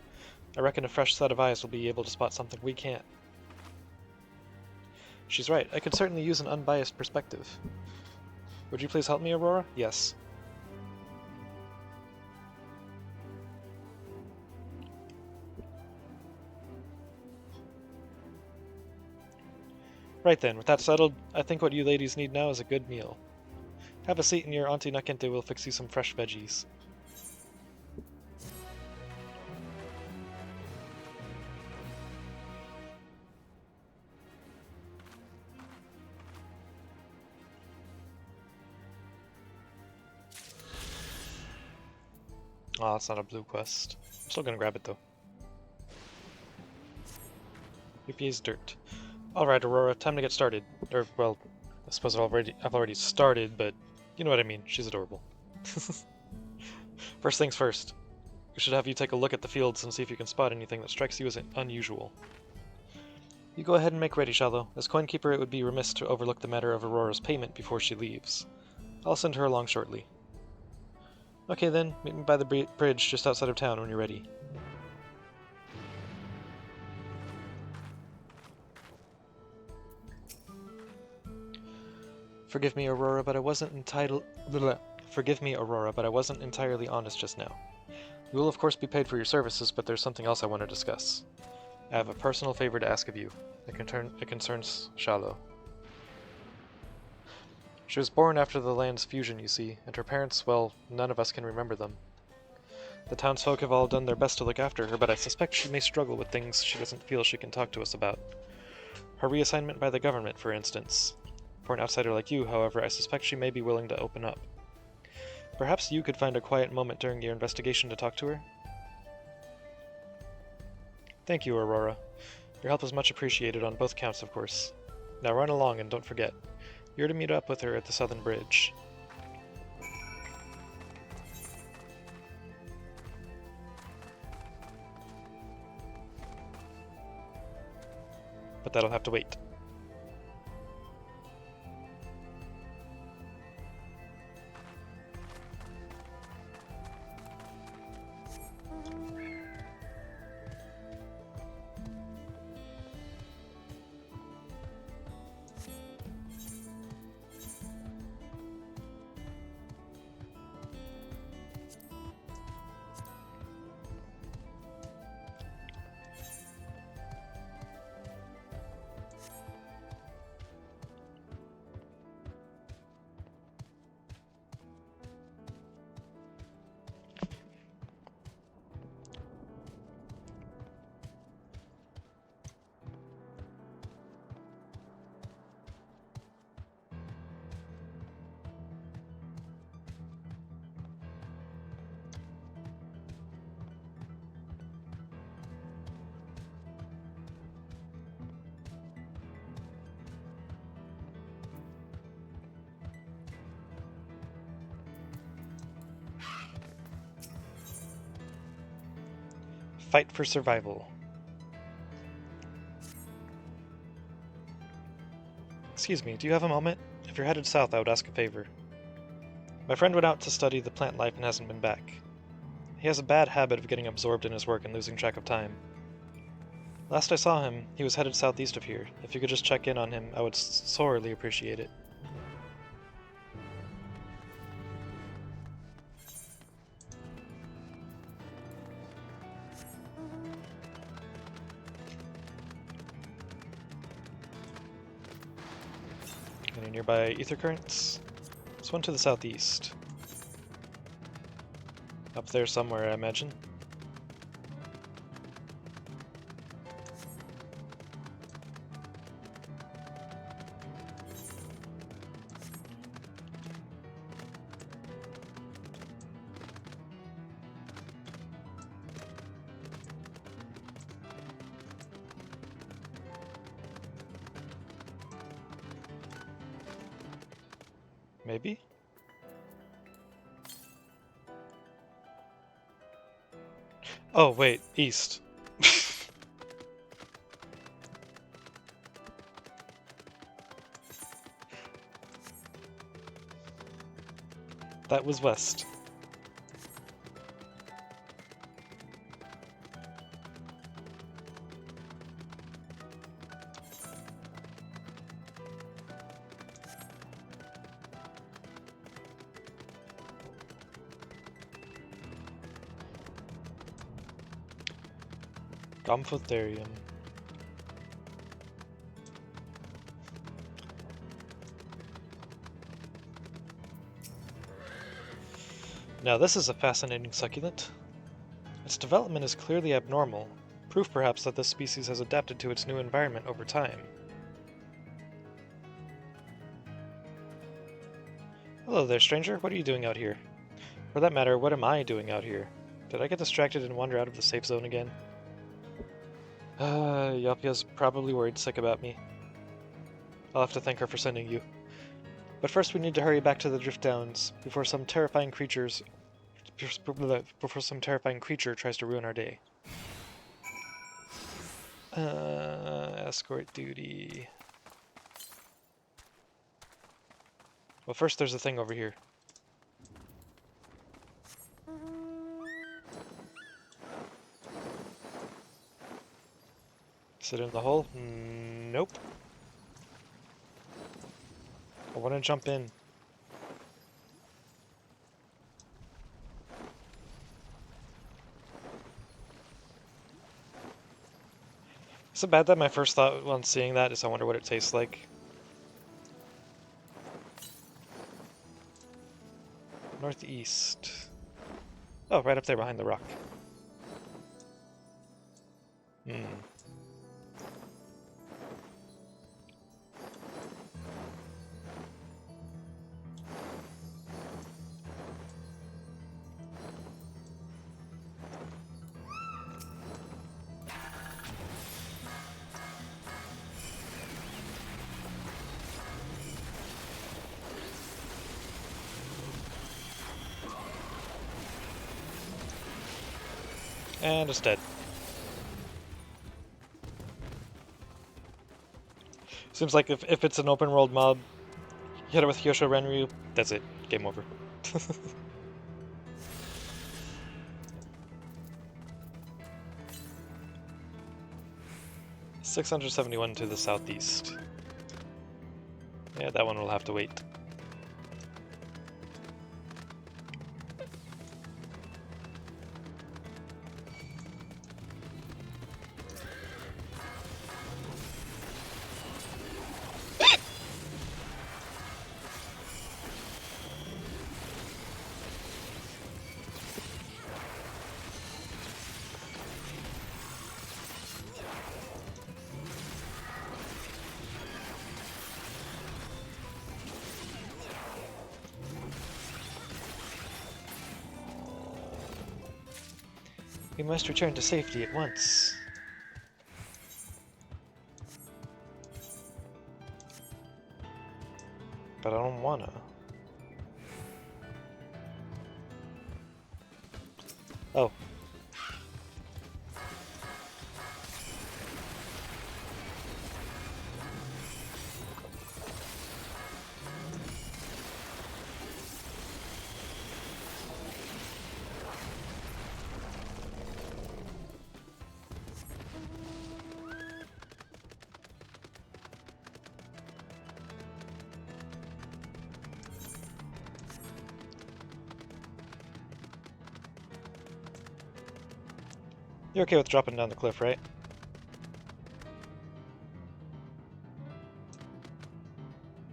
I reckon a fresh set of eyes will be able to spot something we can't. She's right. I could certainly use an unbiased perspective. Would you please help me, Aurora? Yes. Right then, with that settled, I think what you ladies need now is a good meal. Have a seat and your Auntie Nakente will fix you some fresh veggies. Aw, it's not a blue quest. I'm still gonna grab it though. UPA's dirt. Alright, Aurora, time to get started. Or, well, I suppose I've already started, but you know what I mean. She's adorable. First things first. We should have you take a look at the fields and see if you can spot anything that strikes you as unusual. You go ahead and make ready, Shallow. As Coinkeeper, it would be remiss to overlook the matter of Aurora's payment before she leaves. I'll send her along shortly. Okay then, meet me by the bridge just outside of town when you're ready. Forgive me, Aurora, but I wasn't entirely honest just now. You will of course be paid for your services, but there's something else I want to discuss. I have a personal favor to ask of you. It concerns Shallow. She was born after the land's fusion, you see, and her parents, well, none of us can remember them. The townsfolk have all done their best to look after her, but I suspect she may struggle with things she doesn't feel she can talk to us about. Her reassignment by the government, for instance. For an outsider like you, however, I suspect she may be willing to open up. Perhaps you could find a quiet moment during your investigation to talk to her? Thank you, Aurora. Your help is much appreciated on both counts, of course. Now run along and don't forget. You're to meet up with her at the southern bridge. But that'll have to wait. Fight for survival. Excuse me, do you have a moment? If you're headed south, I would ask a favor. My friend went out to study the plant life and hasn't been back. He has a bad habit of getting absorbed in his work and losing track of time. Last I saw him, he was headed southeast of here. If you could just check in on him, I would sorely appreciate it. Any nearby ether currents? There's one to the southeast. Up there somewhere, I imagine. Maybe? Oh, wait, east. That was west. Gomphotherium. Now this is a fascinating succulent. Its development is clearly abnormal, proof perhaps that this species has adapted to its new environment over time. Hello there, stranger. What are you doing out here? For that matter, what am I doing out here? Did I get distracted and wander out of the safe zone again? Yapya's probably worried sick about me. I'll have to thank her for sending you. But first we need to hurry back to the Drift Downs before some terrifying creature tries to ruin our day. Escort duty. Well, first there's a thing over here. Is it in the hole? Nope. I want to jump in. Is it bad that my first thought when seeing that is I wonder what it tastes like? Northeast. Oh, right up there behind the rock. And it's dead. Seems like if it's an open world mob, you hit it with Hyosho Renryu, that's it. Game over. 671 to the southeast. Yeah, that one will have to wait. We must return to safety at once. But I don't wanna. Oh. You're okay with dropping down the cliff, right?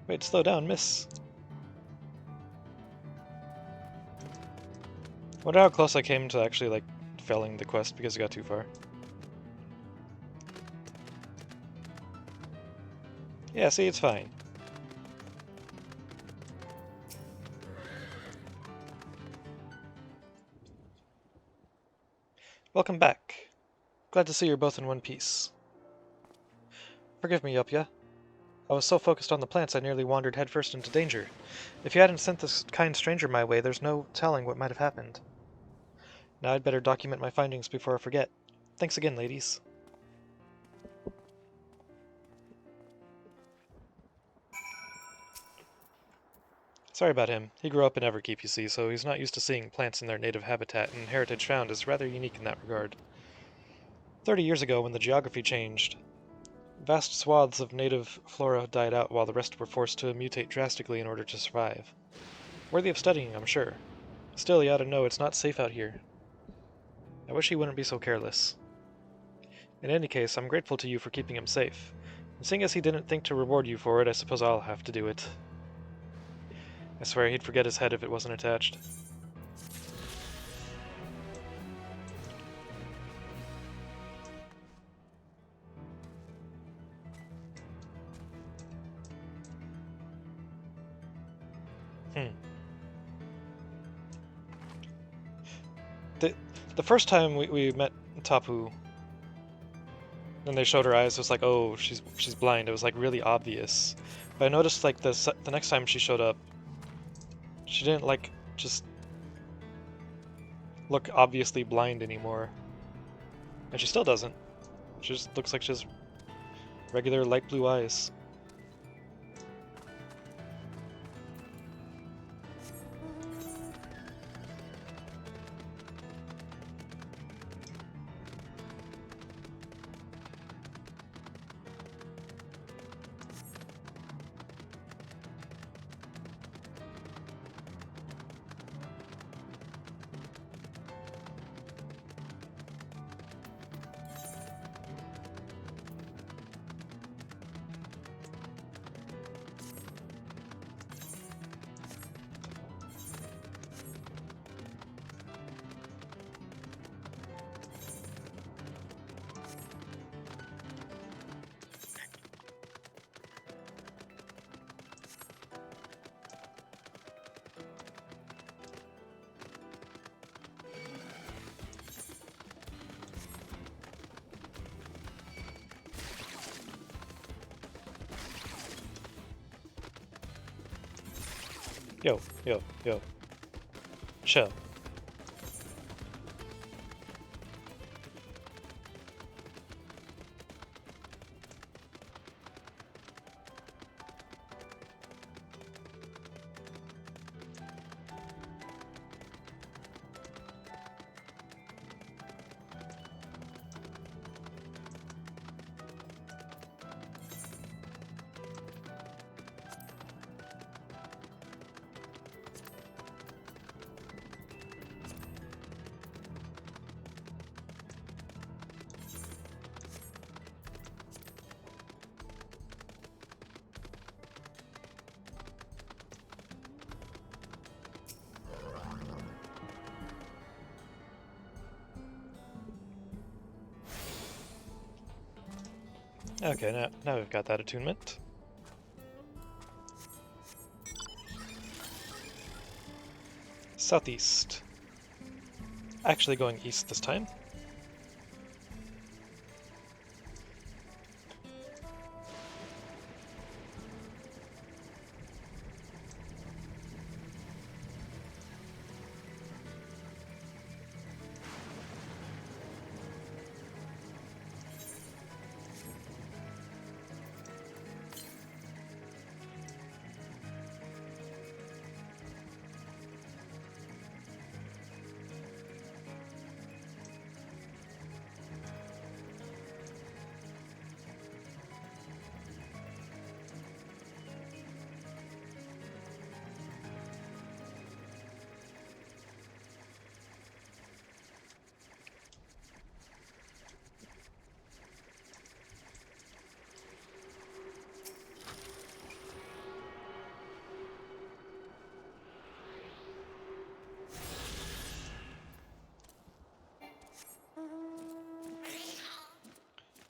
Wait, slow down, miss. Wonder how close I came to actually, like, failing the quest because it got too far. Yeah, see, it's fine. Welcome back. Glad to see you're both in one piece. Forgive me, Yupya. I was so focused on the plants I nearly wandered headfirst into danger. If you hadn't sent this kind stranger my way, there's no telling what might have happened. Now I'd better document my findings before I forget. Thanks again, ladies. Sorry about him. He grew up in Everkeep, you see, so he's not used to seeing plants in their native habitat, and heritage found is rather unique in that regard. 30 years ago, when the geography changed, vast swaths of native flora died out while the rest were forced to mutate drastically in order to survive. Worthy of studying, I'm sure. Still, you ought to know it's not safe out here. I wish he wouldn't be so careless. In any case, I'm grateful to you for keeping him safe. And seeing as he didn't think to reward you for it, I suppose I'll have to do it. I swear he'd forget his head if it wasn't attached. The first time we met Tapu, and they showed her eyes, it was like, oh, she's blind. It was like really obvious. But I noticed like the next time she showed up, she didn't like just look obviously blind anymore. And she still doesn't. She just looks like she has regular light blue eyes. Yo, yo, yo. Chill. Okay, now we've got that attunement. Southeast. Actually going east this time.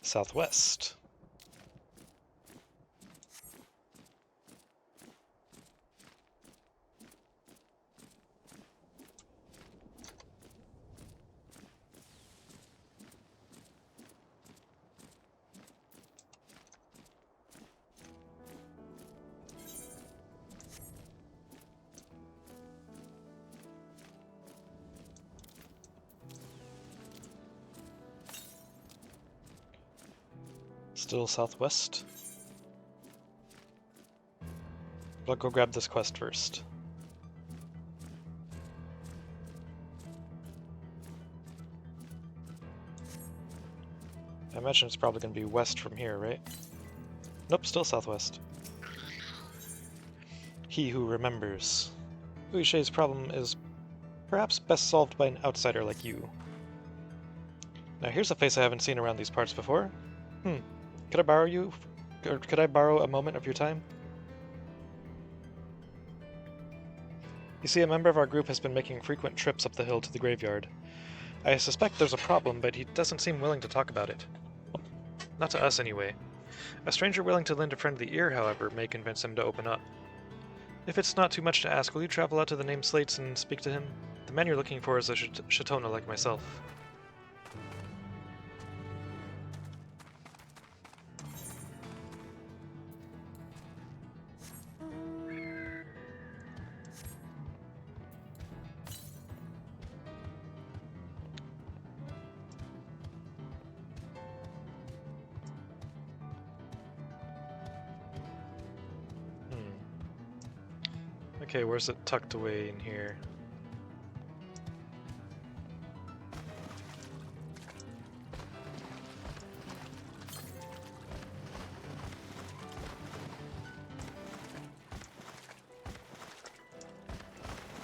Southwest. Still southwest. But I'll go grab this quest first. I imagine it's probably going to be west from here, right? Nope, still southwest. He who remembers. Uishe's problem is perhaps best solved by an outsider like you. Now here's a face I haven't seen around these parts before. Could I borrow a moment of your time? You see, a member of our group has been making frequent trips up the hill to the graveyard. I suspect there's a problem, but he doesn't seem willing to talk about it. Not to us, anyway. A stranger willing to lend a friend the ear, however, may convince him to open up. If it's not too much to ask, will you travel out to the named slates and speak to him? The man you're looking for is a Shatona like myself. Okay, where's it tucked away in here?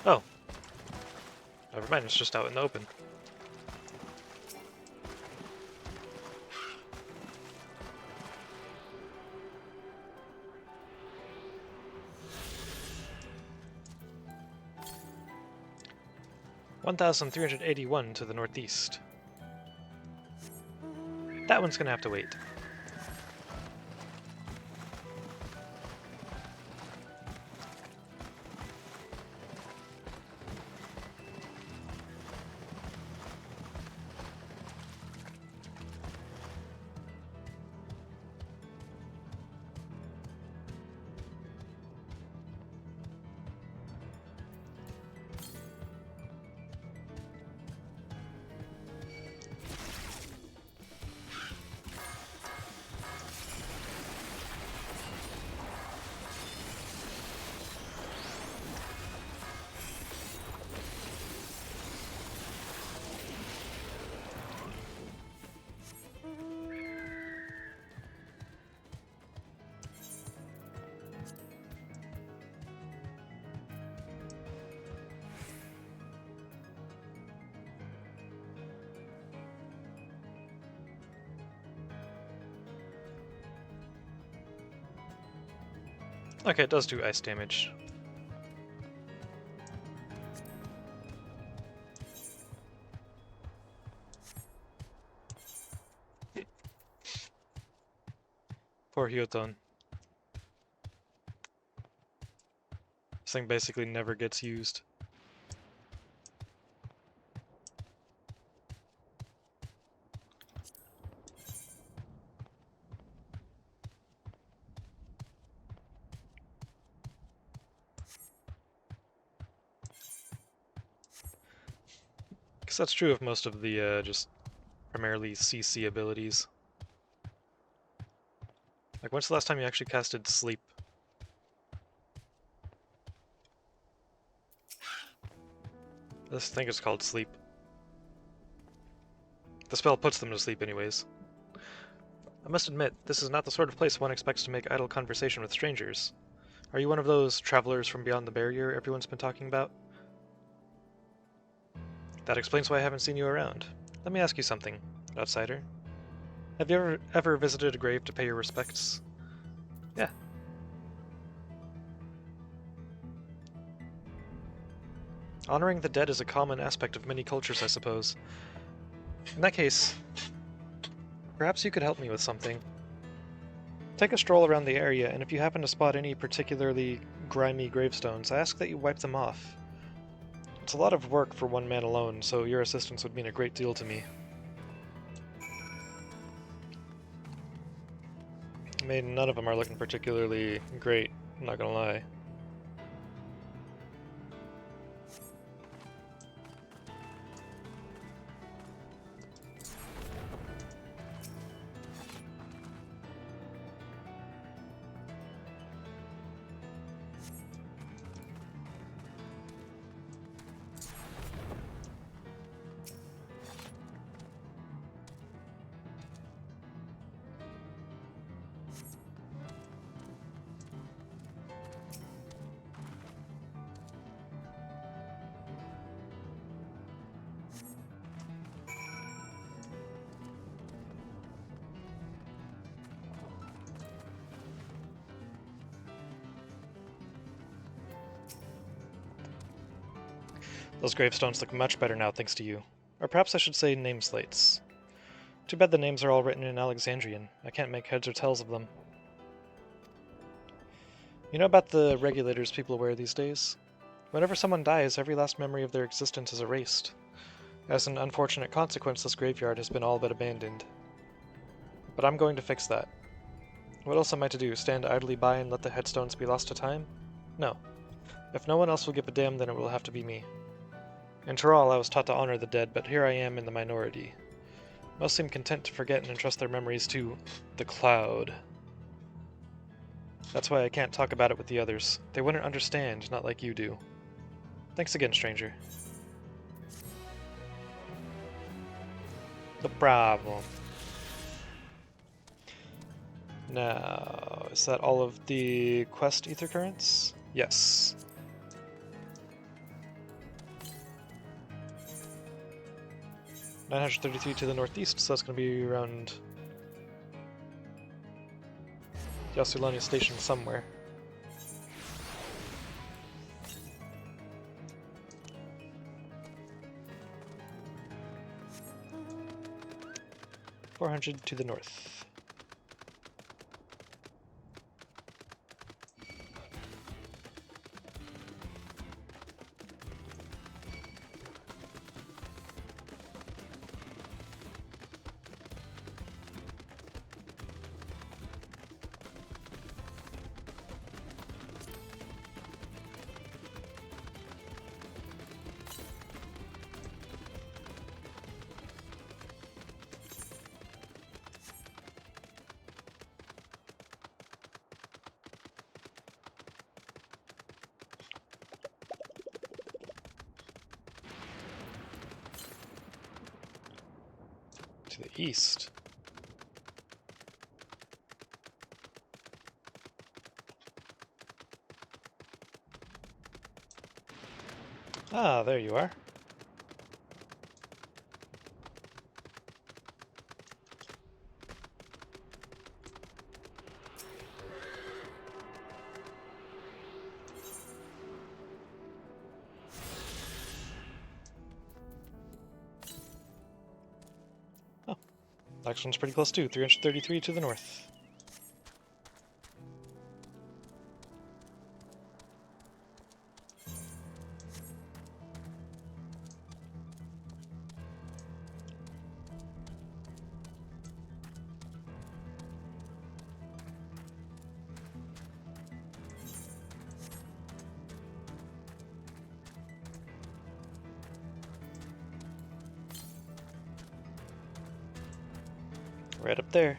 Oh. Never mind, it's just out in the open. (1,381) to the northeast. That one's gonna have to wait. Okay, it does do ice damage. Poor Hyoton. This thing basically never gets used. Guess that's true of most of the just primarily CC abilities. Like, when's the last time you actually casted Sleep? I think it's called Sleep. The spell puts them to sleep anyways. I must admit, this is not the sort of place one expects to make idle conversation with strangers. Are you one of those travelers from beyond the barrier everyone's been talking about? That explains why I haven't seen you around. Let me ask you something, outsider. Have you ever visited a grave to pay your respects? Yeah. Honoring the dead is a common aspect of many cultures, I suppose. In that case, Perhaps you could help me with something. Take a stroll around the area, and if you happen to spot any particularly grimy gravestones, I ask that you wipe them off. It's a lot of work for one man alone, so your assistance would mean a great deal to me. I mean, none of them are looking particularly great, I'm not gonna lie. Those gravestones look much better now thanks to you. Or perhaps I should say name slates. Too bad the names are all written in Alexandrian. I can't make heads or tails of them. You know about the regulators people wear these days? Whenever someone dies, every last memory of their existence is erased. As an unfortunate consequence, this graveyard has been all but abandoned. But I'm going to fix that. What else am I to do? Stand idly by and let the headstones be lost to time? No. If no one else will give a damn, then it will have to be me. In Tural, I was taught to honor the dead, but here I am in the minority. Most seem content to forget and entrust their memories to the cloud. That's why I can't talk about it with the others. They wouldn't understand, not like you do. Thanks again, stranger. No problem. Now, is that all of the quest ether currents? Yes. $933 to the northeast, so that's going to be around Yasulani Station somewhere. $400 to the north. To the east. Ah, there you are. Oh, next one's pretty close too. 333 to the north. Right up there.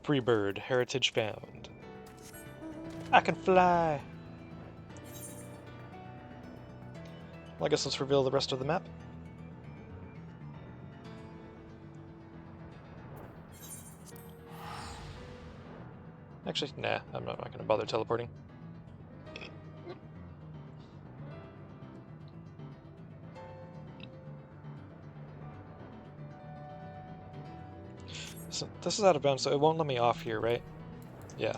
Free bird, heritage found. I can fly! Well, I guess let's reveal the rest of the map. Actually, nah, I'm not going to bother teleporting. So this is out of bounds, so it won't let me off here, right? Yeah.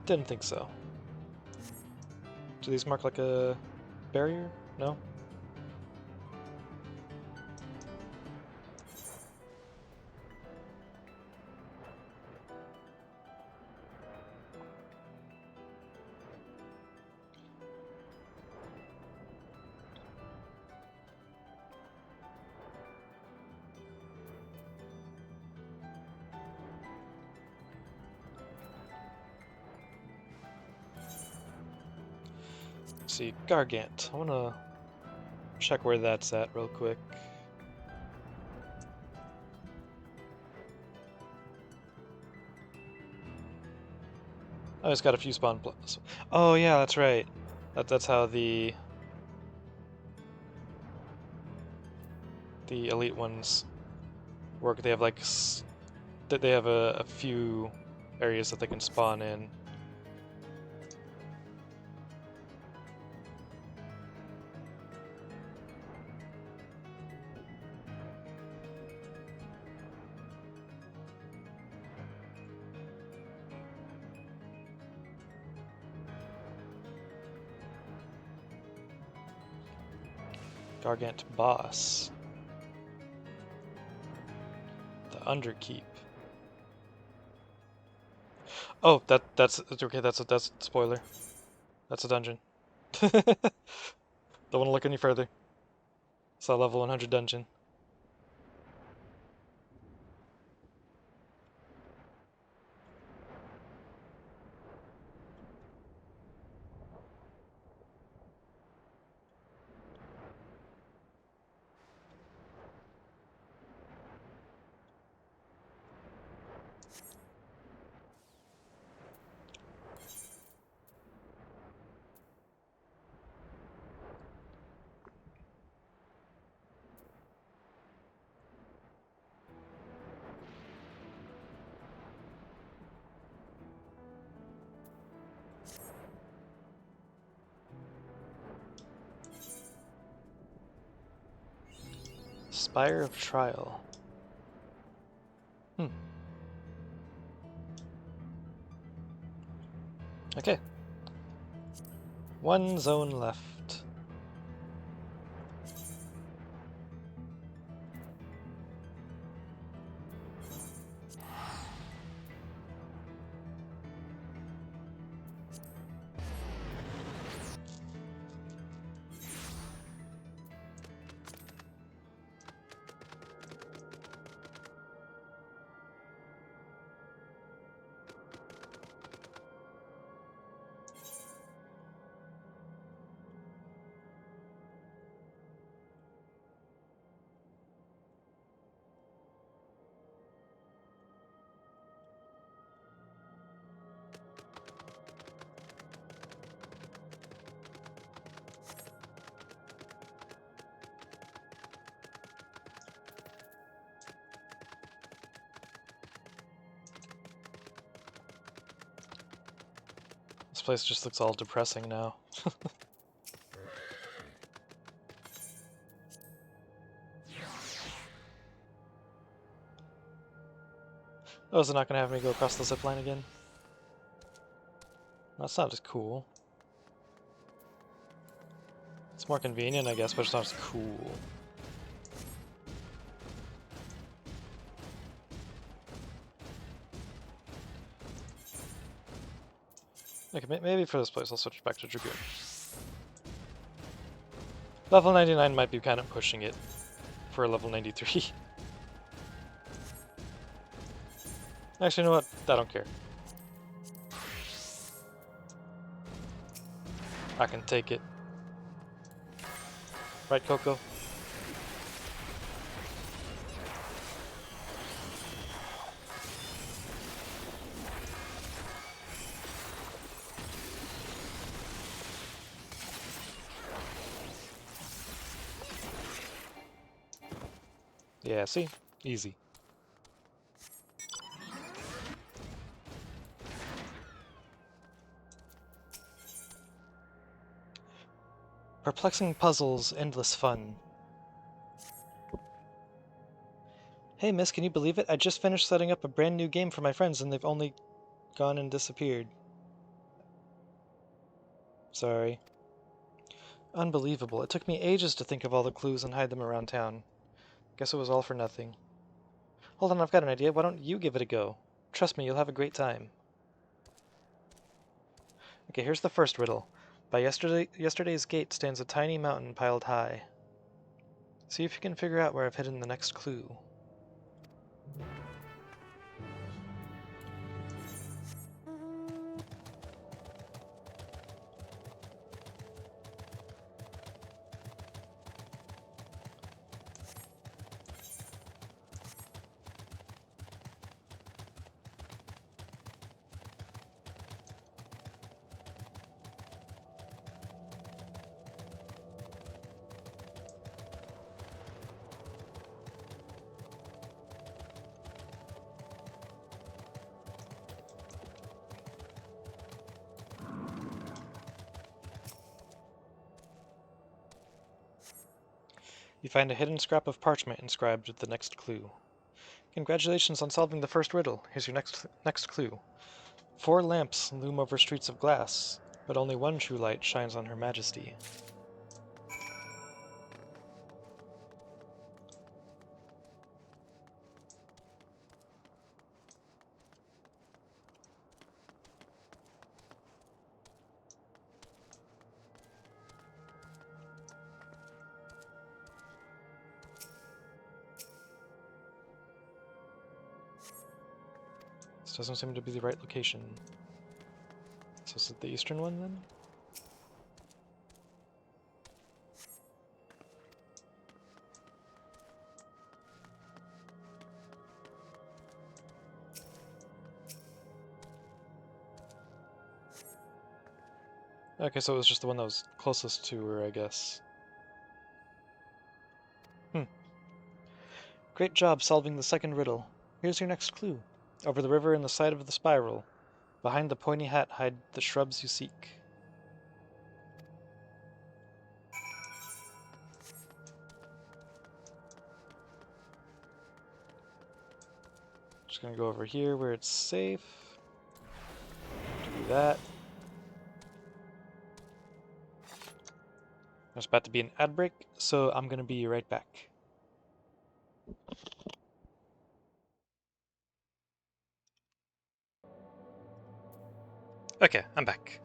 Didn't think so. Do these mark like a barrier? No? Let's see, Gargant. I wanna check where that's at real quick. Oh, it's got a few spawn plus. Oh yeah, that's right. That's how the elite ones work. They have like they have a few areas that they can spawn in. Gargant boss. The Underkeep. Oh, that's okay. That's a spoiler. That's a dungeon. Don't want to look any further. It's a level 100 dungeon. Spire of Trial. Okay. One zone left. This place just looks all depressing now. Oh, is it not gonna have me go across the zip line again? That's not as cool. It's more convenient, I guess, but it's not as cool. Okay, maybe for this place I'll switch back to Dragoon. Level 99 might be kind of pushing it for a level 93. Actually, you know what? I don't care. I can take it. Right, Coco? Yeah, see? Easy. Perplexing puzzles, endless fun. Hey miss, can you believe it? I just finished setting up a brand new game for my friends and they've only gone and disappeared. Sorry. Unbelievable. It took me ages to think of all the clues and hide them around town. Guess it was all for nothing. Hold on, I've got an idea. Why don't you give it a go? Trust me, you'll have a great time. Okay, here's the first riddle. By yesterday's gate stands a tiny mountain piled high. See if you can figure out where I've hidden the next clue. You find a hidden scrap of parchment inscribed with the next clue. Congratulations on solving the first riddle. Here's your next clue. 4 lamps loom over streets of glass, but only one true light shines on Her Majesty. This doesn't seem to be the right location. So is it the eastern one then? Okay, so it was just the one that was closest to her, I guess. Great job solving the second riddle. Here's your next clue. Over the river in the side of the spiral. Behind the pointy hat hide the shrubs you seek. Just gonna go over here where it's safe. Do that. There's about to be an ad break, so I'm gonna be right back. Okay, I'm back.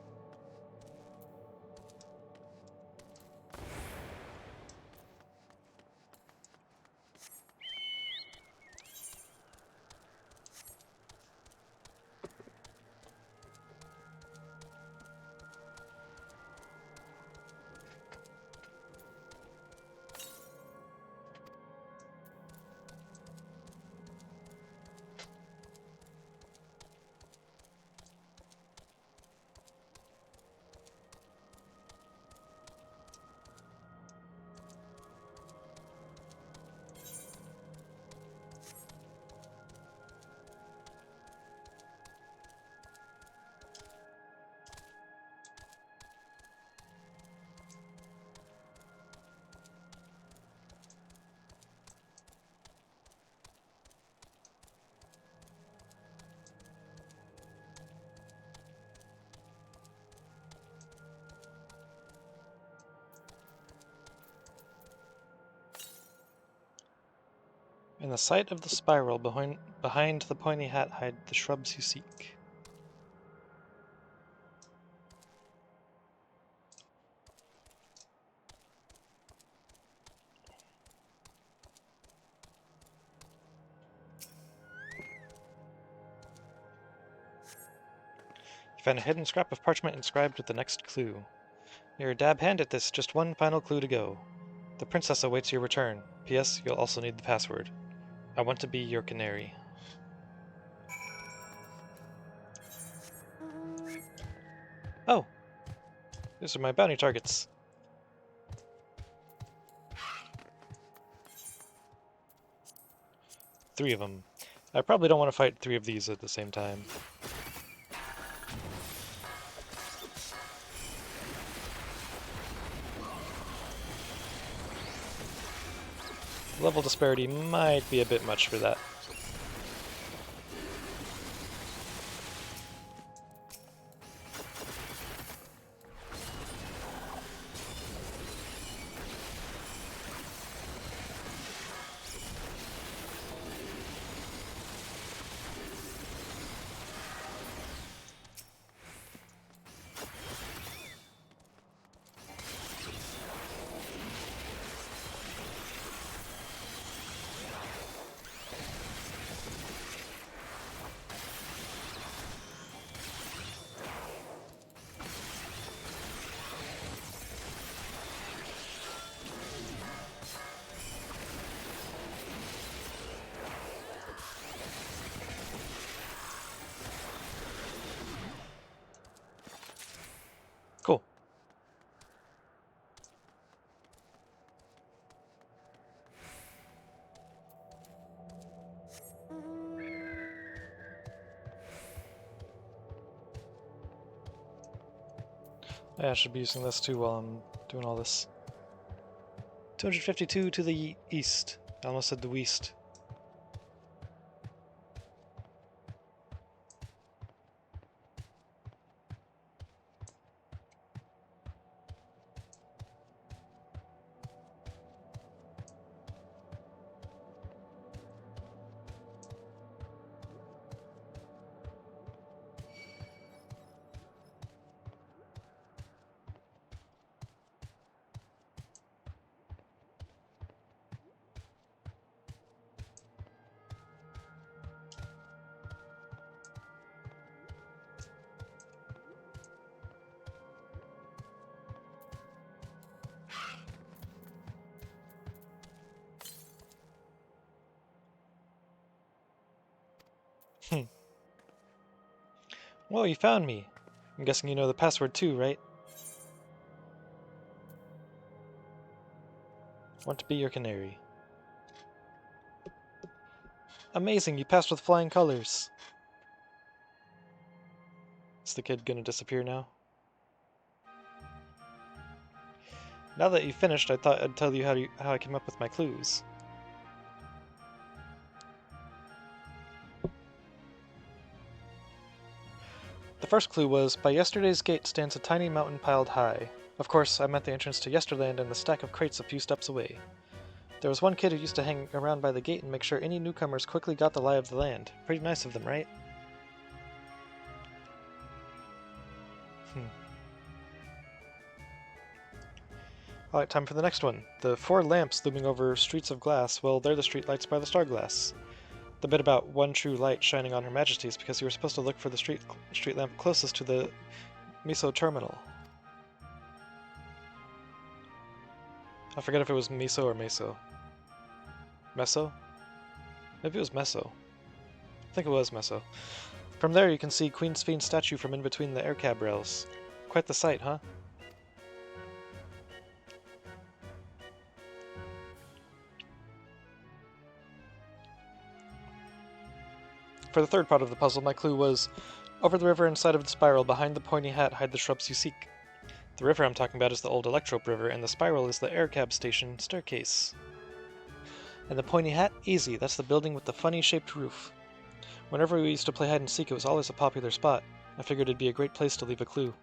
In the sight of the spiral behind the pointy hat hide the shrubs you seek. You find a hidden scrap of parchment inscribed with the next clue. You're a dab hand at this, just one final clue to go. The princess awaits your return. P.S. You'll also need the password. I want to be your canary. Oh! These are my bounty targets. 3 of them. I probably don't want to fight 3 of these at the same time. Level disparity might be a bit much for that. Cool. Yeah, I should be using this too while I'm doing all this. 252 to the east. I almost said the west. Whoa, you found me! I'm guessing you know the password too, right? Want to be your canary. Amazing, you passed with flying colors! Is the kid gonna disappear now? Now that you've finished, I thought I'd tell you how I came up with my clues. The first clue was, by yesterday's gate stands a tiny mountain piled high. Of course, I meant the entrance to Yesterland and the stack of crates a few steps away. There was one kid who used to hang around by the gate and make sure any newcomers quickly got the lie of the land. Pretty nice of them, right? Alright, time for the next one. The 4 lamps looming over streets of glass, well, they're the street lights by the star glass. The bit about one true light shining on Her Majesty is because you were supposed to look for the street lamp closest to the Miso terminal. I forget if it was Miso or Meso. Meso? Maybe it was Meso. I think it was Meso. From there you can see Queen Sphinx's statue from in between the air cab rails. Quite the sight, huh? For the third part of the puzzle, my clue was, over the river inside of the spiral, behind the pointy hat hide the shrubs you seek. The river I'm talking about is the old Electrope River, and the spiral is the air cab station staircase. And the pointy hat? Easy, that's the building with the funny-shaped roof. Whenever we used to play hide and seek, it was always a popular spot. I figured it'd be a great place to leave a clue.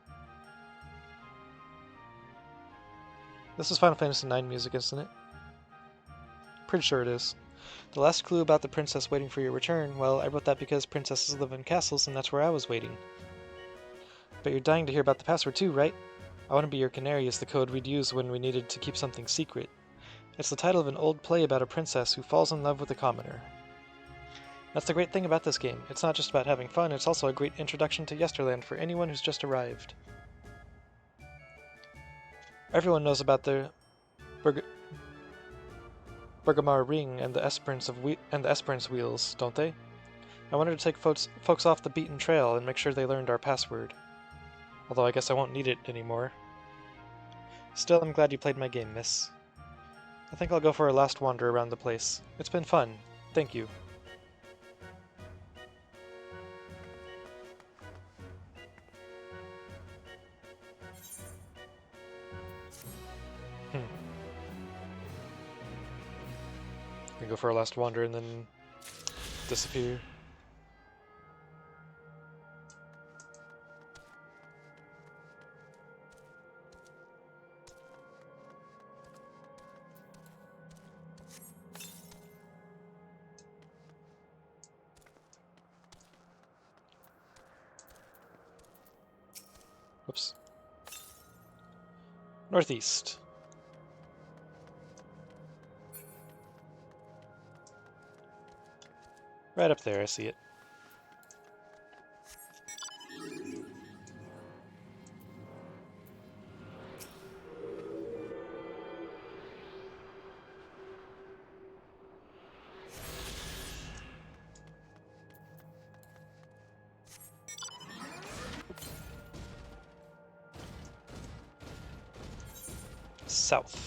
This is Final Fantasy IX music, isn't it? Pretty sure it is. The last clue about the princess waiting for your return, well, I wrote that because princesses live in castles, and that's where I was waiting. But you're dying to hear about the password too, right? I want to be your canary is the code we'd use when we needed to keep something secret. It's the title of an old play about a princess who falls in love with a commoner. That's the great thing about this game. It's not just about having fun, it's also a great introduction to Yesterland for anyone who's just arrived. Everyone knows about the Bergamar Ring and the Esperance Wheels, don't they? I wanted to take folks off the beaten trail and make sure they learned our password. Although I guess I won't need it anymore. Still, I'm glad you played my game, miss. I think I'll go for a last wander around the place. It's been fun. Thank you. go for our last wander and then disappear. Whoops. Northeast. Right up there, I see it. South.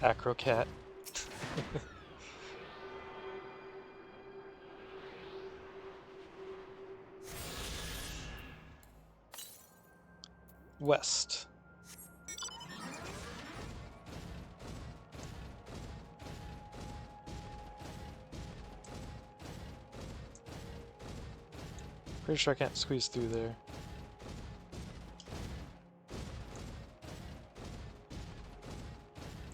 Acrocat. West. Pretty sure I can't squeeze through there.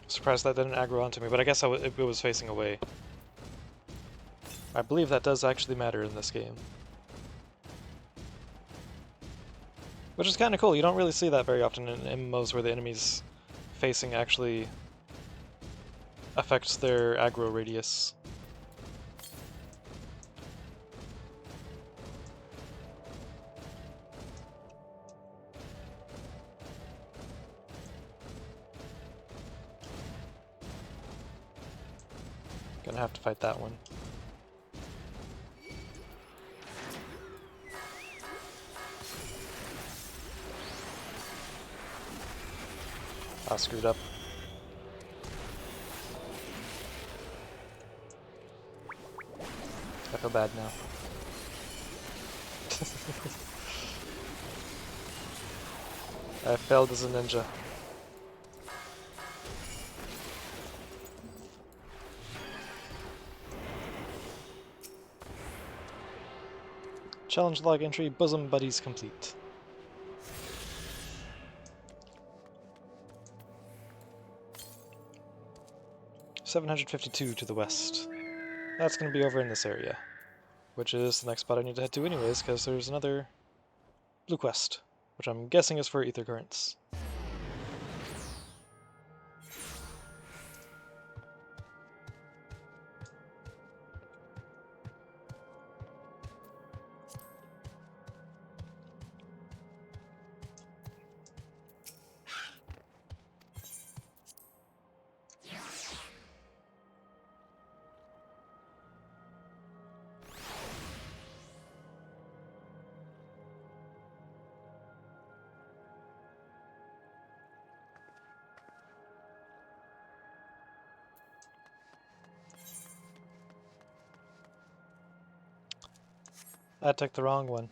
Surprised that didn't aggro onto me, but I guess it was facing away. I believe that does actually matter in this game. Which is kind of cool. You don't really see that very often in MMOs where the enemies facing actually affects their aggro radius. Gonna have to fight that one. I screwed up. I feel bad now. I failed as a ninja. Challenge log entry, bosom buddies complete. $752 to the west. That's going to be over in this area, which is the next spot I need to head to anyways, because there's another blue quest, which I'm guessing is for ether currents. I took the wrong one.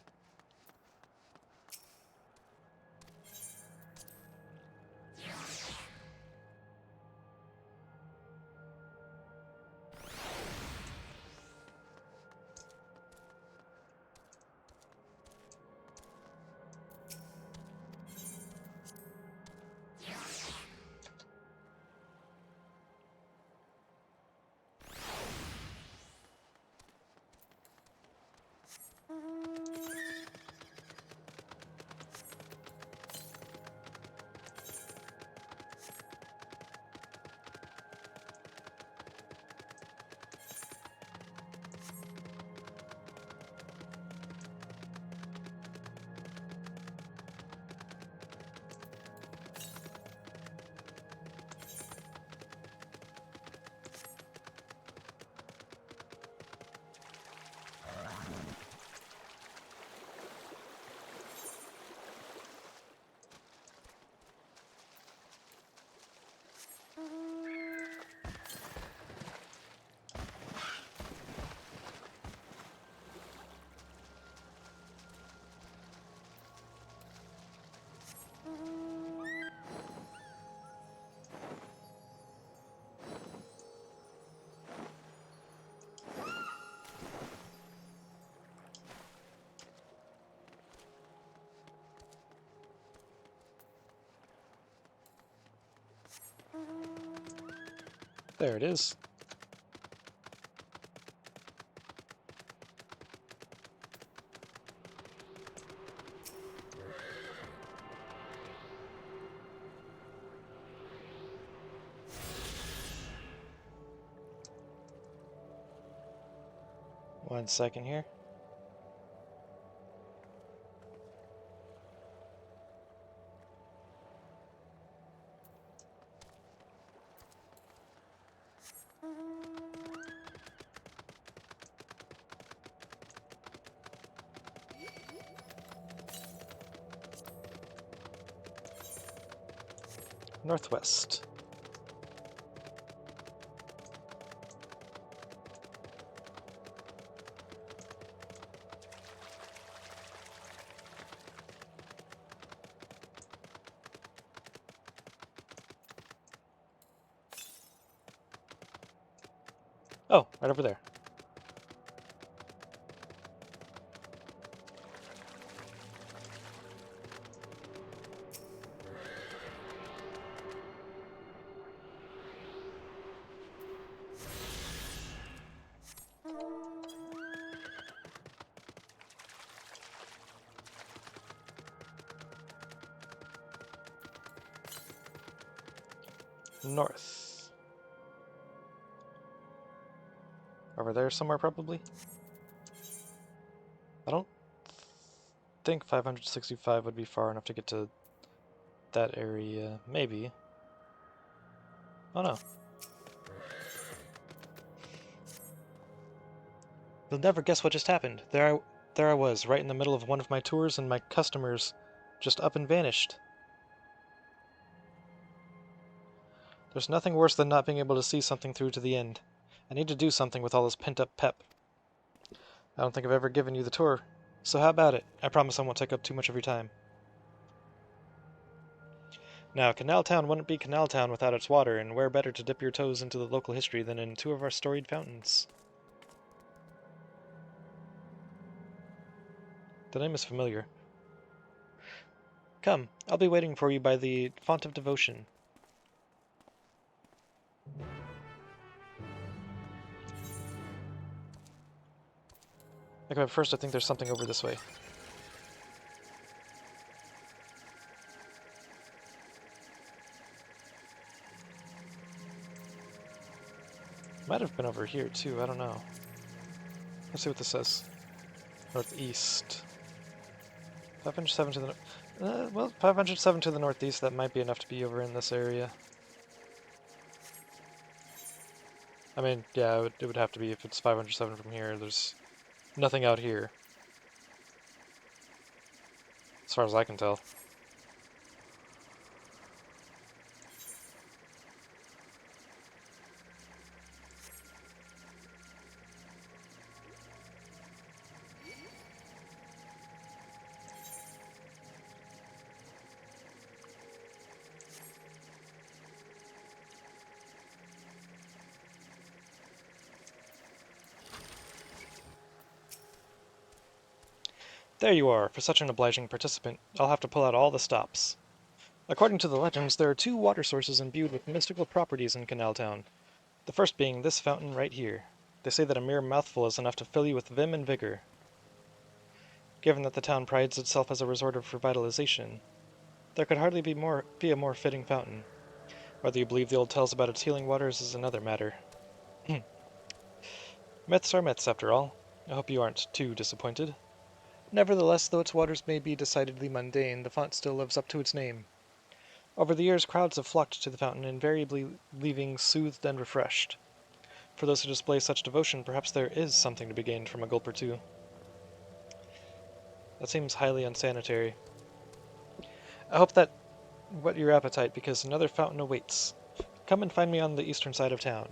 There it is. One second here. Northwest. Oh, right over there. North. Over there somewhere, probably? I don't think 565 would be far enough to get to that area. Maybe. Oh no. You'll never guess what just happened. There I was, right in the middle of one of my tours, and my customers just up and vanished. There's nothing worse than not being able to see something through to the end. I need to do something with all this pent-up pep. I don't think I've ever given you the tour, so how about it? I promise I won't take up too much of your time. Now, Canal Town wouldn't be Canal Town without its water, and where better to dip your toes into the local history than in two of our storied fountains? The name is familiar. Come, I'll be waiting for you by the Font of Devotion. Okay, but first I think there's something over this way. Might have been over here too, I don't know. Let's see what this says. Northeast. 507 to the well, 507 to the northeast, that might be enough to be over in this area. I mean, yeah, it would have to be if it's 507 from here. There's nothing out here, as far as I can tell. There you are. For such an obliging participant, I'll have to pull out all the stops. According to the legends, there are two water sources imbued with mystical properties in Canal Town. The first being this fountain right here. They say that a mere mouthful is enough to fill you with vim and vigor. Given that the town prides itself as a resort of revitalization, there could hardly be a more fitting fountain. Whether you believe the old tales about its healing waters is another matter. Myths are myths, after all. I hope you aren't too disappointed. Nevertheless, though its waters may be decidedly mundane, the font still lives up to its name. Over the years, crowds have flocked to the fountain, invariably leaving soothed and refreshed. For those who display such devotion, perhaps there is something to be gained from a gulp or two. That seems highly unsanitary. I hope that whet your appetite, because another fountain awaits. Come and find me on the eastern side of town.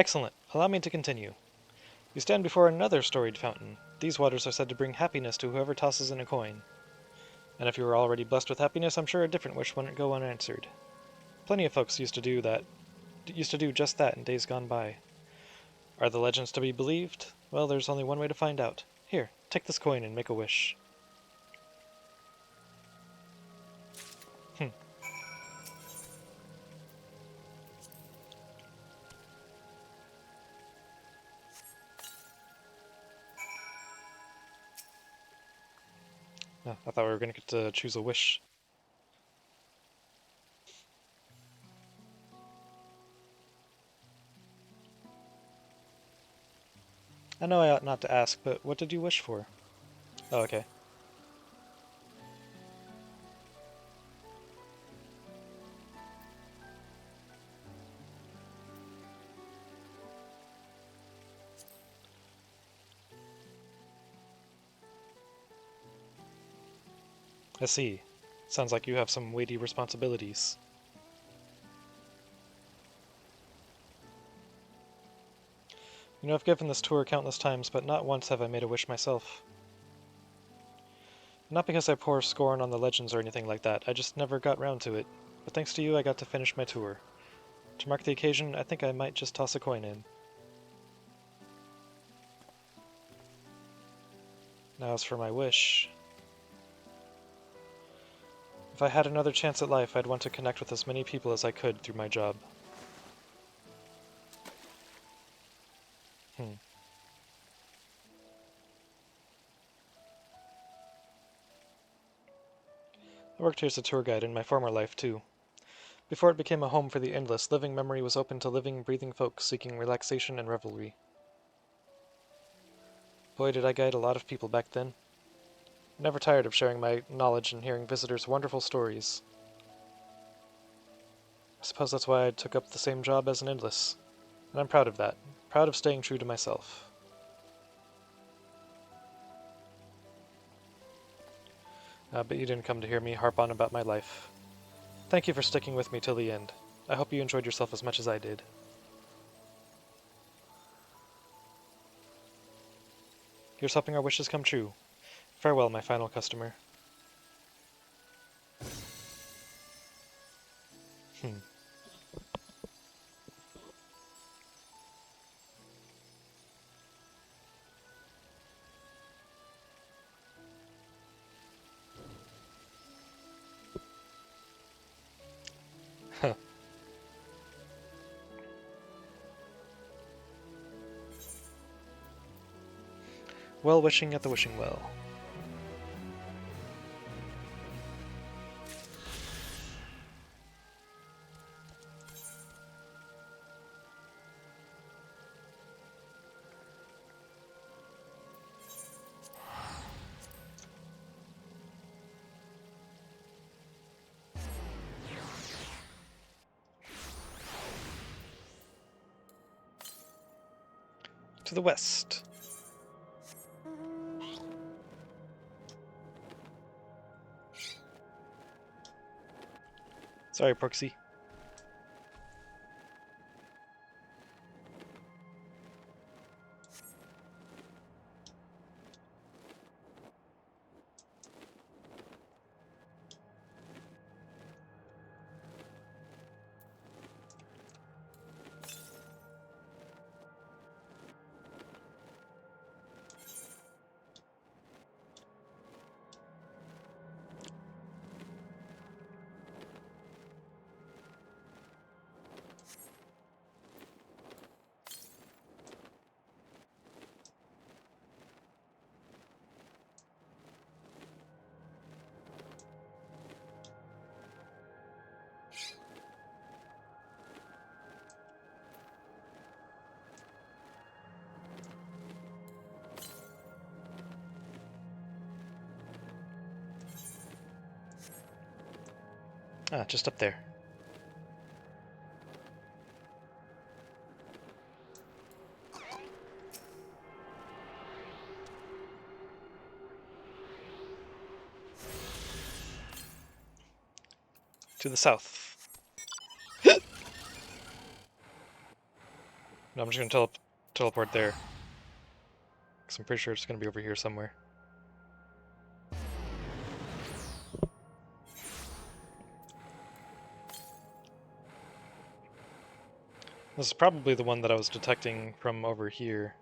Excellent. Allow me to continue. We stand before another storied fountain. These waters are said to bring happiness to whoever tosses in a coin. And if you were already blessed with happiness, I'm sure a different wish wouldn't go unanswered. Plenty of folks used to do just that in days gone by. Are the legends to be believed? Well, there's only one way to find out. Here, take this coin and make a wish. Oh, I thought we were going to get to choose a wish. I know I ought not to ask, but what did you wish for? Oh, okay. I see. Sounds like you have some weighty responsibilities. You know, I've given this tour countless times, but not once have I made a wish myself. Not because I pour scorn on the legends or anything like that, I just never got round to it. But thanks to you, I got to finish my tour. To mark the occasion, I think I might just toss a coin in. Now as for my wish... If I had another chance at life, I'd want to connect with as many people as I could through my job. I worked here as a tour guide in my former life, too. Before it became a home for the endless, living memory was open to living, breathing folks seeking relaxation and revelry. Boy, did I guide a lot of people back then. Never tired of sharing my knowledge and hearing visitors' wonderful stories. I suppose that's why I took up the same job as an endless. And I'm proud of that. Proud of staying true to myself. But you didn't come to hear me harp on about my life. Thank you for sticking with me till the end. I hope you enjoyed yourself as much as I did. Here's hoping our wishes come true. Farewell, my final customer. Huh. Well wishing at the wishing well. To the west. Sorry, Proxy. Ah, just up there. To the south. No, I'm just gonna teleport there. Because I'm pretty sure it's gonna be over here somewhere. This is probably the one that I was detecting from over here.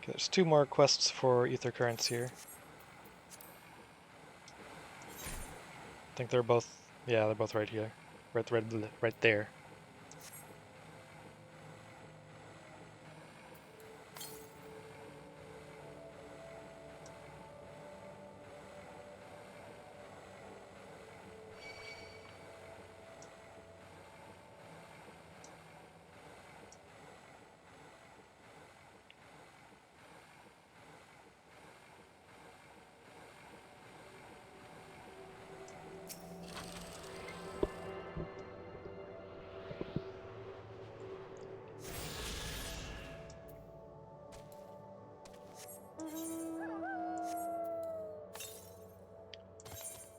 Okay, there's 2 more quests for ether currents here. I think they're both, yeah, they're both right here. Right there.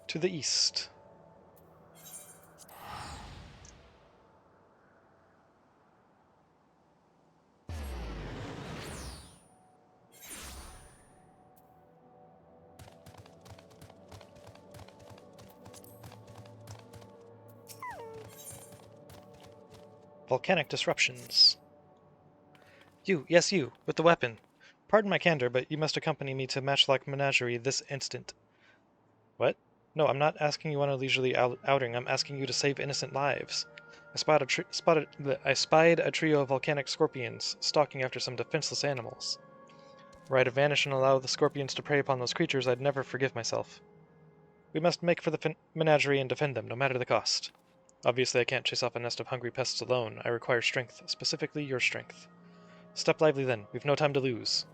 To the east. Volcanic disruptions. You, yes you, with the weapon. Pardon my candor, but you must accompany me to Matchlock Menagerie this instant. What? No, I'm not asking you on a leisurely outing, I'm asking you to save innocent lives. I spied a trio of volcanic scorpions, stalking after some defenseless animals. Were I to vanish and allow the scorpions to prey upon those creatures, I'd never forgive myself. We must make for the menagerie and defend them, no matter the cost. Obviously, I can't chase off a nest of hungry pests alone. I require strength, specifically your strength. Step lively then, we've no time to lose.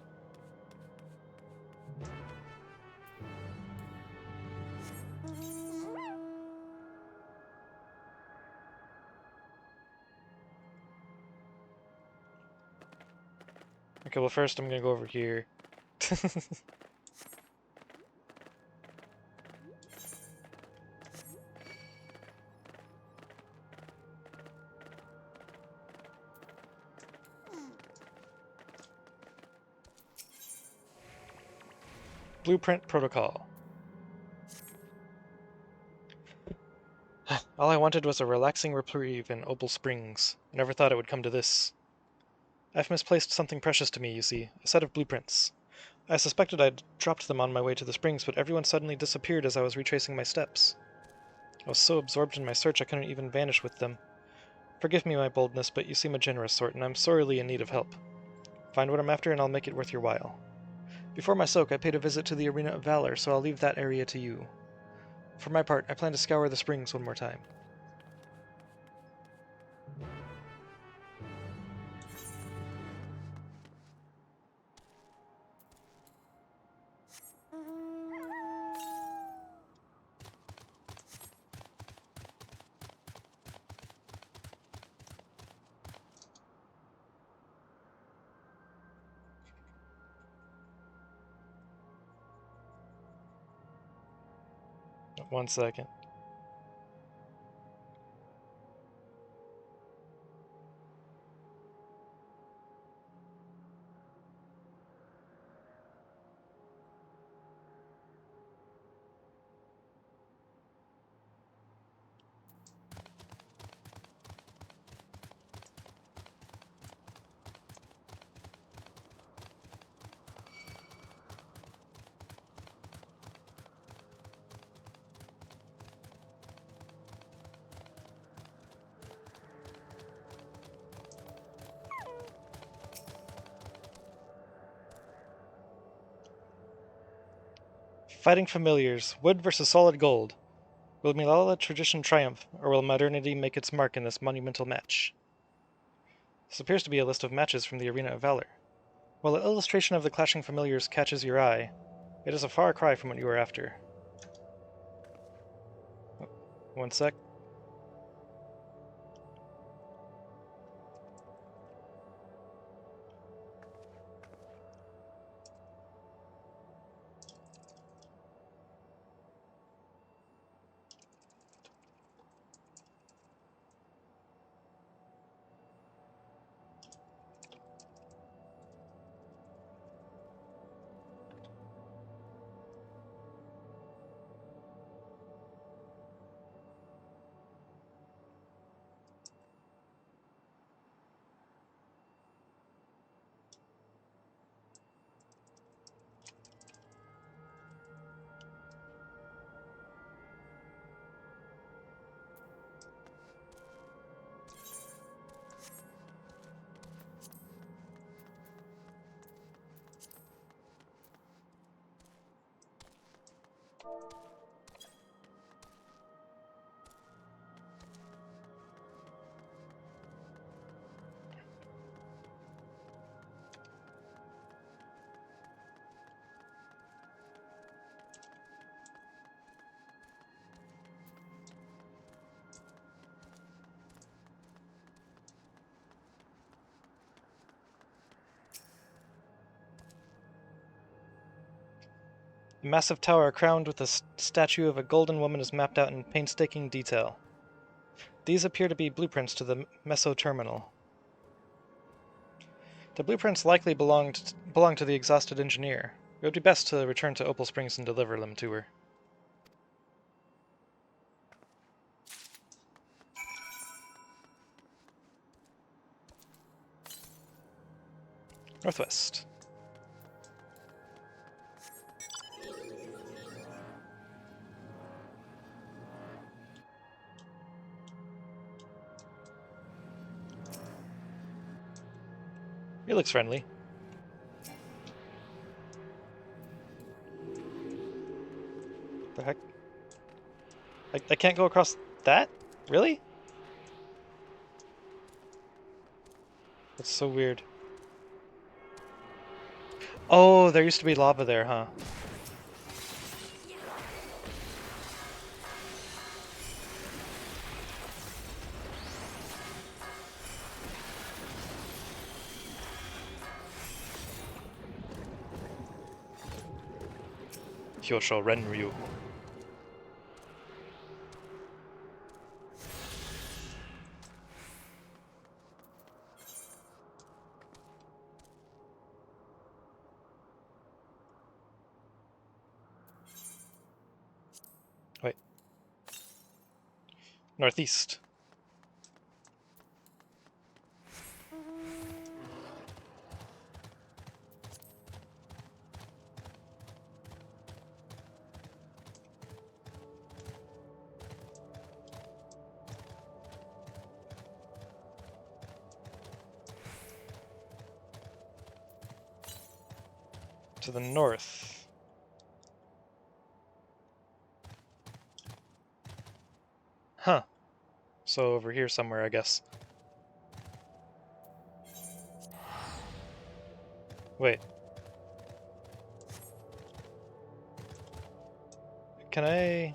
Okay, well first I'm gonna go over here. Blueprint Protocol. All I wanted was a relaxing reprieve in Opal Springs. I never thought it would come to this. I've misplaced something precious to me, you see, a set of blueprints. I suspected I'd dropped them on my way to the springs, but everyone suddenly disappeared as I was retracing my steps. I was so absorbed in my search I couldn't even vanish with them. Forgive me my boldness, but you seem a generous sort, and I'm sorely in need of help. Find what I'm after and I'll make it worth your while. Before my soak, I paid a visit to the Arena of Valor, so I'll leave that area to you. For my part, I plan to scour the springs one more time. One second. Fighting familiars. Wood versus solid gold. Will Milala tradition triumph, or will modernity make its mark in this monumental match? This appears to be a list of matches from the Arena of Valor. While the illustration of the clashing familiars catches your eye, it is a far cry from what you are after. One sec. A massive tower crowned with a statue of a golden woman is mapped out in painstaking detail. These appear to be blueprints to the Meso Terminal. The blueprints likely belong to the exhausted engineer. It would be best to return to Opal Springs and deliver them to her. Northwest. He looks friendly. The heck? I can't go across that? Really? That's so weird. Oh, there used to be lava there, huh? Hyosho Renryu. Wait. Northeast. To the north. Huh. So over here somewhere, I guess. Wait. Can I...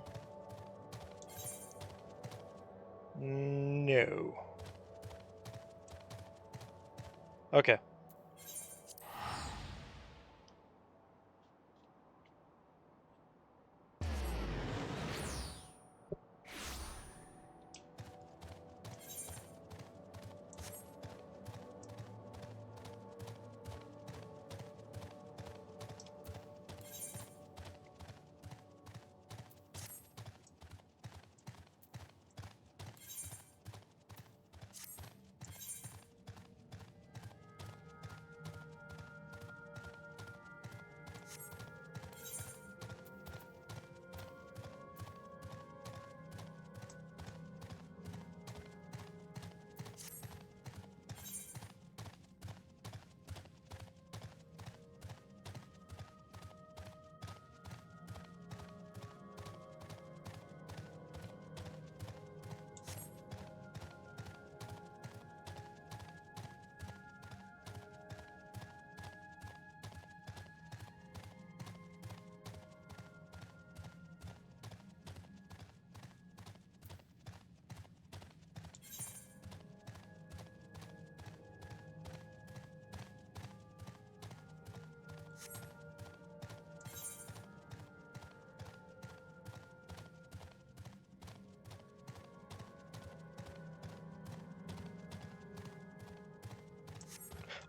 No. Okay.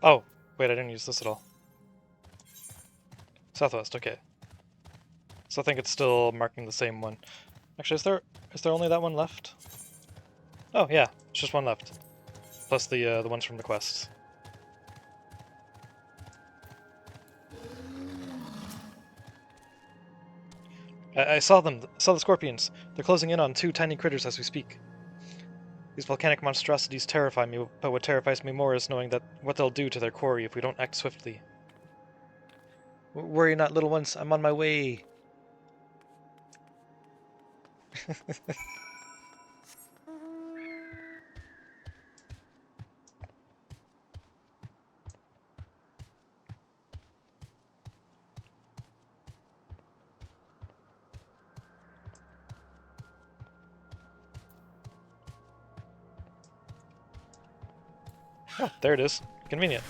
Oh, wait, I didn't use this at all. Southwest, okay. So I think it's still marking the same one. Actually, is there only that one left? Oh yeah, it's just one left. Plus the ones from the quests. I saw them. Saw the scorpions. They're closing in on two tiny critters as we speak. These volcanic monstrosities terrify me, but what terrifies me more is knowing that what they'll do to their quarry if we don't act swiftly. Worry not, little ones. I'm on my way. Oh, there it is. Convenient.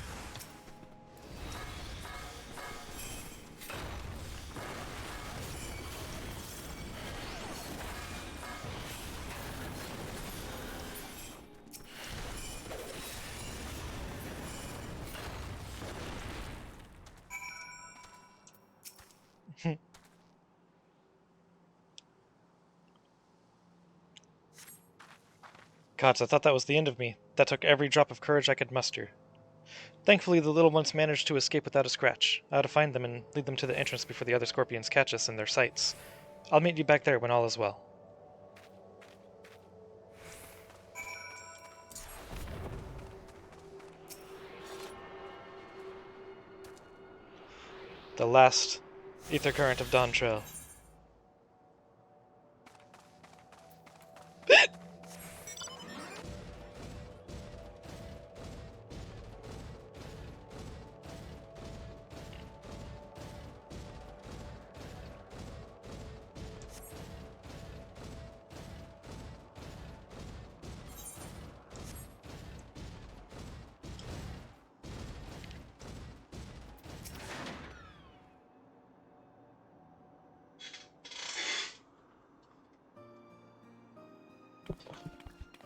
Gods, I thought that was the end of me. That took every drop of courage I could muster. Thankfully, the little ones managed to escape without a scratch. I ought to find them and lead them to the entrance before the other scorpions catch us in their sights. I'll meet you back there when all is well. The last ether current of Dawn Trail.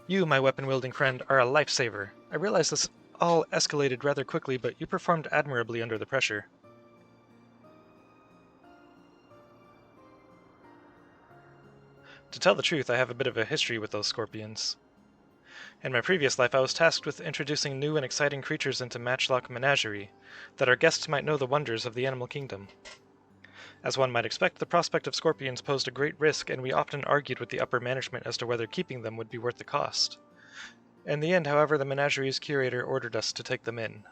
You, my weapon-wielding friend, are a lifesaver. I realize this all escalated rather quickly, but you performed admirably under the pressure. To tell the truth, I have a bit of a history with those scorpions. In my previous life, I was tasked with introducing new and exciting creatures into Matchlock Menagerie, that our guests might know the wonders of the animal kingdom. As one might expect, the prospect of scorpions posed a great risk, and we often argued with the upper management as to whether keeping them would be worth the cost. In the end, however, the menagerie's curator ordered us to take them in.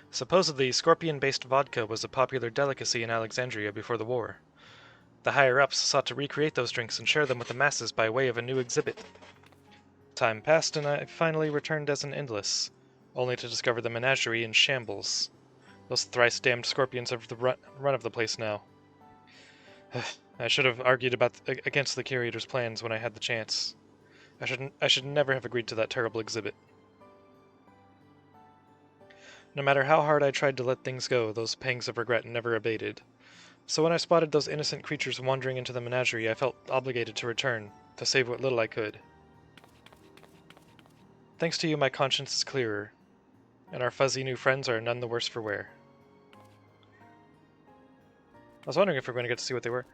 Supposedly, scorpion-based vodka was a popular delicacy in Alexandria before the war. The higher-ups sought to recreate those drinks and share them with the masses by way of a new exhibit. Time passed, and I finally returned as an endless, only to discover the menagerie in shambles. Those thrice-damned scorpions have the run of the place now. I should have argued against the curator's plans when I had the chance. I should never have agreed to that terrible exhibit. No matter how hard I tried to let things go, those pangs of regret never abated. So when I spotted those innocent creatures wandering into the menagerie, I felt obligated to return, to save what little I could. Thanks to you, my conscience is clearer, and our fuzzy new friends are none the worse for wear. I was wondering if we're going to get to see what they were.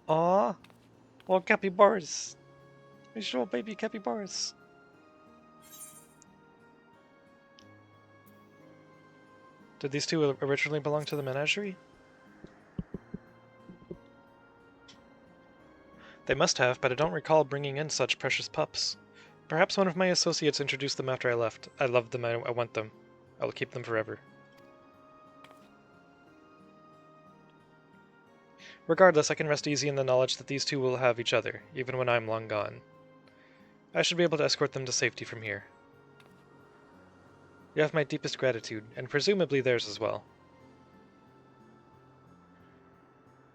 Aww! Little capybaras! These little baby capybaras! Did these two originally belong to the menagerie? They must have, but I don't recall bringing in such precious pups. Perhaps one of my associates introduced them after I left. I love them, I want them. I will keep them forever. Regardless, I can rest easy in the knowledge that these two will have each other, even when I'm long gone. I should be able to escort them to safety from here. You have my deepest gratitude, and presumably theirs as well.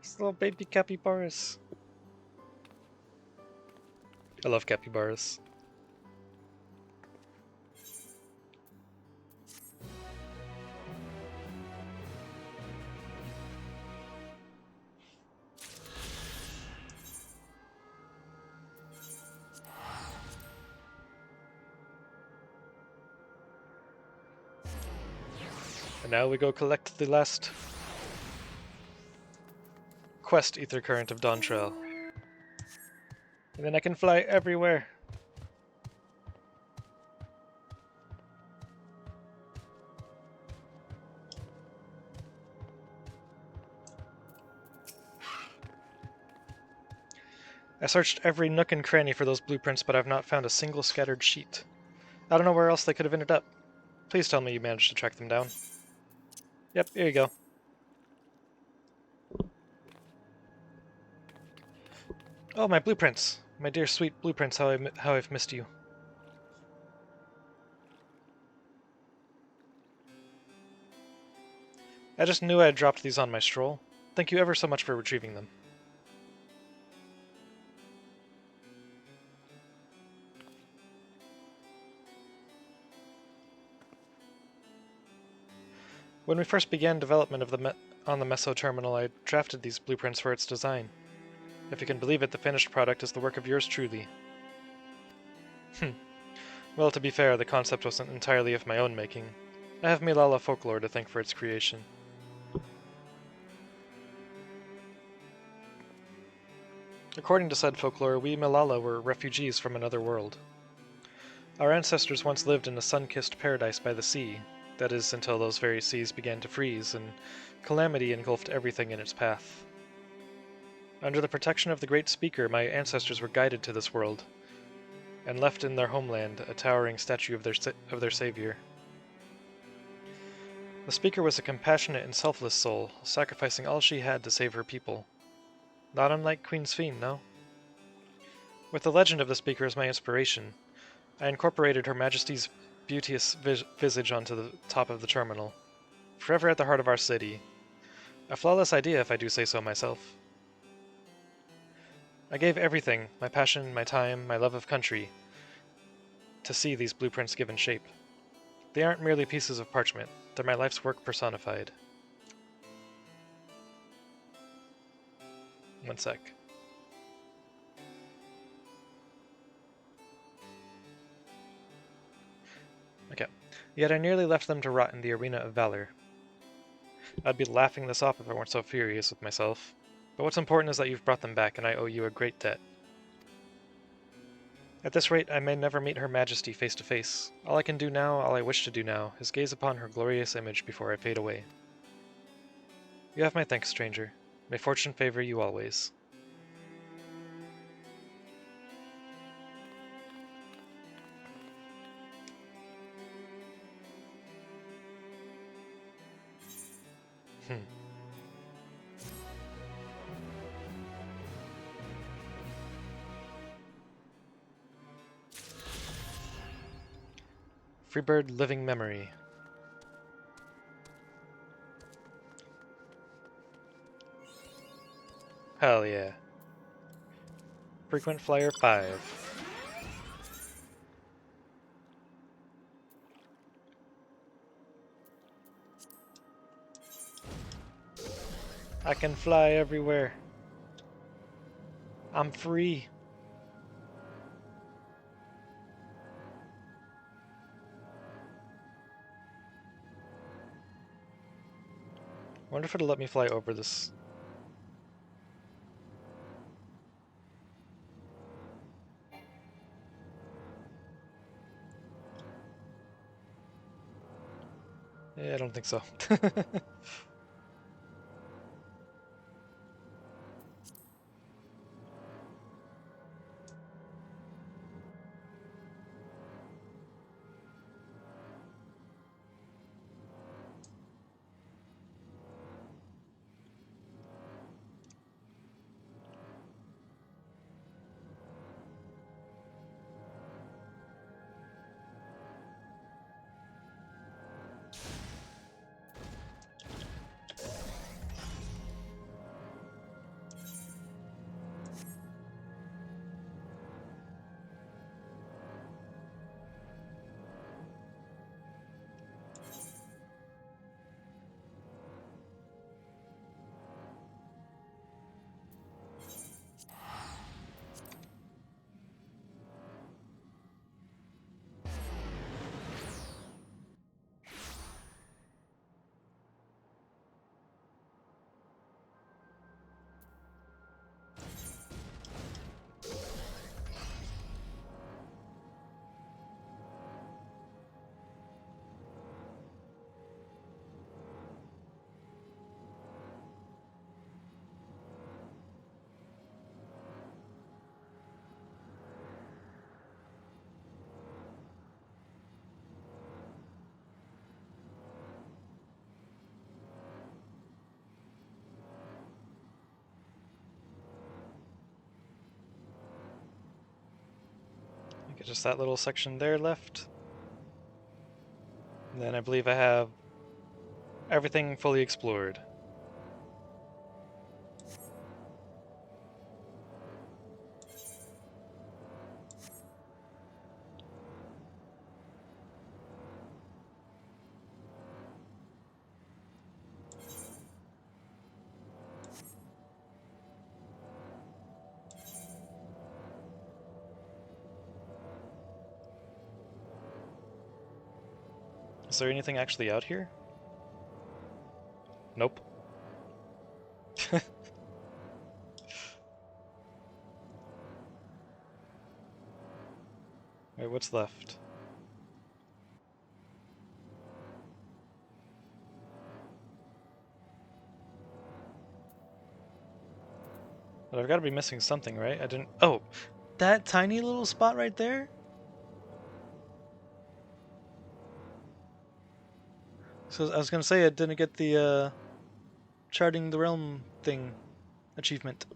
These little baby capybaras. I love capybaras. And now we go collect the last quest ether current of Dawn Trail. And then I can fly everywhere. I searched every nook and cranny for those blueprints, but I've not found a single scattered sheet. I don't know where else they could have ended up. Please tell me you managed to track them down. Yep, here you go. Oh, my blueprints! My dear sweet blueprints, how I've missed you. I just knew I had dropped these on my stroll. Thank you ever so much for retrieving them. When we first began development of on the Meso terminal, I drafted these blueprints for its design. If you can believe it, the finished product is the work of yours truly. Well, to be fair, the concept wasn't entirely of my own making. I have Milala folklore to thank for its creation. According to said folklore, we Malala were refugees from another world. Our ancestors once lived in a sun-kissed paradise by the sea, that is, until those very seas began to freeze, and calamity engulfed everything in its path. Under the protection of the Great Speaker, my ancestors were guided to this world, and left in their homeland a towering statue of their savior. The Speaker was a compassionate and selfless soul, sacrificing all she had to save her people. Not unlike Queen Sphene, no? With the legend of the Speaker as my inspiration, I incorporated Her Majesty's beauteous visage onto the top of the terminal, forever at the heart of our city. A flawless idea, if I do say so myself. I gave everything, my passion, my time, my love of country, to see these blueprints given shape. They aren't merely pieces of parchment, they're my life's work personified. One sec. Okay. Yet I nearly left them to rot in the arena of valor. I'd be laughing this off if I weren't so furious with myself. But what's important is that you've brought them back, and I owe you a great debt. At this rate, I may never meet Her Majesty face to face. All I can do now, all I wish to do now, is gaze upon her glorious image before I fade away. You have my thanks, stranger. May fortune favor you always. Freebird Living Memory. Hell yeah. Frequent Flyer 5. I can fly everywhere. I'm free. I wonder if it'll let me fly over this. Yeah, I don't think so. Just that little section there left. And then I believe I have everything fully explored. Is there anything actually out here? Nope. Alright, what's left? But I've got to be missing something, right? I didn't... Oh! That tiny little spot right there? So I was gonna say I didn't get the, charting the realm thing achievement.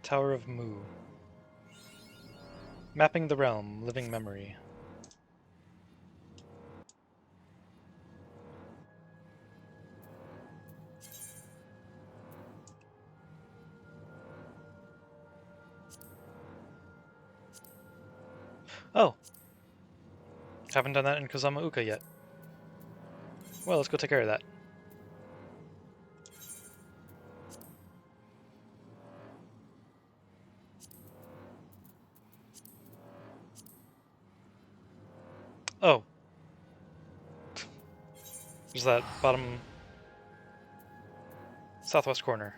Tower of Mu. Mapping the realm, living memory. Oh! Haven't done that in Kozama Uka yet. Well, let's go take care of that. Oh! There's that bottom... southwest corner.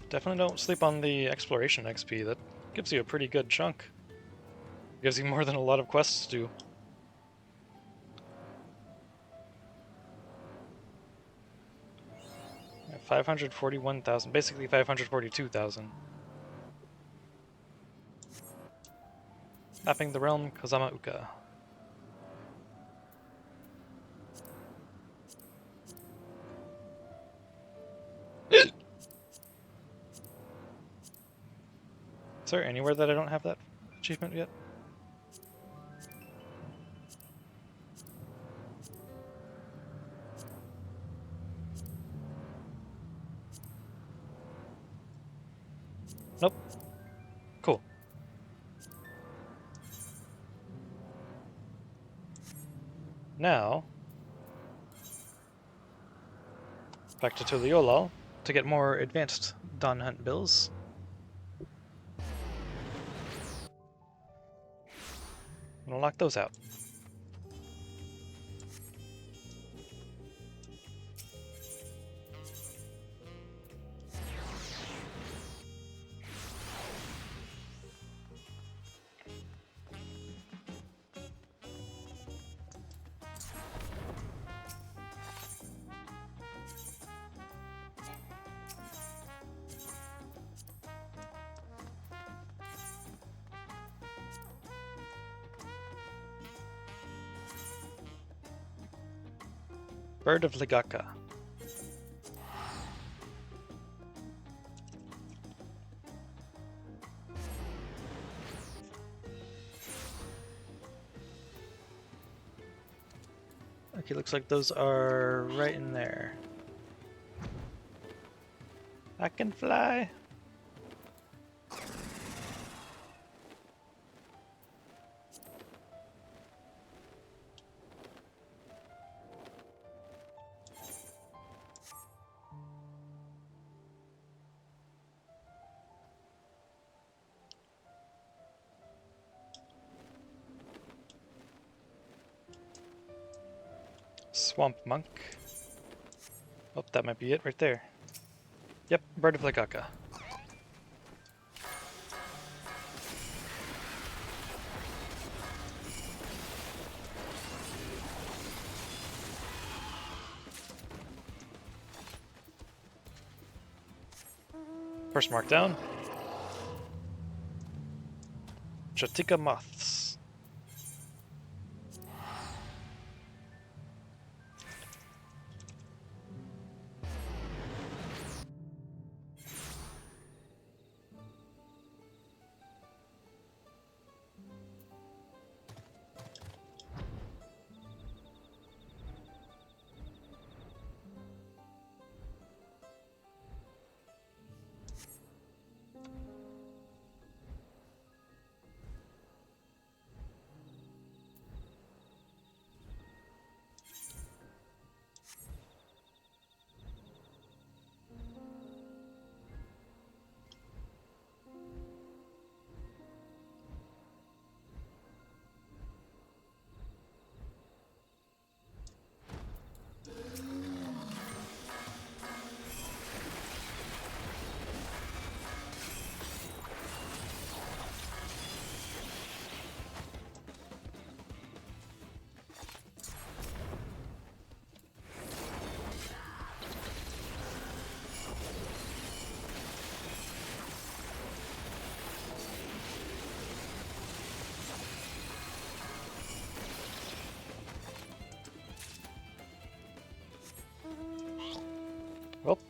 Definitely don't sleep on the exploration XP. That gives you a pretty good chunk. Gives you more than a lot of quests do. Yeah, 541,000, basically 542,000. Mapping the realm, Kozama Uka. Is there anywhere that I don't have that achievement yet? Nope. Cool. Now, back to Tuliolal to get more advanced Dawn Hunt bills. And unlock those out. Bird of Ligaka. Okay, looks like those are right in there. I can fly. Swamp Monk. Oh, that might be it right there. Yep, Bird of Ligaka. First mark down. Chatika Moths.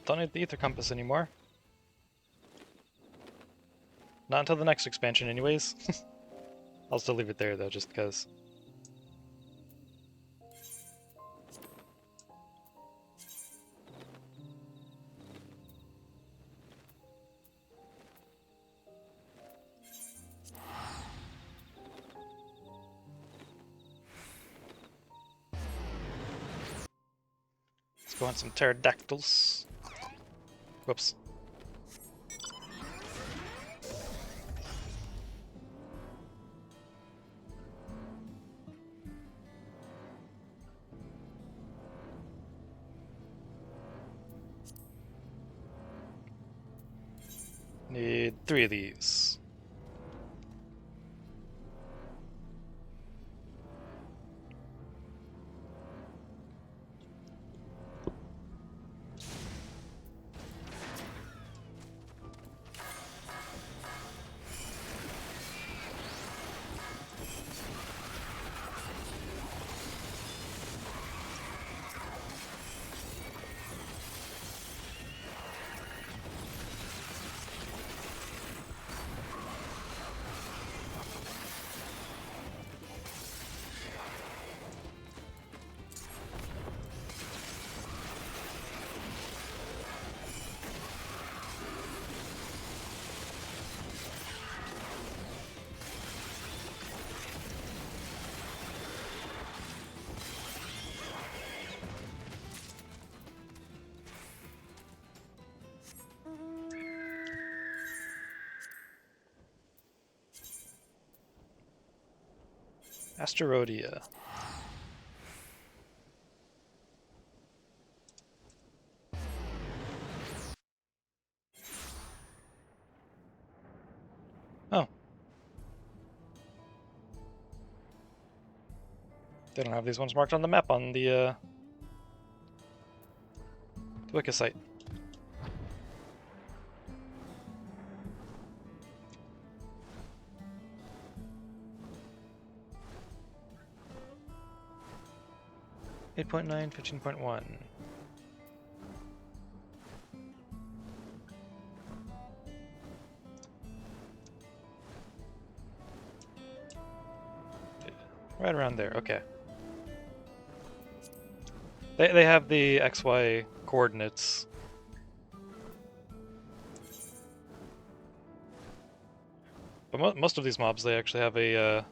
don't need the ether compass anymore. Not until the next expansion anyways. I'll still leave it there though, just because. Let's go on some pterodactyls. Whoops. Need 3 of these. Asterodia. Oh. They don't have these ones marked on the map on the Wiki site. Eight 15.1. Right around there, okay. They have the XY coordinates. But most of these mobs, they actually have a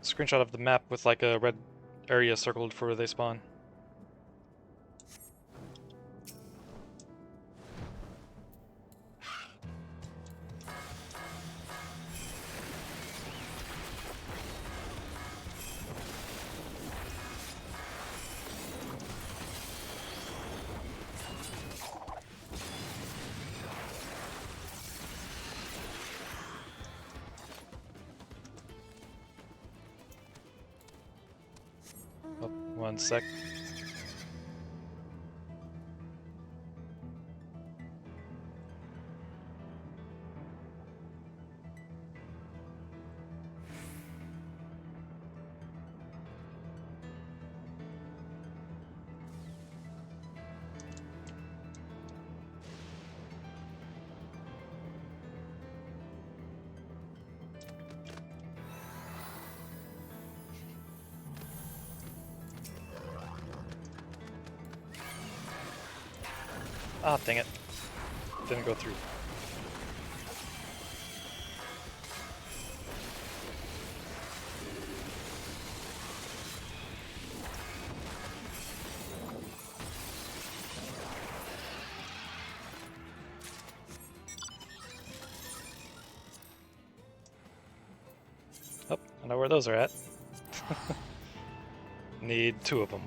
screenshot of the map with like a red area circled for where they spawn. Oh, 1 sec. Ah, dang it. Didn't go through. Oh, I know where those are at. Need 2 of them.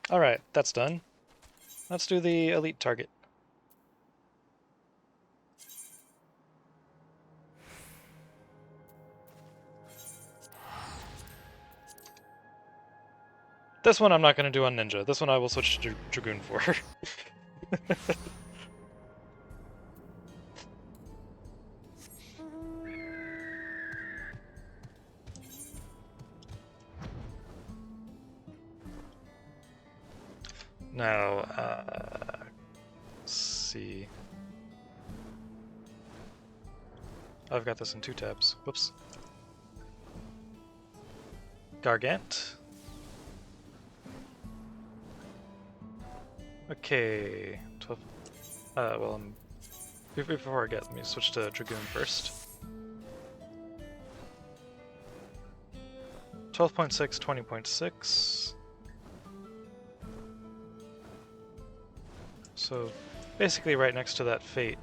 Alright, that's done. Let's do the elite target. This one I'm not going to do on Ninja. This one I will switch to Dragoon for. Now, let's see. I've got this in 2 tabs. Whoops. Gargant. Okay. 12. Well, before I get, let me switch to Dragoon first. 12.6, 20.6. So, basically right next to that fate.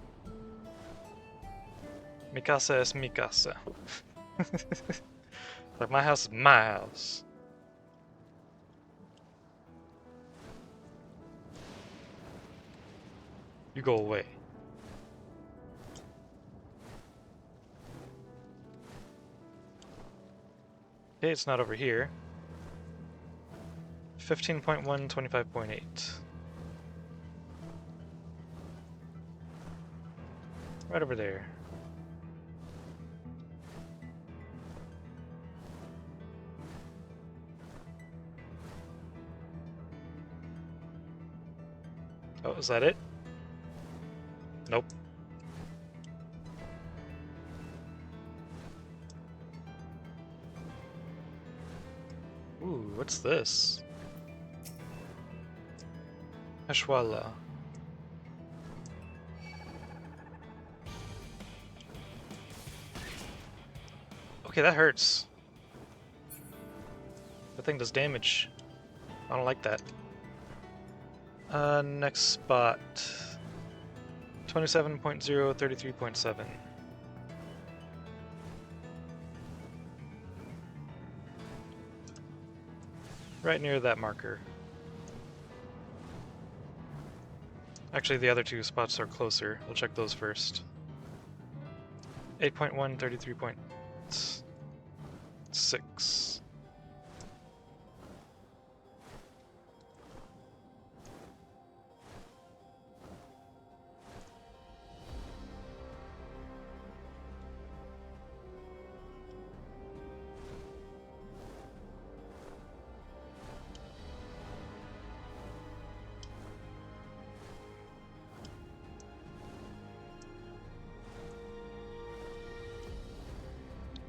Mikasa es Mikasa. Like, my house is my house. You go away. Okay, it's not over here. 15.1, 25.8. Right over there. Oh, is that it? Nope. Ooh, what's this? Ashwala. Okay, that hurts. That thing does damage. I don't like that. Next spot. 27.0, 33.7. Right near that marker. Actually, the other 2 spots are closer. We'll check those first. 8.1, 33.6.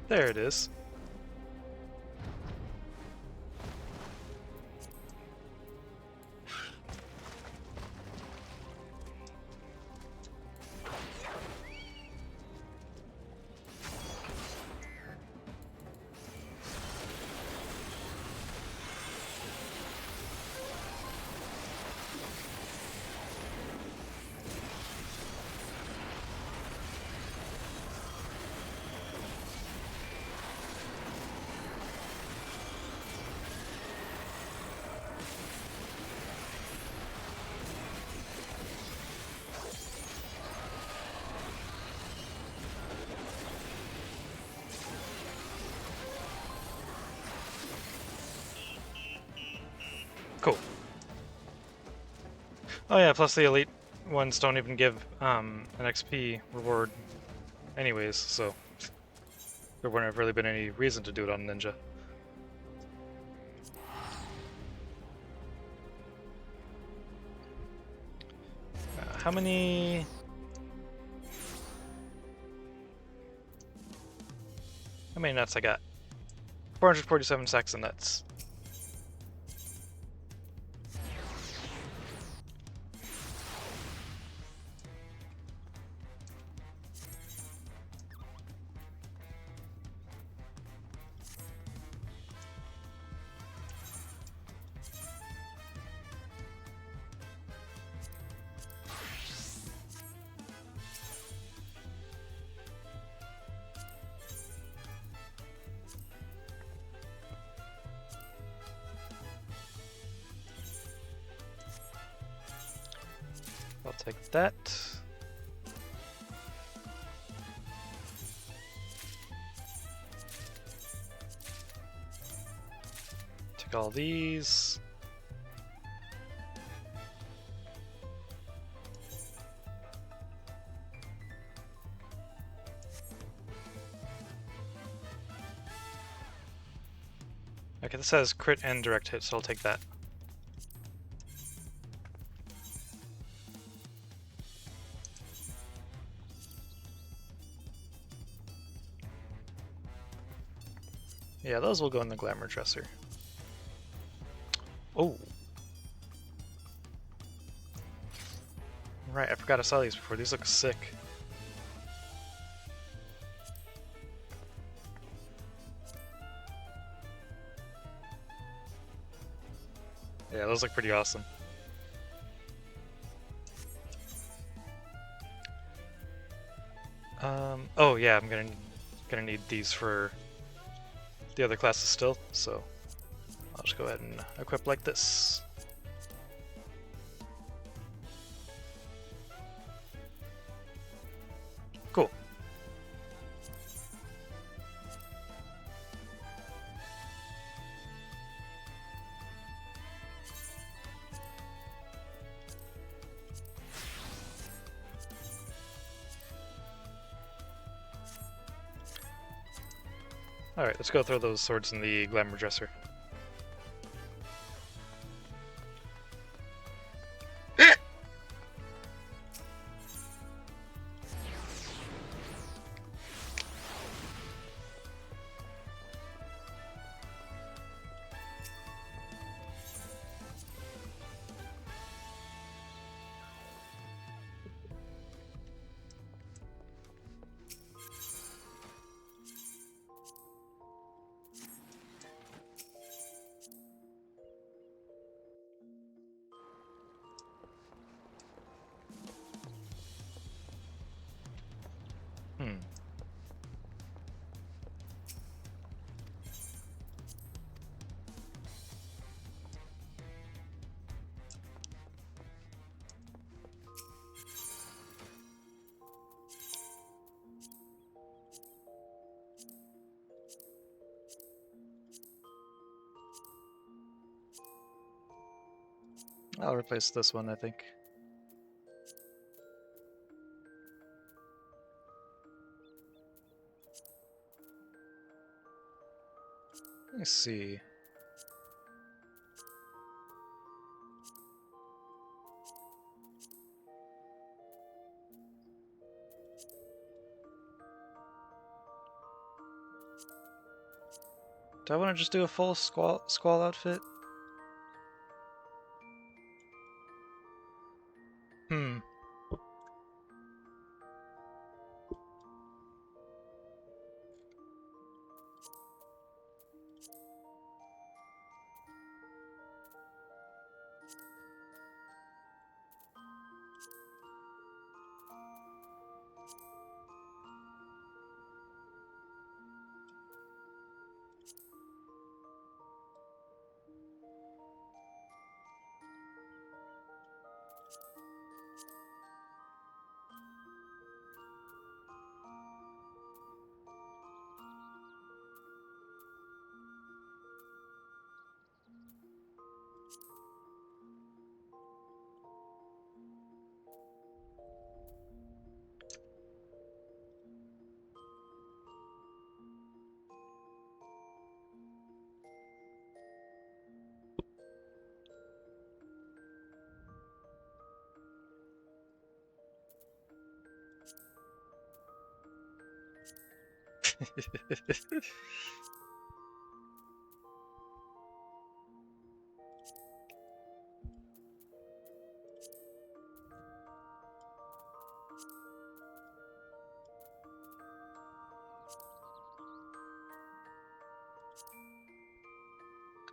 There it is. Cool. Oh yeah, plus the elite ones don't even give an XP reward anyways, so there wouldn't have really been any reason to do it on Ninja. How many... How many nuts I got? 447 sacks of nuts. take that. Take all these. Okay, this has crit and direct hit, so I'll take that. Yeah, those will go in the glamour dresser. Oh! Right, I forgot I saw these before. These look sick. Yeah, those look pretty awesome. Oh yeah, I'm gonna need these for the other classes still, so I'll just go ahead and equip like this. Cool. Alright, let's go throw those swords in the glamour dresser. Hmm. I'll replace this one, I think. Let me see. Do I want to just do a full squall outfit? Hmm.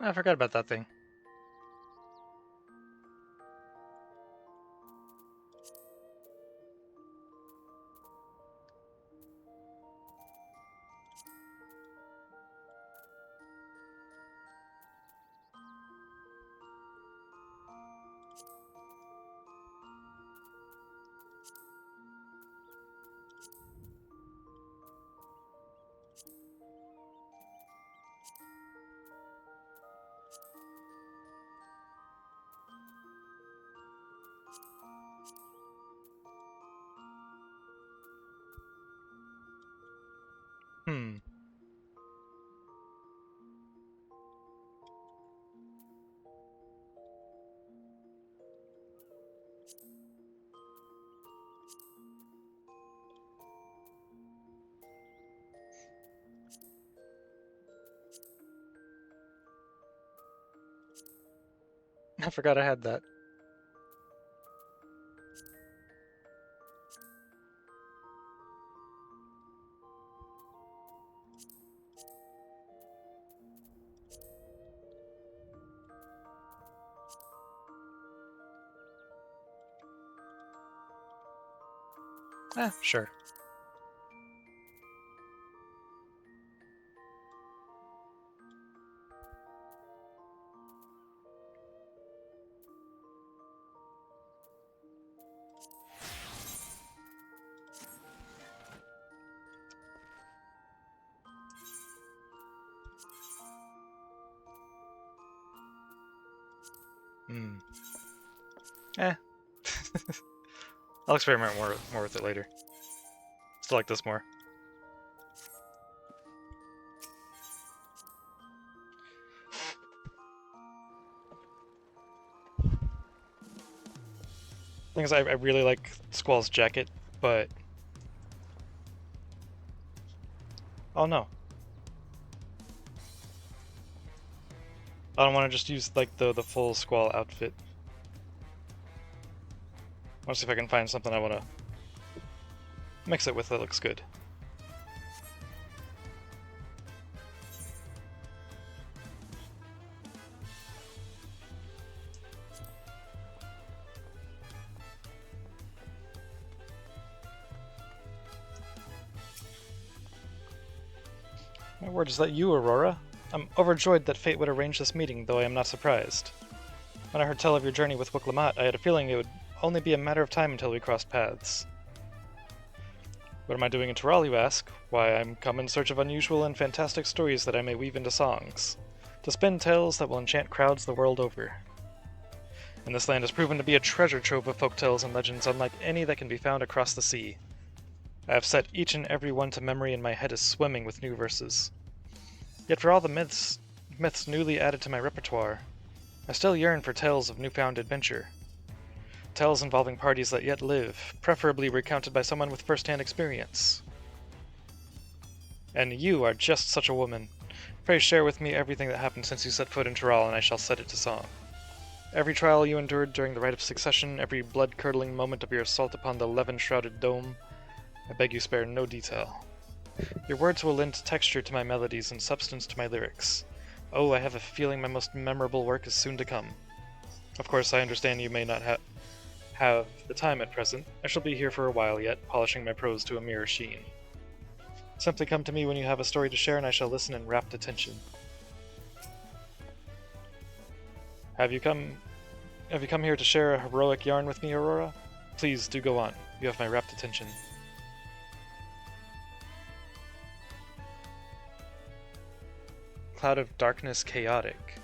I forgot about that thing. I forgot I had that. Sure. Hmm. Eh. I'll experiment more with it later. Still like this more. Thing is, I really like Squall's jacket, but... Oh no. I don't want to just use like the full Squall outfit. I want to see if I can find something I want to mix it with that looks good. My word, is that you, Aurora? I'm overjoyed that fate would arrange this meeting, though I am not surprised. When I heard tell of your journey with Wiklamat, I had a feeling it would only be a matter of time until we crossed paths. What am I doing in Tural, you ask? Why, I'm come in search of unusual and fantastic stories that I may weave into songs, to spin tales that will enchant crowds the world over. And this land has proven to be a treasure trove of folk tales and legends unlike any that can be found across the sea. I have set each and every one to memory, and my head is swimming with new verses. Yet for all the myths newly added to my repertoire, I still yearn for tales of newfound adventure. Tales involving parties that yet live, preferably recounted by someone with first-hand experience. And you are just such a woman. Pray share with me everything that happened since you set foot in Tural, and I shall set it to song. Every trial you endured during the Rite of Succession, every blood-curdling moment of your assault upon the levin-shrouded dome, I beg you spare no detail. Your words will lend texture to my melodies and substance to my lyrics. Oh, I have a feeling my most memorable work is soon to come. Of course, I understand you may not have the time at present. I shall be here for a while yet, polishing my prose to a mirror sheen. Simply come to me when you have a story to share, and I shall listen in rapt attention. Have you come here to share a heroic yarn with me, Aurora? Please do go on. You have my rapt attention. Cloud of darkness chaotic.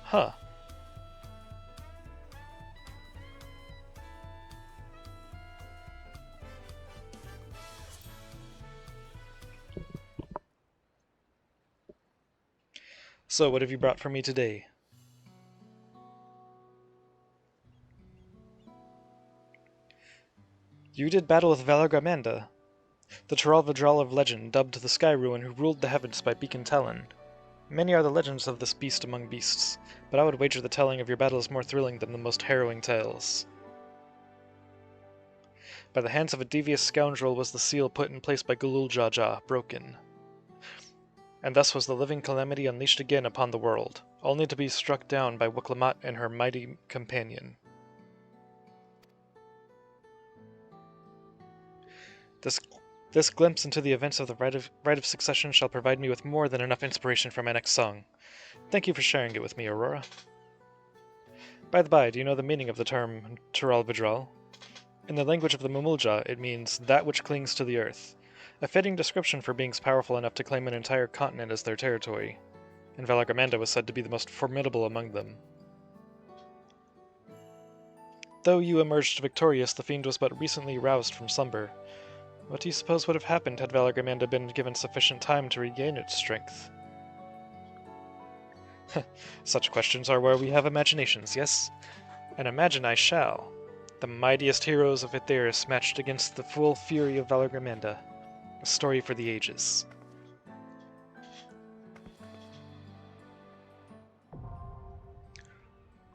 Huh. So, what have you brought for me today? You did battle with Valagramanda, the Tural of legend, dubbed the Sky Ruin who ruled the heavens by Beacon Talon. Many are the legends of this beast among beasts, but I would wager the telling of your battle is more thrilling than the most harrowing tales. By the hands of a devious scoundrel was the seal put in place by Gulul Jaja broken. And thus was the living calamity unleashed again upon the world, only to be struck down by Wiklamat and her mighty companion. This glimpse into the events of the Rite of Succession shall provide me with more than enough inspiration for my next song. Thank you for sharing it with me, Aurora. By the by, do you know the meaning of the term Tural Vidral? In the language of the Mumulja, it means that which clings to the earth, a fitting description for beings powerful enough to claim an entire continent as their territory, and Valagramanda was said to be the most formidable among them. Though you emerged victorious, the fiend was but recently roused from slumber. What do you suppose would have happened had Valagramanda been given sufficient time to regain its strength? Such questions are where we have imaginations, yes? And imagine I shall. The mightiest heroes of Aetheris matched against the full fury of Valagramanda. A story for the ages.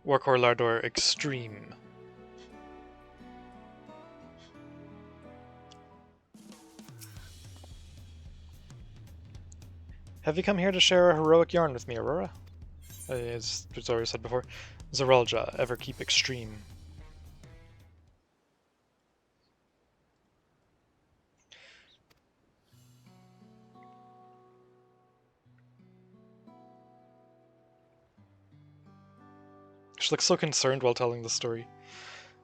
Warkor Lardor Extreme. Have you come here to share a heroic yarn with me, Aurora? As Zori said before, Zeralja, ever keep extreme. She looks so concerned while telling the story.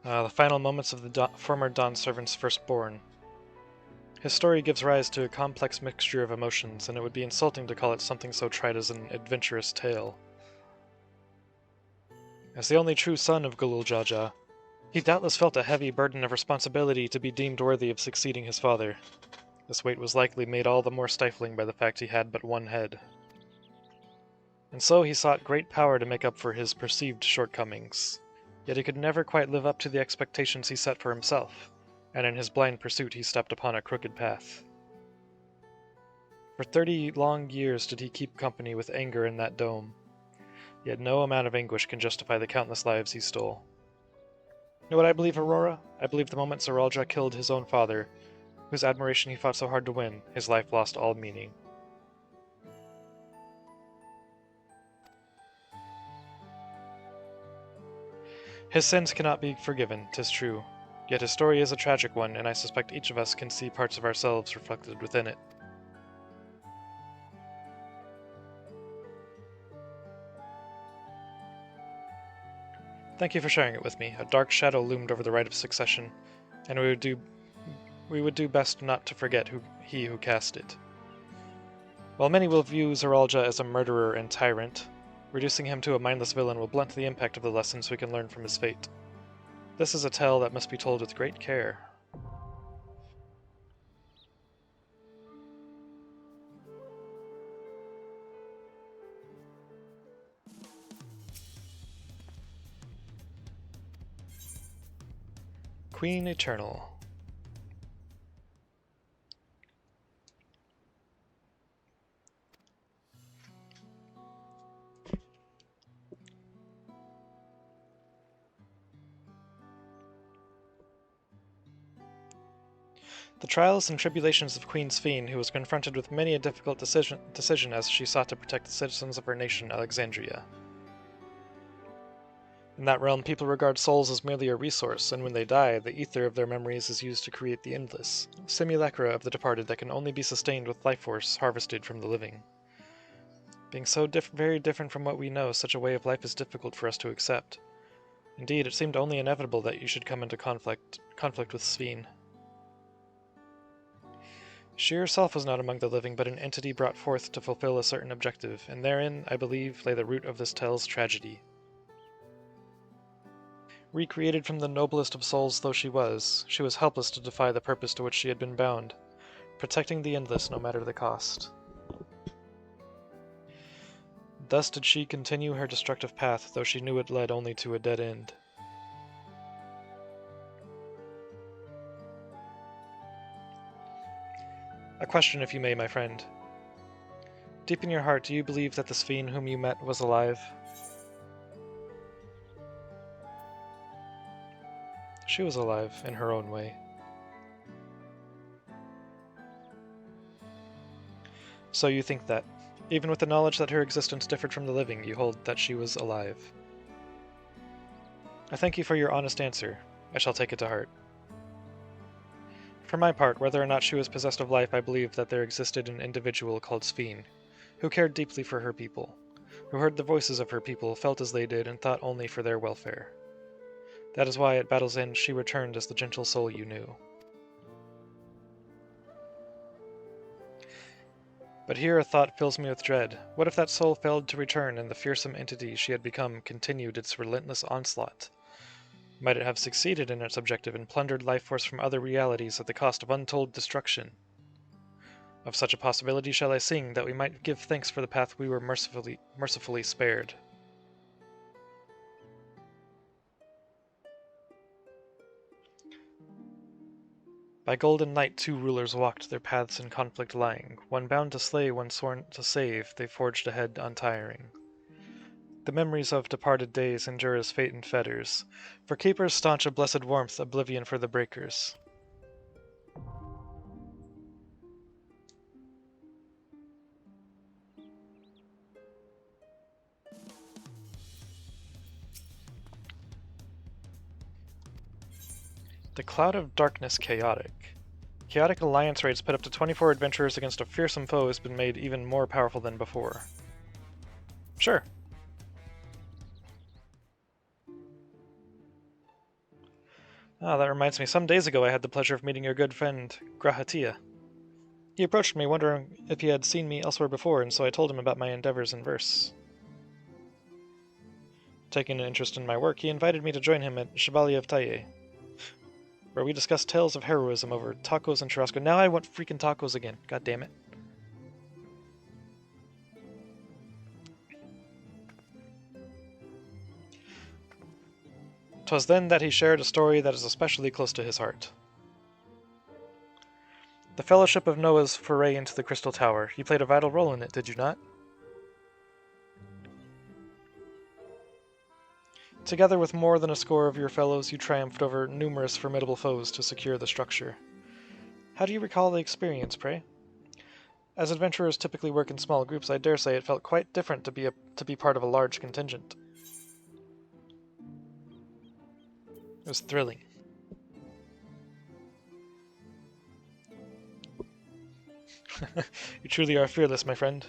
The final moments of the former Dawn servant's firstborn. His story gives rise to a complex mixture of emotions, and it would be insulting to call it something so trite as an adventurous tale. As the only true son of Gulul Jaja, he doubtless felt a heavy burden of responsibility to be deemed worthy of succeeding his father. This weight was likely made all the more stifling by the fact he had but one head. And so he sought great power to make up for his perceived shortcomings. Yet he could never quite live up to the expectations he set for himself, and in his blind pursuit he stepped upon a crooked path. For 30 long years did he keep company with anger in that dome, yet no amount of anguish can justify the countless lives he stole. You know what I believe, Aurora? I believe the moment Zeralja killed his own father, whose admiration he fought so hard to win, his life lost all meaning. His sins cannot be forgiven, 'tis true, yet his story is a tragic one, and I suspect each of us can see parts of ourselves reflected within it. Thank you for sharing it with me. A dark shadow loomed over the right of succession, and we would do best not to forget he who cast it. While many will view Zeralja as a murderer and tyrant, reducing him to a mindless villain will blunt the impact of the lessons we can learn from his fate. This is a tale that must be told with great care. Queen Eternal. The trials and tribulations of Queen Sphene, who was confronted with many a difficult decision as she sought to protect the citizens of her nation, Alexandria. In that realm, people regard souls as merely a resource, and when they die, the ether of their memories is used to create the endless, simulacra of the departed that can only be sustained with life force harvested from the living. Being so very different from what we know, such a way of life is difficult for us to accept. Indeed, it seemed only inevitable that you should come into conflict with Sphene. She herself was not among the living, but an entity brought forth to fulfill a certain objective, and therein, I believe, lay the root of this tale's tragedy. Recreated from the noblest of souls though she was helpless to defy the purpose to which she had been bound, protecting the endless no matter the cost. Thus did she continue her destructive path, though she knew it led only to a dead end. A question, if you may, my friend. Deep in your heart, do you believe that the Sphene whom you met was alive? She was alive, in her own way. So you think that, even with the knowledge that her existence differed from the living, you hold that she was alive. I thank you for your honest answer. I shall take it to heart. For my part, whether or not she was possessed of life, I believe that there existed an individual called Sphene, who cared deeply for her people, who heard the voices of her people, felt as they did, and thought only for their welfare. That is why, at battle's end, she returned as the gentle soul you knew. But here a thought fills me with dread. What if that soul failed to return, and the fearsome entity she had become continued its relentless onslaught? Might it have succeeded in its objective and plundered life force from other realities at the cost of untold destruction? Of such a possibility shall I sing, that we might give thanks for the path we were mercifully spared. By golden night 2 rulers walked, their paths in conflict lying, one bound to slay, one sworn to save, they forged ahead untiring. The memories of departed days endure as fate and fetters. For keepers staunch a blessed warmth, oblivion for the breakers. The Cloud of Darkness Chaotic. Chaotic alliance raids put up to 24 adventurers against a fearsome foe has been made even more powerful than before. Sure. Ah, that reminds me, some days ago I had the pleasure of meeting your good friend, Grahatia. He approached me wondering if he had seen me elsewhere before, and so I told him about my endeavors in verse. Taking an interest in my work, he invited me to join him at Chevalier of Taille, where we discussed tales of heroism over tacos and churrasco. Now I want freaking tacos again, god damn it. 'Twas then that he shared a story that is especially close to his heart. The Fellowship of Noah's foray into the Crystal Tower. You played a vital role in it, did you not? Together with more than a score of your fellows, you triumphed over numerous formidable foes to secure the structure. How do you recall the experience, pray? As adventurers typically work in small groups, I dare say it felt quite different to be part of a large contingent. It was thrilling. You truly are fearless, my friend.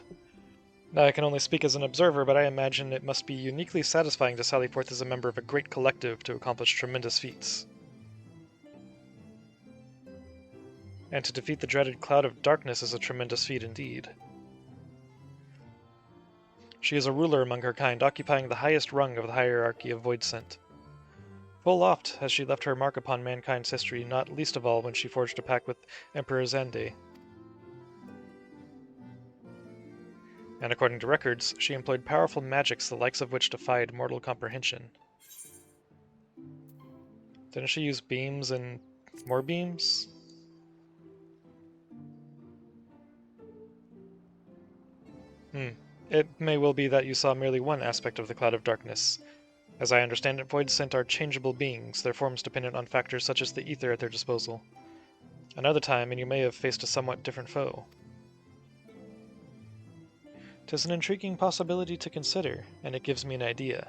Now I can only speak as an observer, but I imagine it must be uniquely satisfying to sally forth as a member of a great collective to accomplish tremendous feats. And to defeat the dreaded Cloud of Darkness is a tremendous feat indeed. She is a ruler among her kind, occupying the highest rung of the hierarchy of Voidsent. Full oft has she left her mark upon mankind's history, not least of all when she forged a pact with Emperor Zende. And according to records, she employed powerful magics the likes of which defied mortal comprehension. Didn't she use beams and more beams? It may well be that you saw merely one aspect of the Cloud of Darkness. As I understand it, Voidsent are changeable beings, their forms dependent on factors such as the ether at their disposal. Another time, and you may have faced a somewhat different foe. 'Tis an intriguing possibility to consider, and it gives me an idea.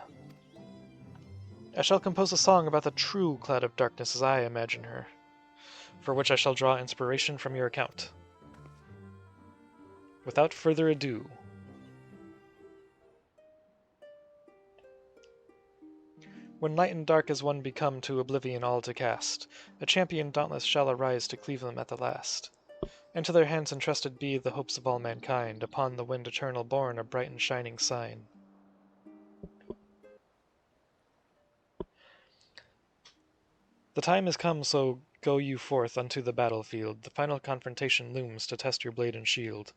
I shall compose a song about the true Cloud of Darkness as I imagine her, for which I shall draw inspiration from your account. Without further ado, when light and dark as one become to oblivion all to cast, a champion dauntless shall arise to cleave them at the last. And to their hands entrusted be the hopes of all mankind, upon the wind eternal born a bright and shining sign. The time is come, so go you forth unto the battlefield. The final confrontation looms to test your blade and shield.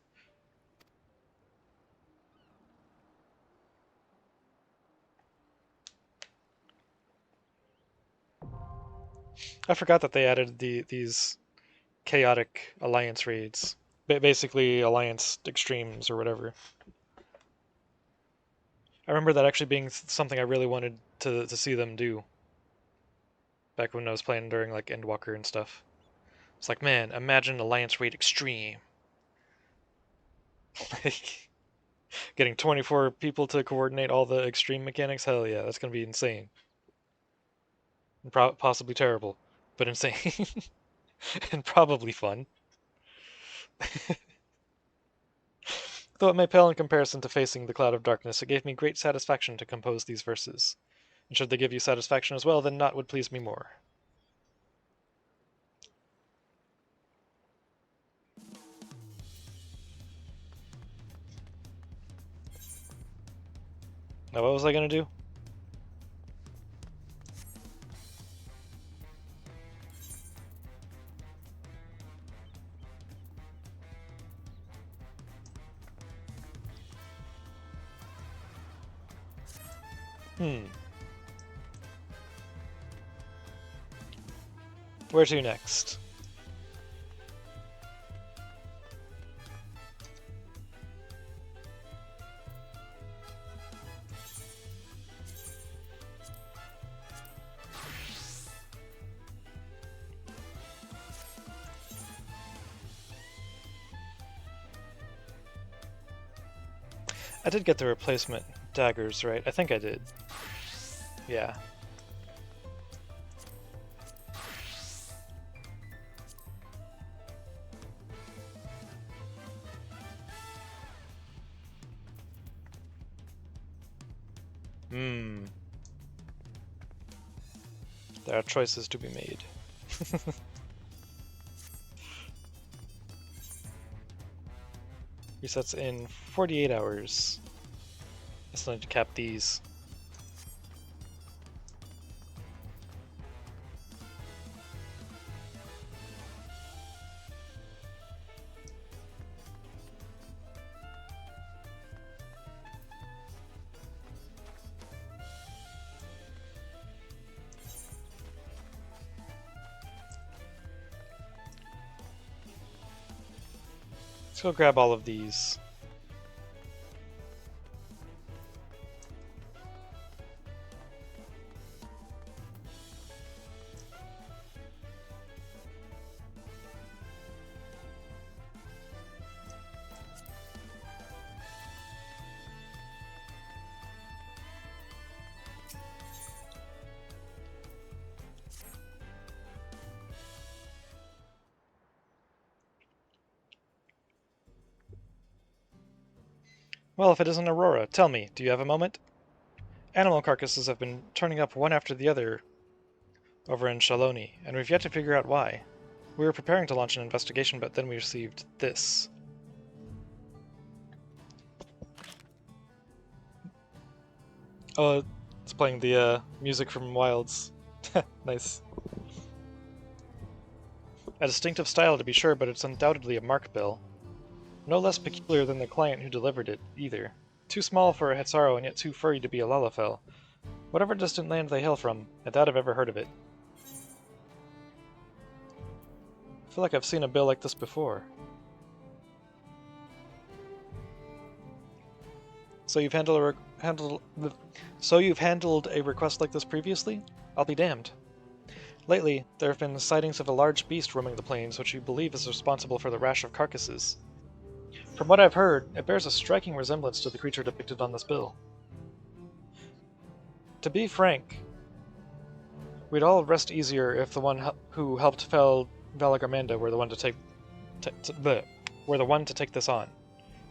I forgot that they added these chaotic alliance raids. Basically, alliance extremes or whatever. I remember that actually being something I really wanted to see them do. Back when I was playing during like Endwalker and stuff. It's like, man, imagine Alliance Raid Extreme. Like, getting 24 people to coordinate all the extreme mechanics? Hell yeah, that's gonna be insane. And possibly terrible, but insane. And probably fun. Though it may pale in comparison to facing the Cloud of Darkness, it gave me great satisfaction to compose these verses. And should they give you satisfaction as well, then naught would please me more. Now what was I gonna do? Where to next? I did get the replacement daggers, right? I think I did. Yeah. There are choices to be made. Resets in 48 hours. I still need to cap these. Let's go grab all of these. Well, if it isn't Aurora, tell me, do you have a moment? Animal carcasses have been turning up one after the other over in Shaloni, and we've yet to figure out why. We were preparing to launch an investigation, but then we received this. Oh, it's playing the music from Wilds. Nice. A distinctive style to be sure, but it's undoubtedly a mark bill. No less peculiar than the client who delivered it, either. Too small for a Hetzaro and yet too furry to be a Lalafell. Whatever distant land they hail from, I doubt I've ever heard of it. I feel like I've seen a bill like this before. So you've handled a request like this previously? I'll be damned. Lately, there have been sightings of a large beast roaming the plains, which we believe is responsible for the rash of carcasses. From what I've heard, it bears a striking resemblance to the creature depicted on this bill. To be frank, we'd all rest easier if the one who helped fell Valagarmanda were the one to take this on.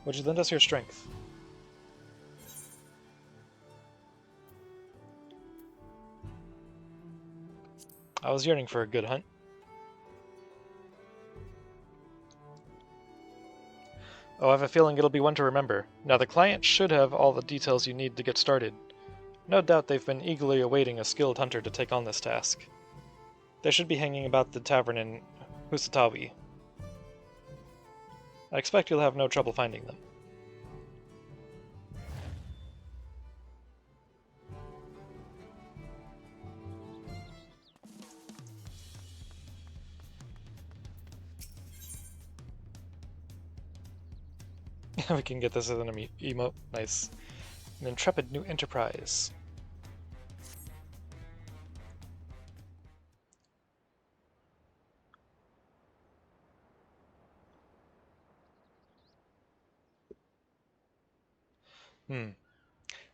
Would you lend us your strength? I was yearning for a good hunt. Oh, I have a feeling it'll be one to remember. Now, the client should have all the details you need to get started. No doubt they've been eagerly awaiting a skilled hunter to take on this task. They should be hanging about the tavern in Husatawi. I expect you'll have no trouble finding them. We can get this as an emote. Nice. An intrepid new enterprise.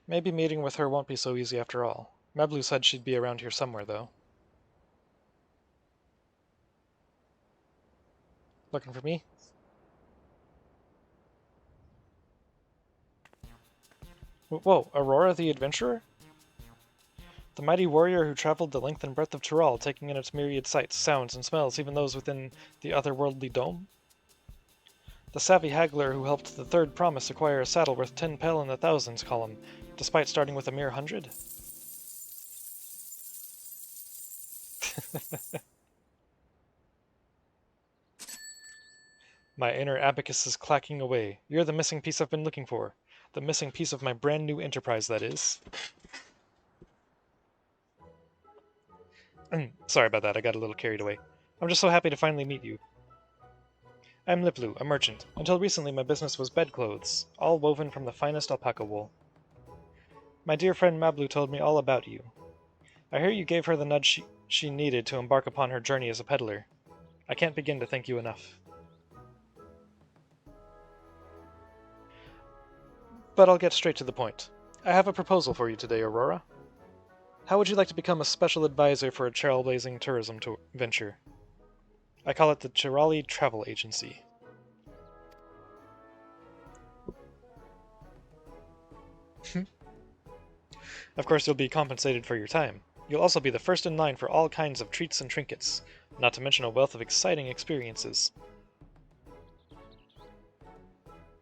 Maybe meeting with her won't be so easy after all. Mablu said she'd be around here somewhere, though. Looking for me? Whoa, Aurora the Adventurer? The mighty warrior who traveled the length and breadth of Tural, taking in its myriad sights, sounds, and smells, even those within the otherworldly dome? The savvy haggler who helped the Third Promise acquire a saddle worth 10 pel in the thousands column, despite starting with a mere 100? My inner abacus is clacking away. You're the missing piece I've been looking for. The missing piece of my brand new enterprise, that is. Sorry about that, I got a little carried away. I'm just so happy to finally meet you. I'm Liplu, a merchant. Until recently my business was bedclothes, all woven from the finest alpaca wool. My dear friend Mablu told me all about you. I hear you gave her the nudge she needed to embark upon her journey as a peddler. I can't begin to thank you enough. But I'll get straight to the point. I have a proposal for you today, Aurora. How would you like to become a special advisor for a trailblazing tourism venture? I call it the Chirali Travel Agency. Of course, you'll be compensated for your time. You'll also be the first in line for all kinds of treats and trinkets, not to mention a wealth of exciting experiences.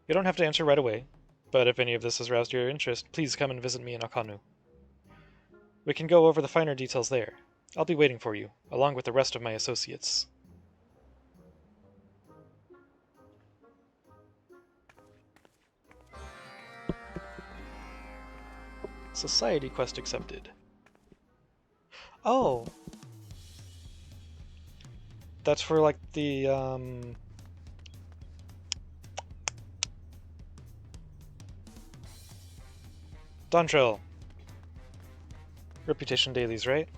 You don't have to answer right away, but if any of this has roused your interest, please come and visit me in Akanu. We can go over the finer details there. I'll be waiting for you, along with the rest of my associates. Society quest accepted. Oh! That's for, like, the, Dontrell. Reputation dailies, right?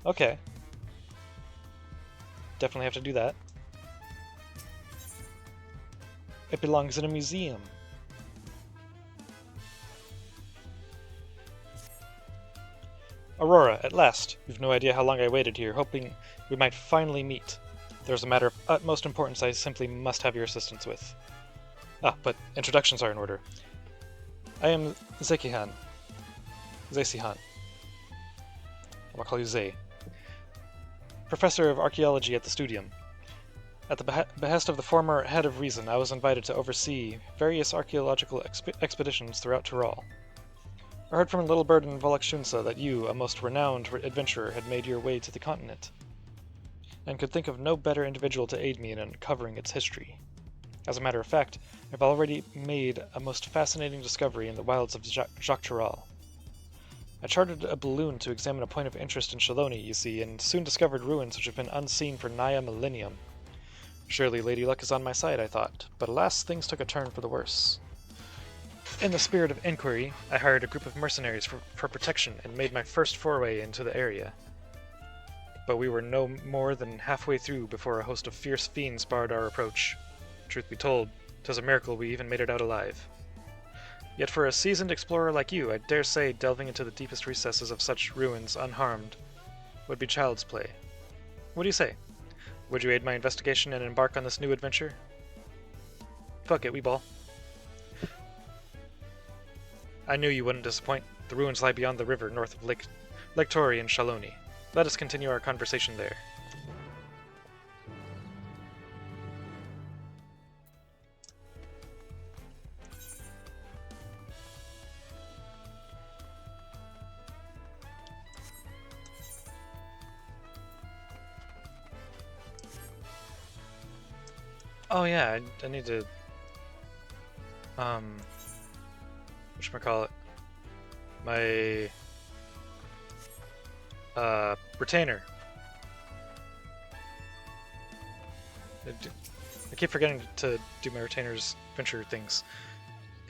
Okay. Definitely have to do that. It belongs in a museum. Aurora, at last. You've no idea how long I waited here, hoping we might finally meet. There's a matter of utmost importance I simply must have your assistance with. Ah, but introductions are in order. I am Zekihan. Zesihan. I'll call you Zay. Professor of Archaeology at the Studium. At the behest of the former head of Reason, I was invited to oversee various archaeological expeditions throughout Tyrol. I heard from a little bird in Volokshunsa that you, a most renowned adventurer, had made your way to the continent, and could think of no better individual to aid me in uncovering its history. As a matter of fact, I've already made a most fascinating discovery in the wilds of Jacques Tyrol. I chartered a balloon to examine a point of interest in Shaloni, you see, and soon discovered ruins which have been unseen for nigh a millennium. Surely Lady Luck is on my side, I thought, but alas, things took a turn for the worse. In the spirit of inquiry, I hired a group of mercenaries for protection and made my first foray into the area. But we were no more than halfway through before a host of fierce fiends barred our approach. Truth be told, 'twas a miracle we even made it out alive. Yet for a seasoned explorer like you, I dare say delving into the deepest recesses of such ruins unharmed would be child's play. What do you say? Would you aid my investigation and embark on this new adventure? Fuck it, we ball. I knew you wouldn't disappoint. The ruins lie beyond the river, north of Lake Tory and Shaloni. Let us continue our conversation there. Oh yeah, I need to, whatchamacallit, my, retainer. I keep forgetting to do my retainer's venture things.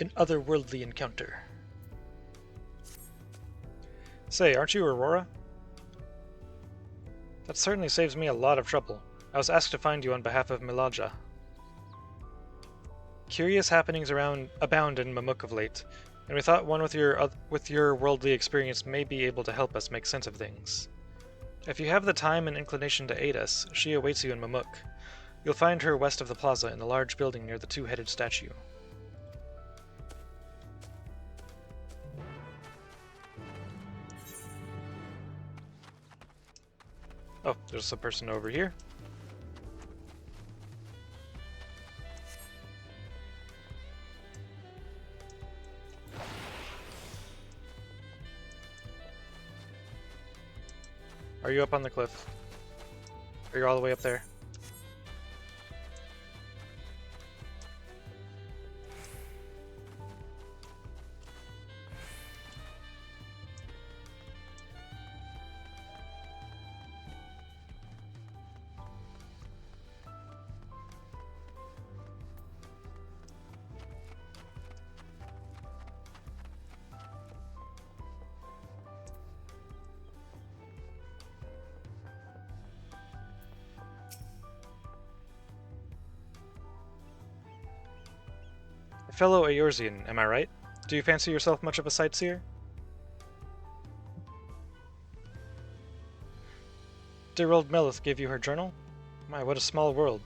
An otherworldly encounter. Say, aren't you Aurora? That certainly saves me a lot of trouble. I was asked to find you on behalf of Milaja. Curious happenings abound in Mamuk of late, and we thought one with your worldly experience may be able to help us make sense of things. If you have the time and inclination to aid us, she awaits you in Mamuk. You'll find her west of the plaza in the large building near the two-headed statue. Oh, there's a person over here. Are you up on the cliff? Are you all the way up there? Fellow Eorzean, am I right? Do you fancy yourself much of a sightseer? Dear old Melith gave you her journal? My, what a small world.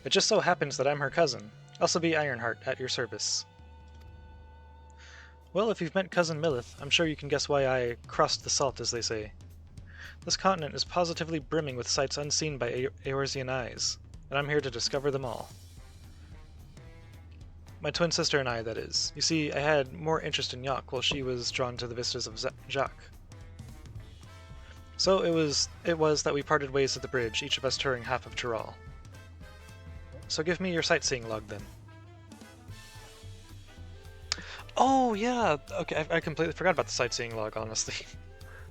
It just so happens that I'm her cousin, Elsa B. Ironheart, at your service. Well, if you've met Cousin Millith, I'm sure you can guess why I crossed the salt, as they say. This continent is positively brimming with sights unseen by Eorzean eyes, and I'm here to discover them all. My twin sister and I, that is. You see, I had more interest in Yok, while she was drawn to the vistas of Jacques. So it was that we parted ways at the bridge, each of us touring half of Tyrol. So give me your sightseeing log, then. Oh, yeah! Okay, I completely forgot about the sightseeing log, honestly.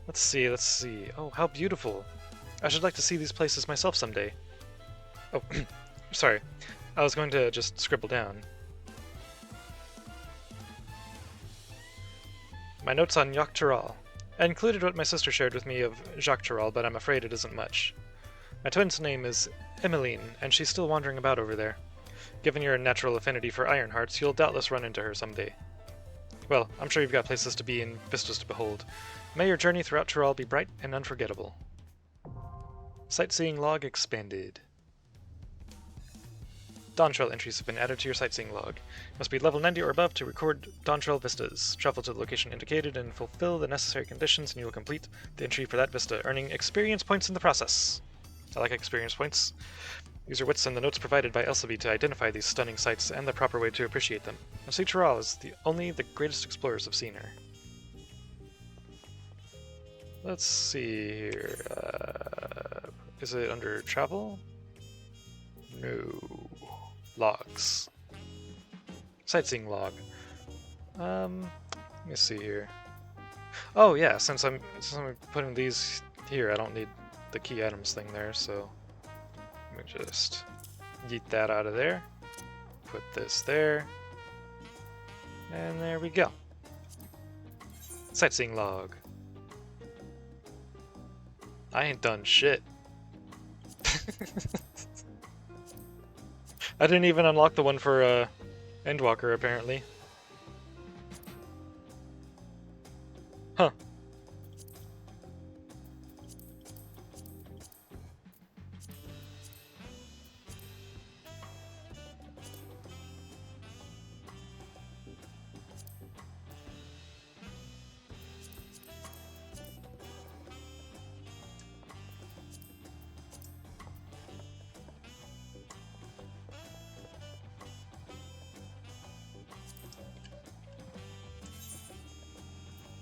Let's see. Oh, how beautiful. I should like to see these places myself someday. Oh, sorry. I was going to just scribble down. My notes on Jacques Tyrol. I included what my sister shared with me of Jacques Tyrol, but I'm afraid it isn't much. My twin's name is Emmeline, and she's still wandering about over there. Given your natural affinity for Ironhearts, you'll doubtless run into her someday. Well, I'm sure you've got places to be and vistas to behold. May your journey throughout Tyrol be bright and unforgettable. Sightseeing log expanded. Dawn Trail entries have been added to your sightseeing log. You must be level 90 or above to record Dawn Trail vistas. Travel to the location indicated and fulfill the necessary conditions, and you will complete the entry for that vista, earning experience points in the process. I like experience points. Use your wits and the notes provided by Elsaby to identify these stunning sights and the proper way to appreciate them. Now, see, Tyrol is only the greatest explorers have seen her. Let's see here. Is it under travel? No. Logs. Sightseeing log. Let me see here. Oh yeah, since I'm putting these here, I don't need the key items thing there, so let me just yeet that out of there. Put this there. And there we go. Sightseeing log. I ain't done shit. I didn't even unlock the one for Endwalker, apparently. Huh.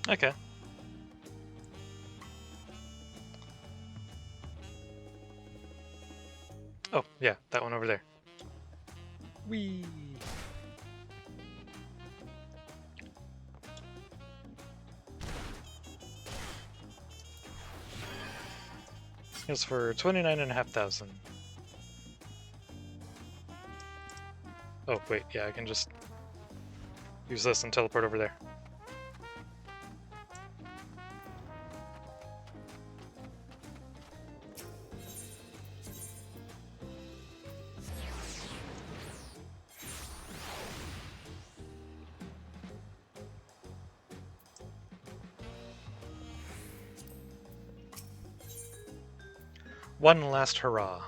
Okay. Oh, yeah, that one over there. Whee! It's for 29,500. Oh, wait, yeah, I can just use this and teleport over there. One last hurrah.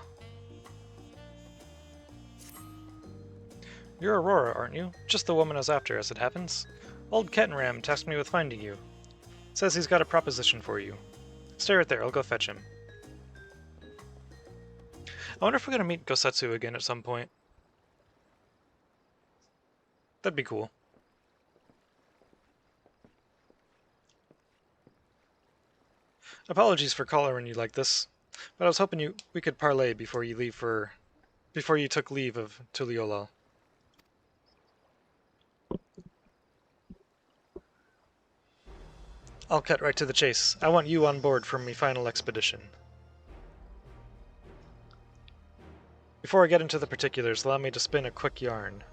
You're Aurora, aren't you? Just the woman I was after, as it happens. Old Kettenram tasked me with finding you. Says he's got a proposition for you. Stay right there, I'll go fetch him. I wonder if we're gonna meet Gosetsu again at some point. That'd be cool. Apologies for collaring you like this, but I was hoping we could parley before you took leave of Tuliolal. I'll cut right to the chase. I want you on board for my final expedition. Before I get into the particulars, allow me to spin a quick yarn.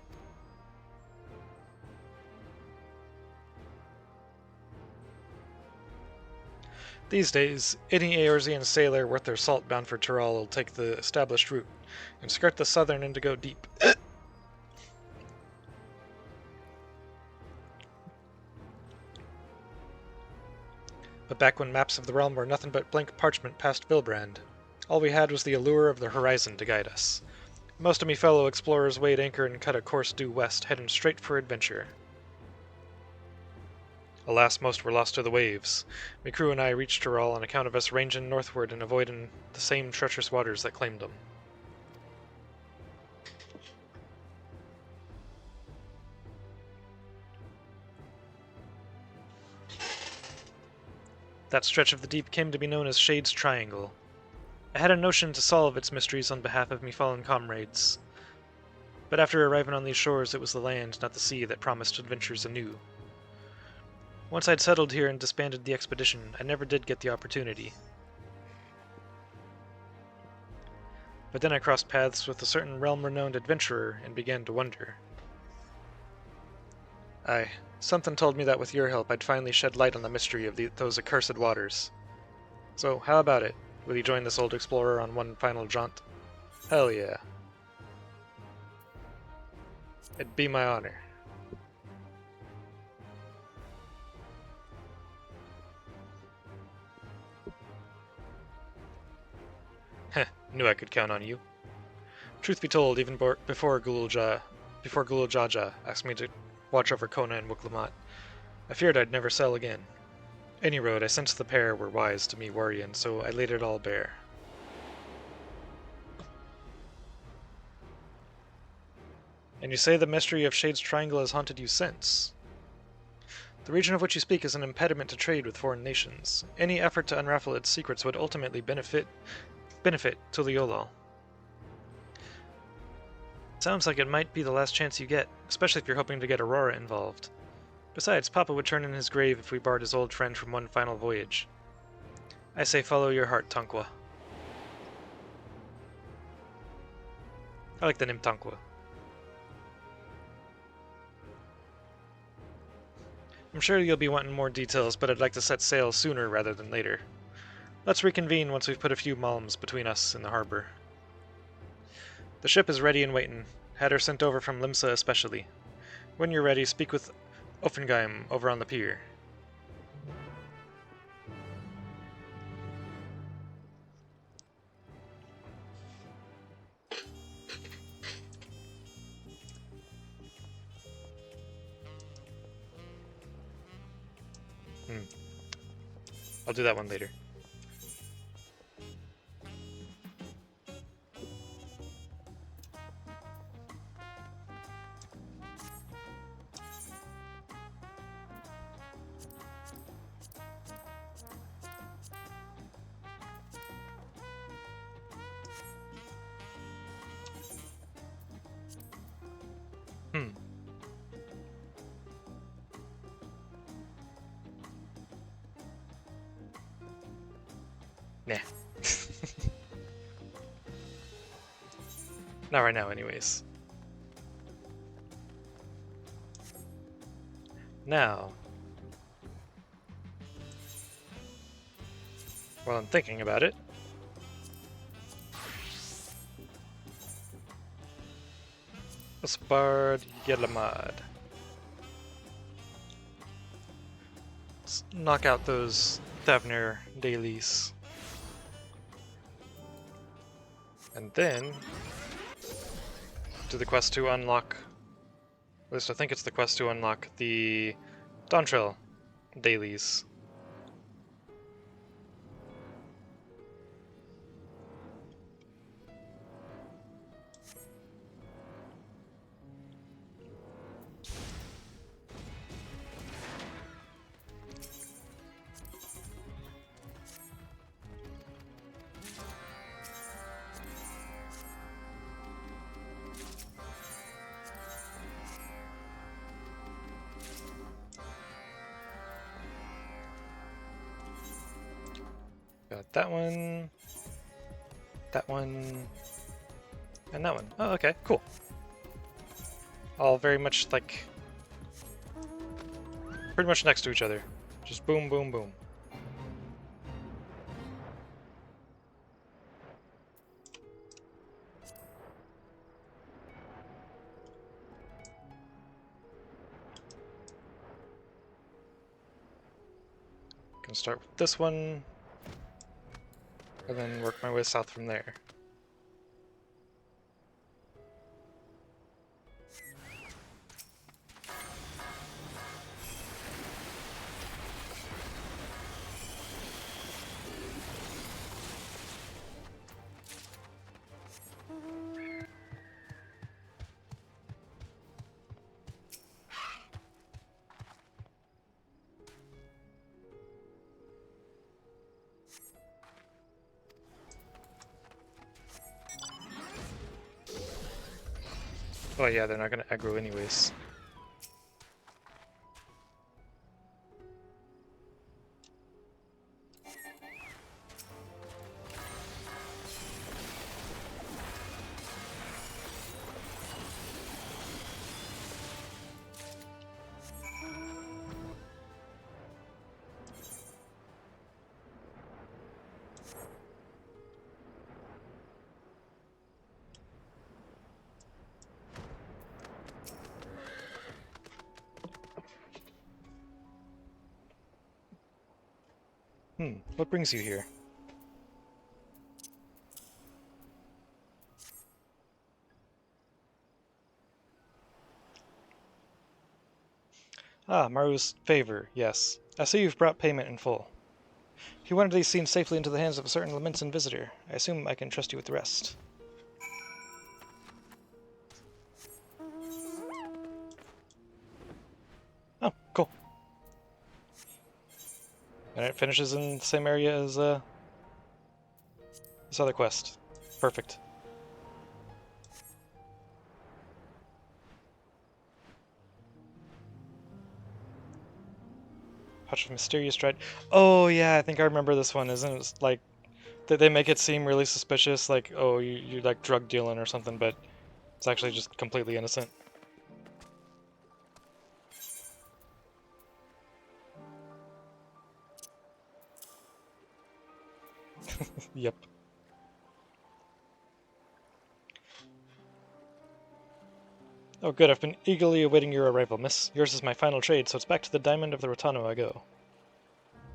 These days, any Eorzean sailor worth their salt bound for Tyrol will take the established route and skirt the southern Indigo Deep. But back when maps of the realm were nothing but blank parchment past Vilbrand, all we had was the allure of the horizon to guide us. Most of me fellow explorers weighed anchor and cut a course due west, heading straight for adventure. Alas, most were lost to the waves. Me crew and I reached her all on account of us ranging northward and avoiding the same treacherous waters that claimed them. That stretch of the deep came to be known as Shade's Triangle. I had a notion to solve its mysteries on behalf of me fallen comrades. But after arriving on these shores, it was the land, not the sea, that promised adventures anew. Once I'd settled here and disbanded the expedition, I never did get the opportunity. But then I crossed paths with a certain realm-renowned adventurer and began to wonder. Aye, something told me that with your help I'd finally shed light on the mystery of those accursed waters. So, how about it? Will you join this old explorer on one final jaunt? Hell yeah. It'd be my honor. Heh, knew I could count on you. Truth be told, even before Gulul-Jaja asked me to watch over Kona and Wuklamot, I feared I'd never sail again. Any road, I sensed the pair were wise to me worrying, so I laid it all bare. And you say the mystery of Shade's Triangle has haunted you since? The region of which you speak is an impediment to trade with foreign nations. Any effort to unravel its secrets would ultimately benefit Tuliolal. Sounds like it might be the last chance you get, especially if you're hoping to get Aurora involved. Besides, Papa would turn in his grave if we barred his old friend from one final voyage. I say follow your heart, Tankwa. I like the name Tankwa. I'm sure you'll be wanting more details, but I'd like to set sail sooner rather than later. Let's reconvene once we've put a few malms between us and the harbor. The ship is ready and waiting. Had her sent over from Limsa especially. When you're ready, speak with Offengeim over on the pier. I'll do that one later. Nah. Not right now, anyways. Now, while I'm thinking about it, Aspard Yelamad. Let's knock out those Thavnir dailies. And then do the quest to unlock, at least I think it's the quest to unlock the Dawntrail dailies. Got that one, and that one. Oh, okay, cool. All very much like, pretty much next to each other. Just boom, boom, boom. Gonna start with this one, and then work my way south from there. Oh yeah, they're not gonna aggro anyways. What brings you here? Ah, Maru's favor, yes. I see you've brought payment in full. He wanted these scenes safely into the hands of a certain Lamentin visitor. I assume I can trust you with the rest. Oh, cool. And it finishes in the same area as this other quest. Perfect. Pouch of Mysterious Dread. Oh yeah, I think I remember this one. Isn't it like they make it seem really suspicious, like, oh, you're like drug dealing or something, but it's actually just completely innocent. Yep. Oh good, I've been eagerly awaiting your arrival, miss. Yours is my final trade, so it's back to the Diamond of the Rotano I go.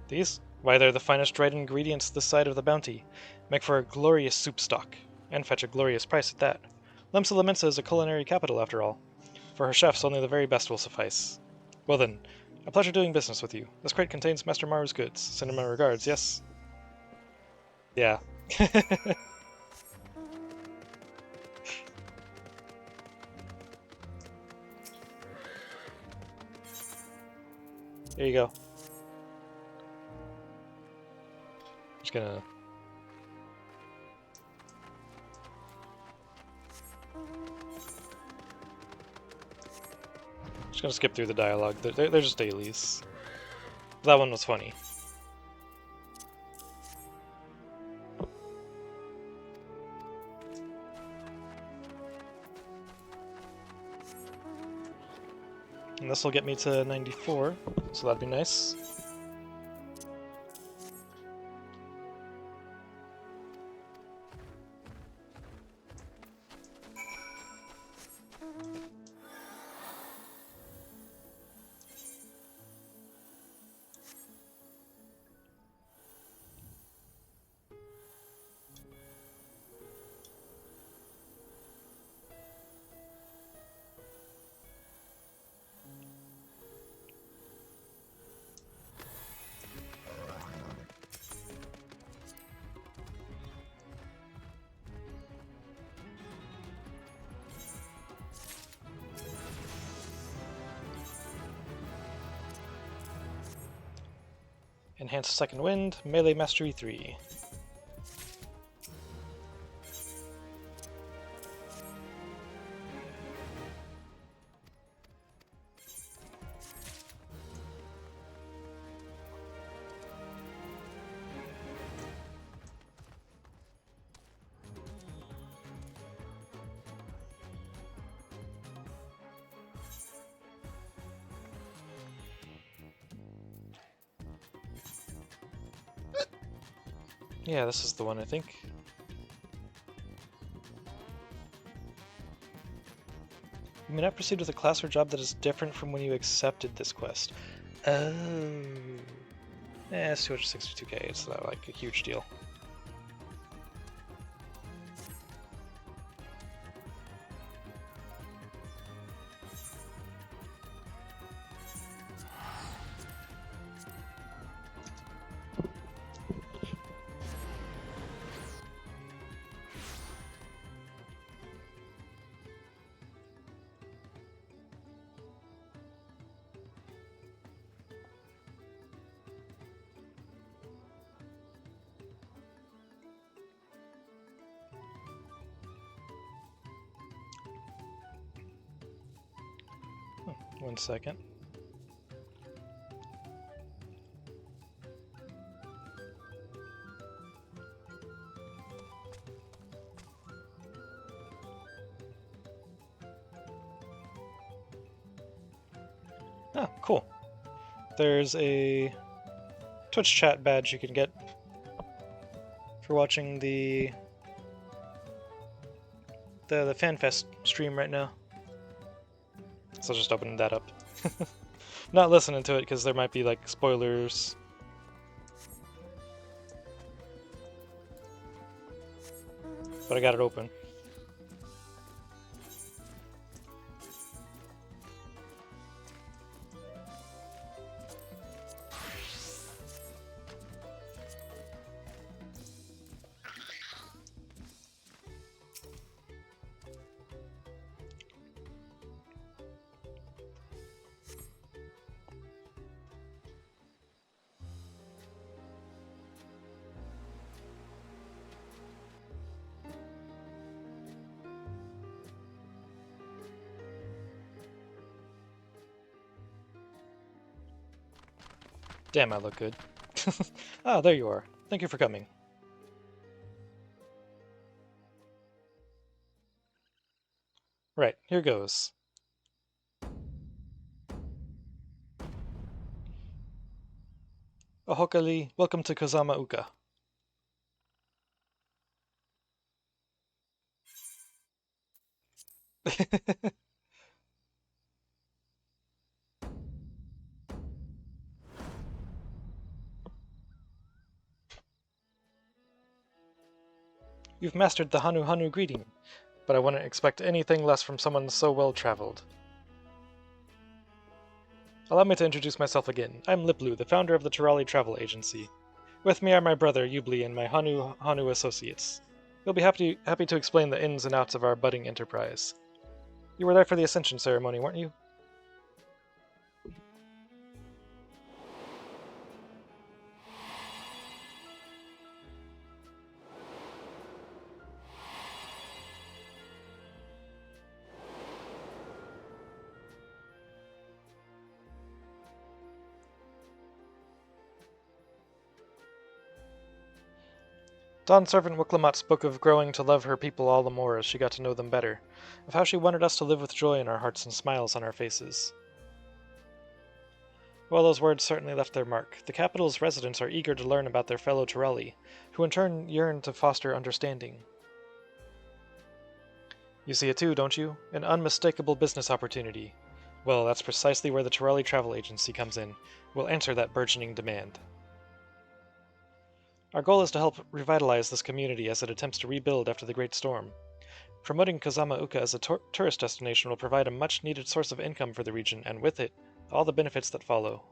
These? Why, they're the finest dried ingredients this side of the bounty. Make for a glorious soup stock, and fetch a glorious price at that. Lemsa Lamensa is a culinary capital, after all. For her chefs, only the very best will suffice. Well then, a pleasure doing business with you. This crate contains Master Maru's goods. Send him my regards, yes? Yeah. There you go. Just gonna... Just gonna skip through the dialogue. They're just dailies. That one was funny. And this will get me to 94, so that'd be nice. Enhanced Second Wind, Melee Mastery 3. Yeah, this is the one, I think. You may not proceed with a class or job that is different from when you accepted this quest. Oh. It's 262k, it's not like a huge deal. One second. Oh, cool. There's a Twitch chat badge you can get for watching the FanFest stream right now. So just opening that up. Not listening to it because there might be like spoilers. But I got it open. Damn, I look good. Ah, there you are. Thank you for coming. Right, here goes. Ohokali, welcome to Kozama Uka. You've mastered the Hanu Hanu greeting, but I wouldn't expect anything less from someone so well-traveled. Allow me to introduce myself again. I'm Liplu, the founder of the Turali Travel Agency. With me are my brother, Yubli, and my Hanu Hanu associates. We'll be happy to explain the ins and outs of our budding enterprise. You were there for the Ascension ceremony, weren't you? Dawn Servant Wiklamat spoke of growing to love her people all the more as she got to know them better, of how she wanted us to live with joy in our hearts and smiles on our faces. Well, those words certainly left their mark. The capital's residents are eager to learn about their fellow Turali, who in turn yearn to foster understanding. You see it too, don't you? An unmistakable business opportunity. Well, that's precisely where the Turali Travel Agency comes in. We'll answer that burgeoning demand. Our goal is to help revitalize this community as it attempts to rebuild after the Great Storm. Promoting Kozama Uka as a tourist destination will provide a much-needed source of income for the region, and with it, all the benefits that follow.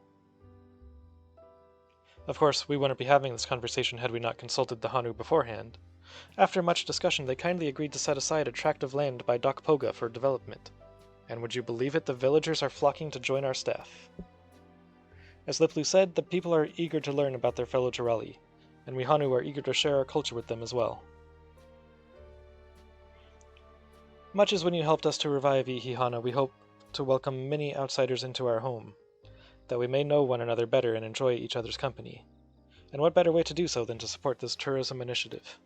Of course, we wouldn't be having this conversation had we not consulted the Hanu beforehand. After much discussion, they kindly agreed to set aside a tract of land by Doc Poga for development. And would you believe it, the villagers are flocking to join our staff. As Liplu said, the people are eager to learn about their fellow Turali, and we Hanu are eager to share our culture with them as well. Much as when you helped us to revive Ihihana, we hope to welcome many outsiders into our home, that we may know one another better and enjoy each other's company. And what better way to do so than to support this tourism initiative?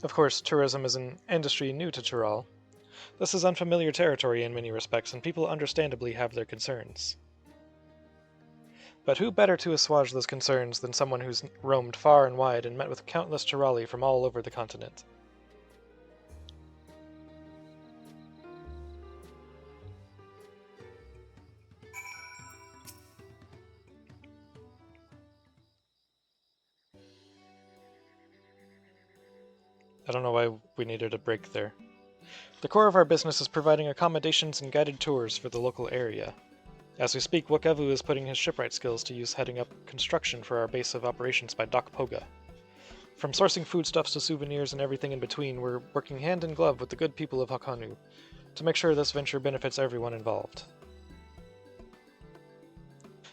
Of course, tourism is an industry new to Tural. This is unfamiliar territory in many respects, and people understandably have their concerns. But who better to assuage those concerns than someone who's roamed far and wide and met with countless Turali from all over the continent? I don't know why we needed a break there. The core of our business is providing accommodations and guided tours for the local area. As we speak, Wakevu is putting his shipwright skills to use heading up construction for our base of operations by Dock Poga. From sourcing foodstuffs to souvenirs and everything in between, we're working hand in glove with the good people of Hakanu to make sure this venture benefits everyone involved.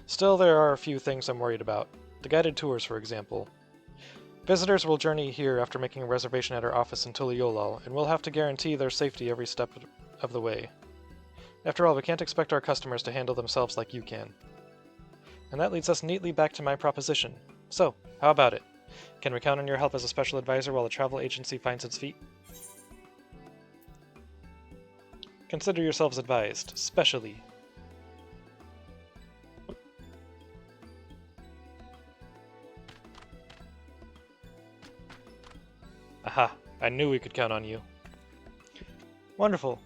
Still, there are a few things I'm worried about. The guided tours, for example. Visitors will journey here after making a reservation at our office in Tuliolal, and we'll have to guarantee their safety every step of the way. After all, we can't expect our customers to handle themselves like you can. And that leads us neatly back to my proposition. So, how about it? Can we count on your help as a special advisor while the travel agency finds its feet? Consider yourselves advised, specially. Aha, I knew we could count on you. Wonderful.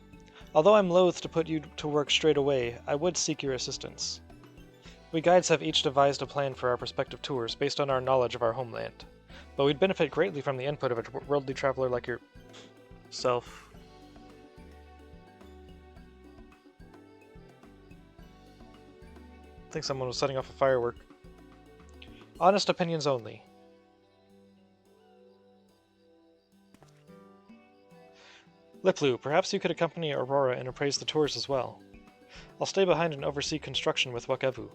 Although I'm loath to put you to work straight away, I would seek your assistance. We guides have each devised a plan for our prospective tours based on our knowledge of our homeland, but we'd benefit greatly from the input of a worldly traveler like yourself. I think someone was setting off a firework. Honest opinions only. Liplu, perhaps you could accompany Aurora and appraise the tours as well. I'll stay behind and oversee construction with Wakevu.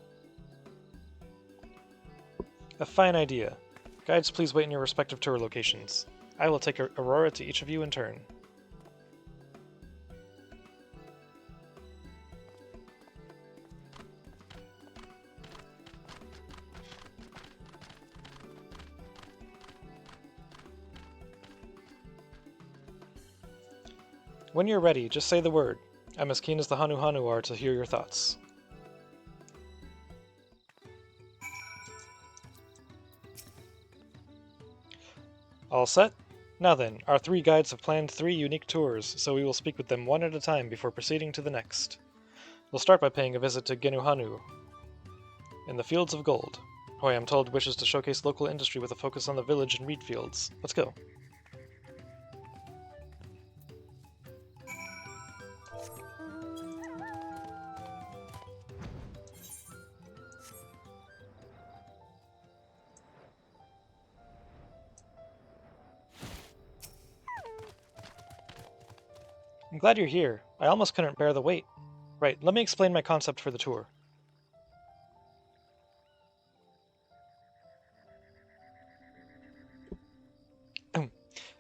A fine idea. Guides, please wait in your respective tour locations. I will take Aurora to each of you in turn. When you're ready, just say the word. I'm as keen as the Hanu Hanu are to hear your thoughts. All set? Now then, our three guides have planned 3 unique tours, so we will speak with them one at a time before proceeding to the next. We'll start by paying a visit to Genuhanu in the Fields of Gold, who I am told wishes to showcase local industry with a focus on the village and reed fields. Let's go. I'm glad you're here. I almost couldn't bear the wait. Right, let me explain my concept for the tour.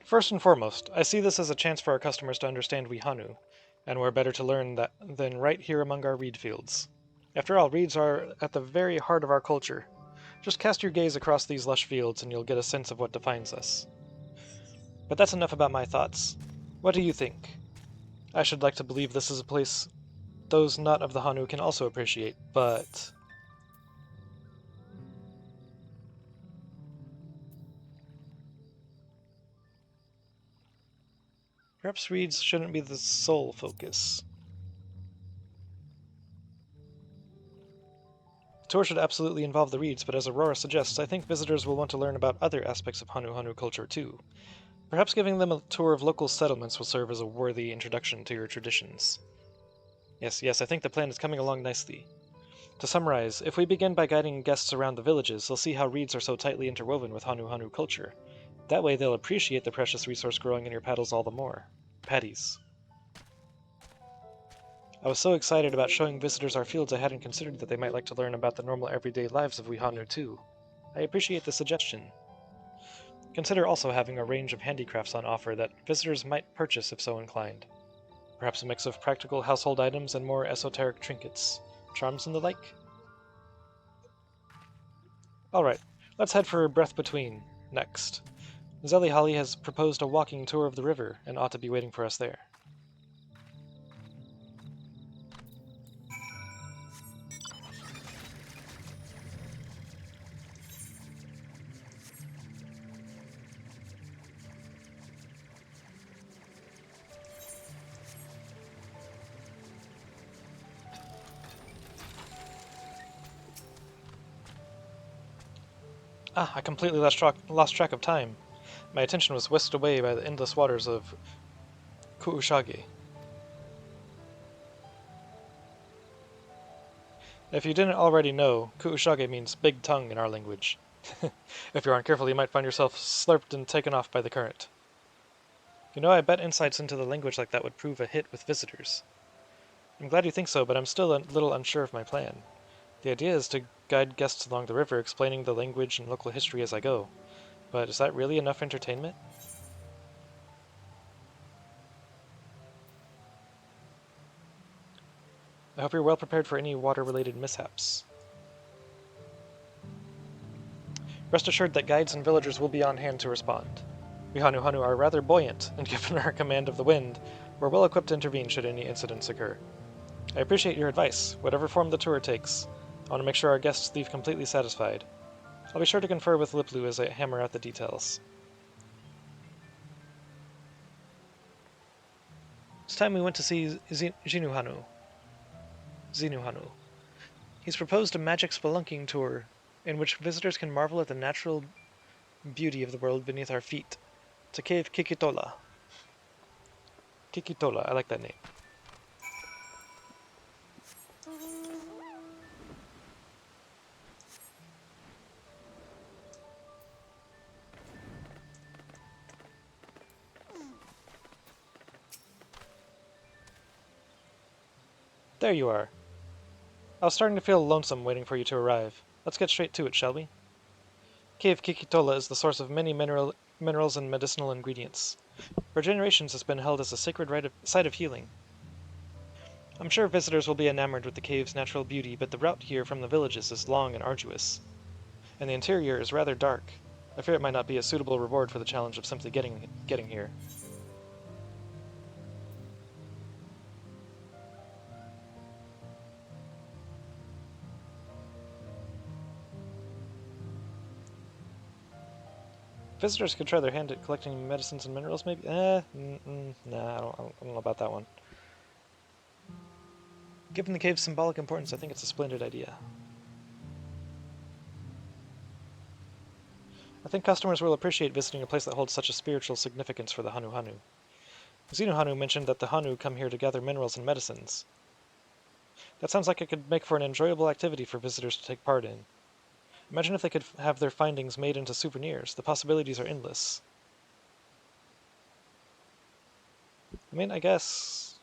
First and foremost, I see this as a chance for our customers to understand we Hanu, and where better to learn that than right here among our reed fields. After all, reeds are at the very heart of our culture. Just cast your gaze across these lush fields and you'll get a sense of what defines us. But that's enough about my thoughts. What do you think? I should like to believe this is a place those not of the Hanu can also appreciate, but... perhaps reeds shouldn't be the sole focus. The tour should absolutely involve the reeds, but as Aurora suggests, I think visitors will want to learn about other aspects of Hanu Hanu culture too. Perhaps giving them a tour of local settlements will serve as a worthy introduction to your traditions. Yes, I think the plan is coming along nicely. To summarize, if we begin by guiding guests around the villages, they'll see how reeds are so tightly interwoven with Hanu Hanu culture. That way they'll appreciate the precious resource growing in your paddles all the more. Patties. I was so excited about showing visitors our fields I hadn't considered that they might like to learn about the normal everyday lives of we Hanu too. I appreciate the suggestion. Consider also having a range of handicrafts on offer that visitors might purchase if so inclined. Perhaps a mix of practical household items and more esoteric trinkets, charms and the like? Alright, let's head for Breath Between, next. Zelly Holly has proposed a walking tour of the river and ought to be waiting for us there. I completely lost track of time. My attention was whisked away by the endless waters of Kuushage. If you didn't already know, Kuushage means big tongue in our language. If you aren't careful, you might find yourself slurped and taken off by the current. You know, I bet insights into the language like that would prove a hit with visitors. I'm glad you think so, but I'm still a little unsure of my plan. The idea is to guide guests along the river, explaining the language and local history as I go. But is that really enough entertainment? I hope you're well prepared for any water-related mishaps. Rest assured that guides and villagers will be on hand to respond. We Hanu are rather buoyant, and given our command of the wind, we're well equipped to intervene should any incidents occur. I appreciate your advice, whatever form the tour takes. I want to make sure our guests leave completely satisfied. I'll be sure to confer with Liplu as I hammer out the details. It's time we went to see Zinuhanu. He's proposed a magic spelunking tour in which visitors can marvel at the natural beauty of the world beneath our feet. To Cave Kikitola. Kikitola, I like that name. There you are. I was starting to feel lonesome waiting for you to arrive. Let's get straight to it, shall we? Cave Kikitola is the source of many minerals and medicinal ingredients. For generations it's been held as a sacred site of healing. I'm sure visitors will be enamored with the cave's natural beauty, but the route here from the villages is long and arduous. And the interior is rather dark. I fear it might not be a suitable reward for the challenge of simply getting here. Visitors could try their hand at collecting medicines and minerals, maybe? Nah, I don't know about that one. Given the cave's symbolic importance, I think it's a splendid idea. I think customers will appreciate visiting a place that holds such a spiritual significance for the Hanu. Zinuhanu mentioned that the Hanu come here to gather minerals and medicines. That sounds like it could make for an enjoyable activity for visitors to take part in. Imagine if they could have their findings made into souvenirs. The possibilities are endless. I mean, I guess...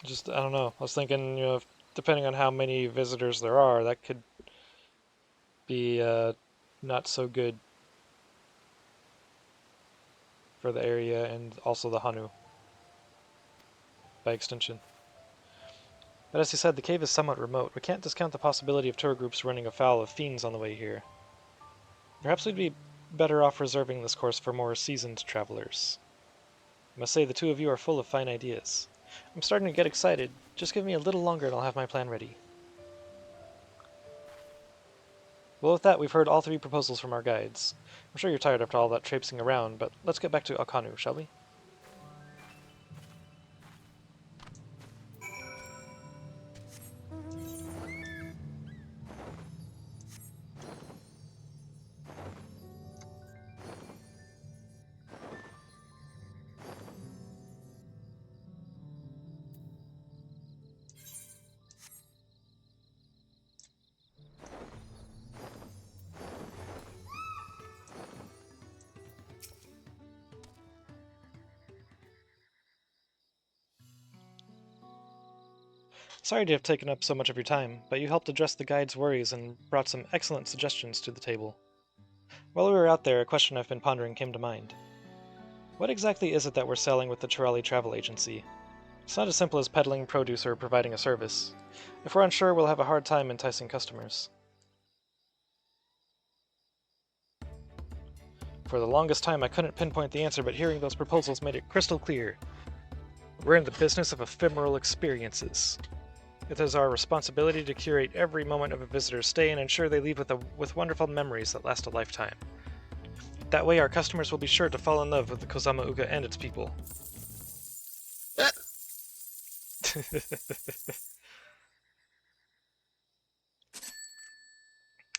I don't know. I was thinking, depending on how many visitors there are, that could be not so good for the area and also the Hanu, by extension. But as he said, the cave is somewhat remote. We can't discount the possibility of tour groups running afoul of fiends on the way here. Perhaps we'd be better off reserving this course for more seasoned travelers. I must say, the two of you are full of fine ideas. I'm starting to get excited. Just give me a little longer and I'll have my plan ready. Well, with that, we've heard all three proposals from our guides. I'm sure you're tired after all that traipsing around, but let's get back to Akanu, shall we? Sorry to have taken up so much of your time, but you helped address the guide's worries and brought some excellent suggestions to the table. While we were out there, a question I've been pondering came to mind. What exactly is it that we're selling with the Chirali Travel Agency? It's not as simple as peddling produce or providing a service. If we're unsure, we'll have a hard time enticing customers. For the longest time, I couldn't pinpoint the answer, but hearing those proposals made it crystal clear. We're in the business of ephemeral experiences. It is our responsibility to curate every moment of a visitor's stay and ensure they leave with wonderful memories that last a lifetime. That way, our customers will be sure to fall in love with the Kozama Uga and its people.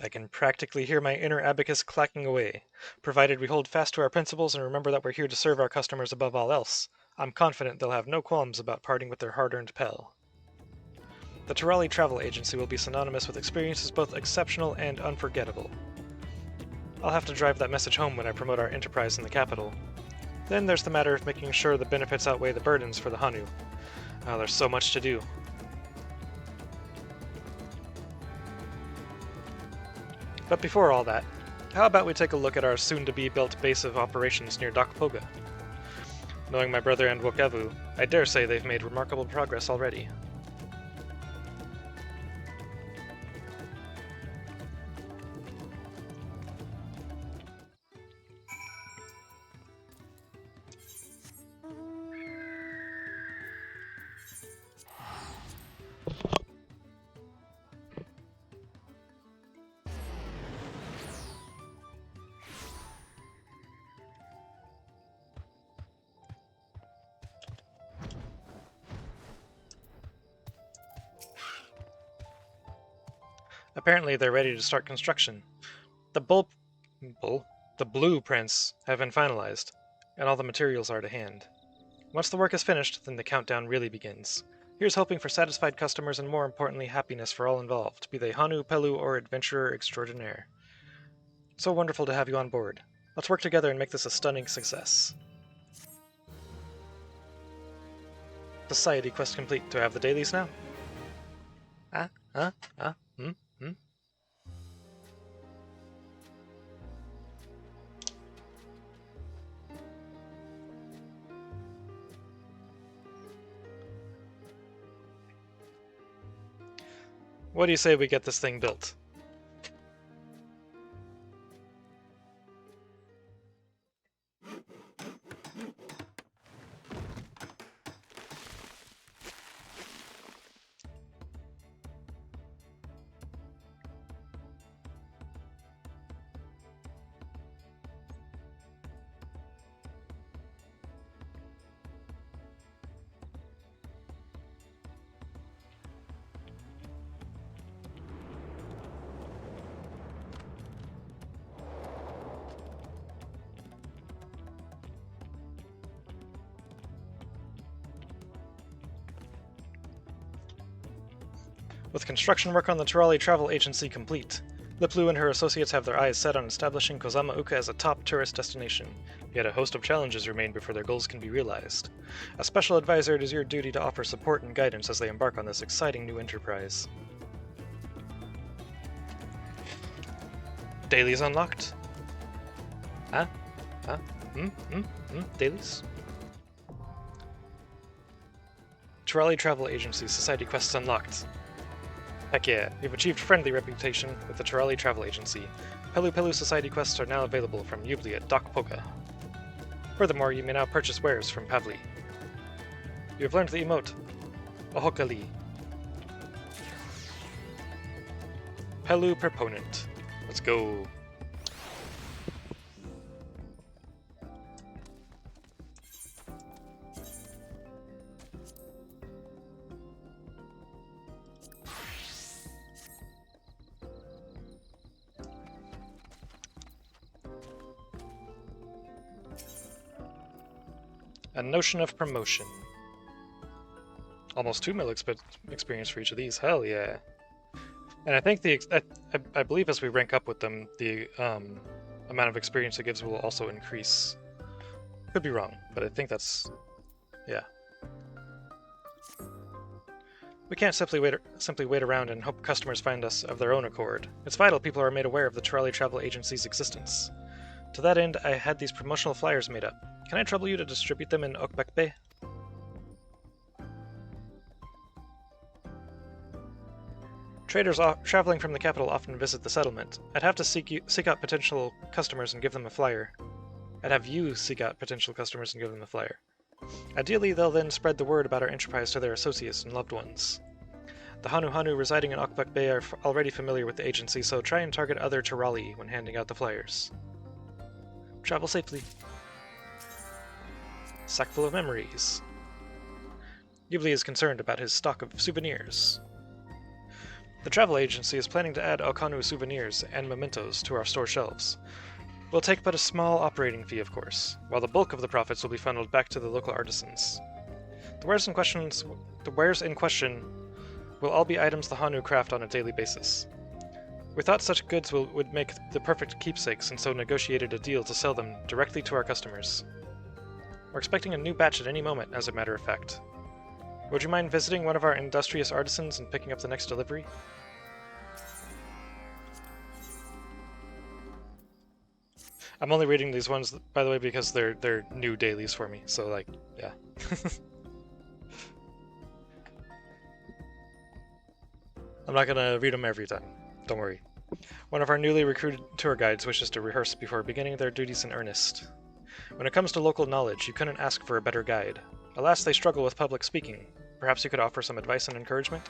I can practically hear my inner abacus clacking away. Provided we hold fast to our principles and remember that we're here to serve our customers above all else, I'm confident they'll have no qualms about parting with their hard-earned pel. The Tirali Travel Agency will be synonymous with experiences both exceptional and unforgettable. I'll have to drive that message home when I promote our enterprise in the capital. Then there's the matter of making sure the benefits outweigh the burdens for the Hanu. Oh, there's so much to do. But before all that, how about we take a look at our soon-to-be-built base of operations near Dokpoga? Knowing my brother and Wokevu, I dare say they've made remarkable progress already. Apparently they're ready to start construction. The blueprints have been finalized, and all the materials are to hand. Once the work is finished, then the countdown really begins. Here's hoping for satisfied customers and, more importantly, happiness for all involved, be they Hanu, Pelu, or adventurer extraordinaire. So wonderful to have you on board. Let's work together and make this a stunning success. Society quest complete. Do I have the dailies now? What do you say we get this thing built? With construction work on the Tirali Travel Agency complete, Liplu and her associates have their eyes set on establishing Kozama Uka as a top tourist destination, yet a host of challenges remain before their goals can be realized. As special advisor, it is your duty to offer support and guidance as they embark on this exciting new enterprise. Dailies unlocked? Dailies? Tirali Travel Agency Society quests unlocked. Heck yeah, we've achieved friendly reputation with the Tirali Travel Agency. Pelu Pelu Society quests are now available from Ubli at Dokpoga. Furthermore, you may now purchase wares from Pavli. You have learned the emote, Ohokali. Pelu Proponent. Let's go. A notion of promotion. Almost 2 mil experience for each of these. Hell yeah. And I think I believe as we rank up with them, the amount of experience it gives will also increase. Could be wrong, but I think that's... yeah. We can't simply wait around and hope customers find us of their own accord. It's vital people are made aware of the Tirali Travel Agency's existence. To that end, I had these promotional flyers made up. Can I trouble you to distribute them in Okbek Bay? Traders traveling from the capital often visit the settlement. I'd have to seek out potential customers and give them a flyer. I'd have you seek out potential customers and give them a flyer. Ideally, they'll then spread the word about our enterprise to their associates and loved ones. The Hanu residing in Okbek Bay are already familiar with the agency, so try and target other Tirali when handing out the flyers. Travel safely. Sack full of memories. Ghibli is concerned about his stock of souvenirs. The travel agency is planning to add Alkanu souvenirs and mementos to our store shelves. We'll take but a small operating fee, of course, while the bulk of the profits will be funneled back to the local artisans. The wares in question will all be items the Hanu craft on a daily basis. We thought such goods would make the perfect keepsakes, and so negotiated a deal to sell them directly to our customers. We're expecting a new batch at any moment, as a matter of fact. Would you mind visiting one of our industrious artisans and picking up the next delivery? I'm only reading these ones, by the way, because they're new dailies for me, so, like, yeah. I'm not gonna read them every time, don't worry. One of our newly recruited tour guides wishes to rehearse before beginning their duties in earnest. When it comes to local knowledge, you couldn't ask for a better guide. Alas, they struggle with public speaking. Perhaps you could offer some advice and encouragement?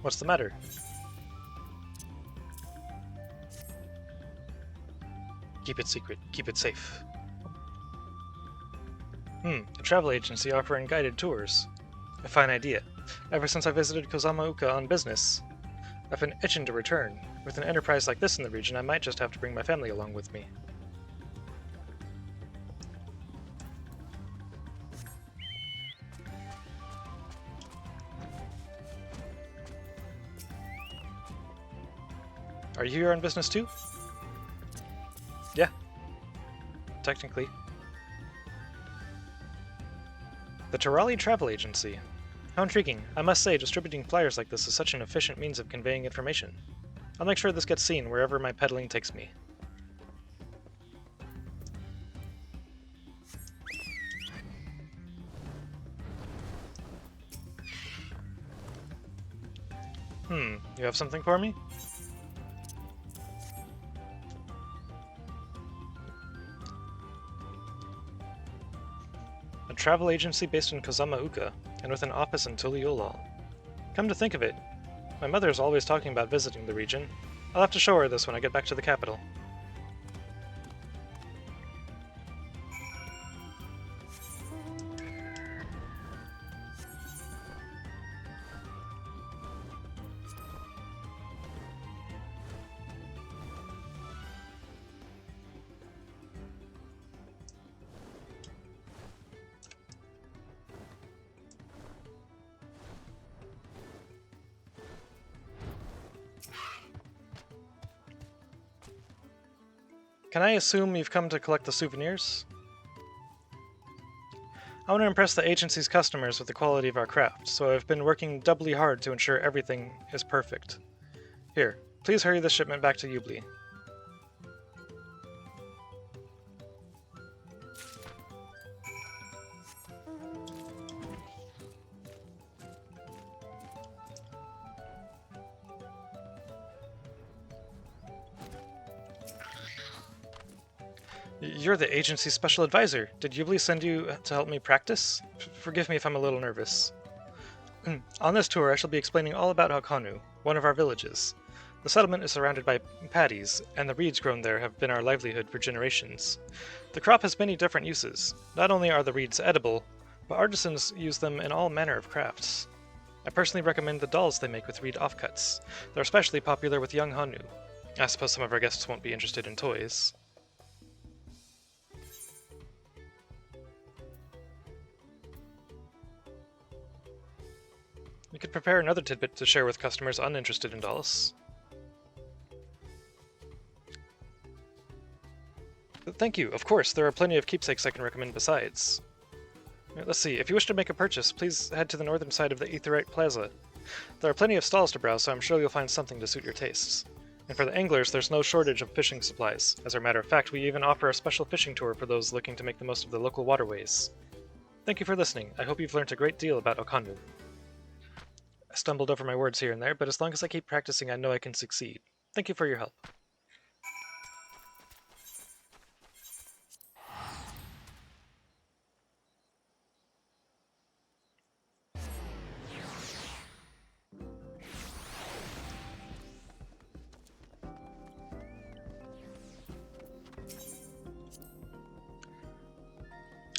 What's the matter? Keep it secret. Keep it safe. A travel agency offering guided tours. A fine idea. Ever since I visited Kozama-uka on business, I've been itching to return. With an enterprise like this in the region, I might just have to bring my family along with me. Are you here on business too? Yeah. Technically. The Terali Travel Agency. How intriguing. I must say, distributing flyers like this is such an efficient means of conveying information. I'll make sure this gets seen wherever my peddling takes me. You have something for me? A travel agency based in Kozama-uka, and with an office in Tuliolal. Come to think of it, my mother is always talking about visiting the region. I'll have to show her this when I get back to the capital. Can I assume you've come to collect the souvenirs? I want to impress the agency's customers with the quality of our craft, so I've been working doubly hard to ensure everything is perfect. Here, please hurry this shipment back to Ubli. You're the agency's special advisor. Did Ubli send you to help me practice? Forgive me if I'm a little nervous. On this tour, I shall be explaining all about Hakanu, one of our villages. The settlement is surrounded by paddies, and the reeds grown there have been our livelihood for generations. The crop has many different uses. Not only are the reeds edible, but artisans use them in all manner of crafts. I personally recommend the dolls they make with reed offcuts. They're especially popular with young Hanu. I suppose some of our guests won't be interested in toys. We could prepare another tidbit to share with customers uninterested in dolls. Thank you. Of course, there are plenty of keepsakes I can recommend besides. Let's see. If you wish to make a purchase, please head to the northern side of the Aetheryte Plaza. There are plenty of stalls to browse, so I'm sure you'll find something to suit your tastes. And for the anglers, there's no shortage of fishing supplies. As a matter of fact, we even offer a special fishing tour for those looking to make the most of the local waterways. Thank you for listening. I hope you've learned a great deal about Okanu. I stumbled over my words here and there, but as long as I keep practicing, I know I can succeed. Thank you for your help.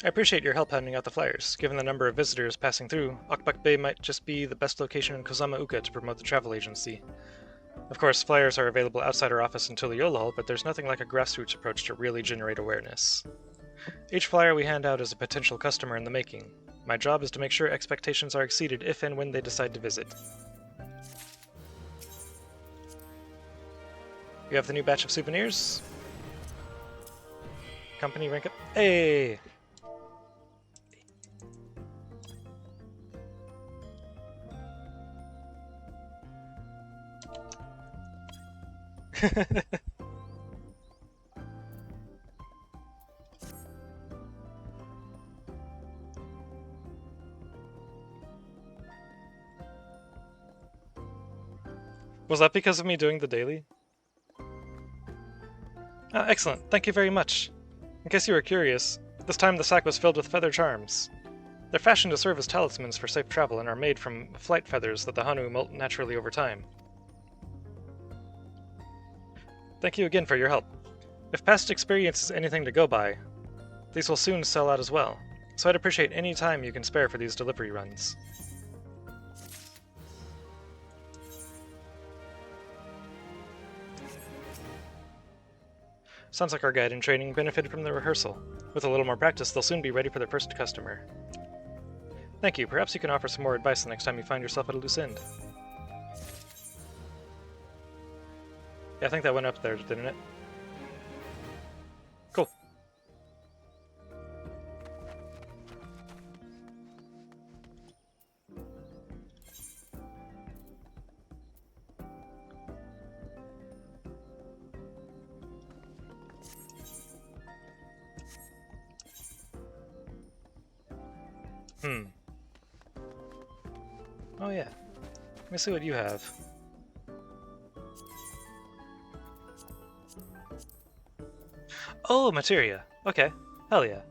I appreciate your help handing out the flyers. Given the number of visitors passing through, Okbak Bay might just be the best location in Kozama-uka to promote the travel agency. Of course, flyers are available outside our office until the Yolal, but there's nothing like a grassroots approach to really generate awareness. Each flyer we hand out is a potential customer in the making. My job is to make sure expectations are exceeded if and when they decide to visit. You have the new batch of souvenirs? Company rank up. Hey! Was that because of me doing the daily? Ah, excellent. Thank you very much. In case you were curious, this time the sack was filled with feather charms. They're fashioned to serve as talismans for safe travel and are made from flight feathers that the Hanu molt naturally over time. Thank you again for your help. If past experience is anything to go by, these will soon sell out as well, so I'd appreciate any time you can spare for these delivery runs. Sounds like our guide in training benefited from the rehearsal. With a little more practice, they'll soon be ready for their first customer. Thank you. Perhaps you can offer some more advice the next time you find yourself at a loose end. Yeah, I think that went up there, didn't it? Cool. Oh yeah. Let me see what you have. Oh, materia. Okay. Hell yeah.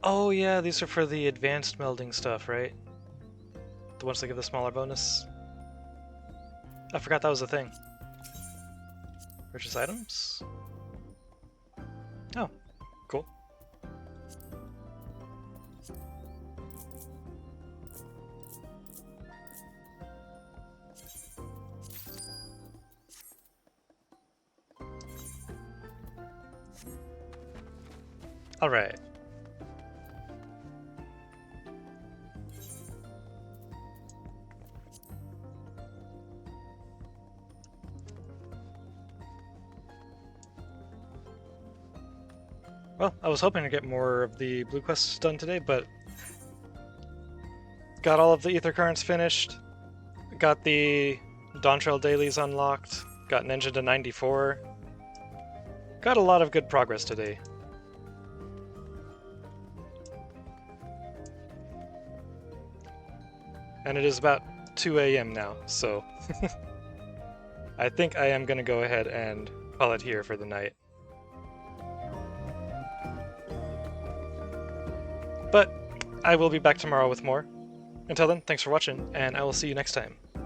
Oh yeah, these are for the advanced melding stuff, right? The ones that give the smaller bonus? I forgot that was a thing. Purchase items? Oh, cool. Alright. Well, I was hoping to get more of the blue quests done today, but got all of the ether currents finished, got the Dawn Trail dailies unlocked, got an engine to 94, got a lot of good progress today. And it is about 2 a.m. now, so I think I am going to go ahead and call it here for the night. But I will be back tomorrow with more. Until then, thanks for watching, and I will see you next time.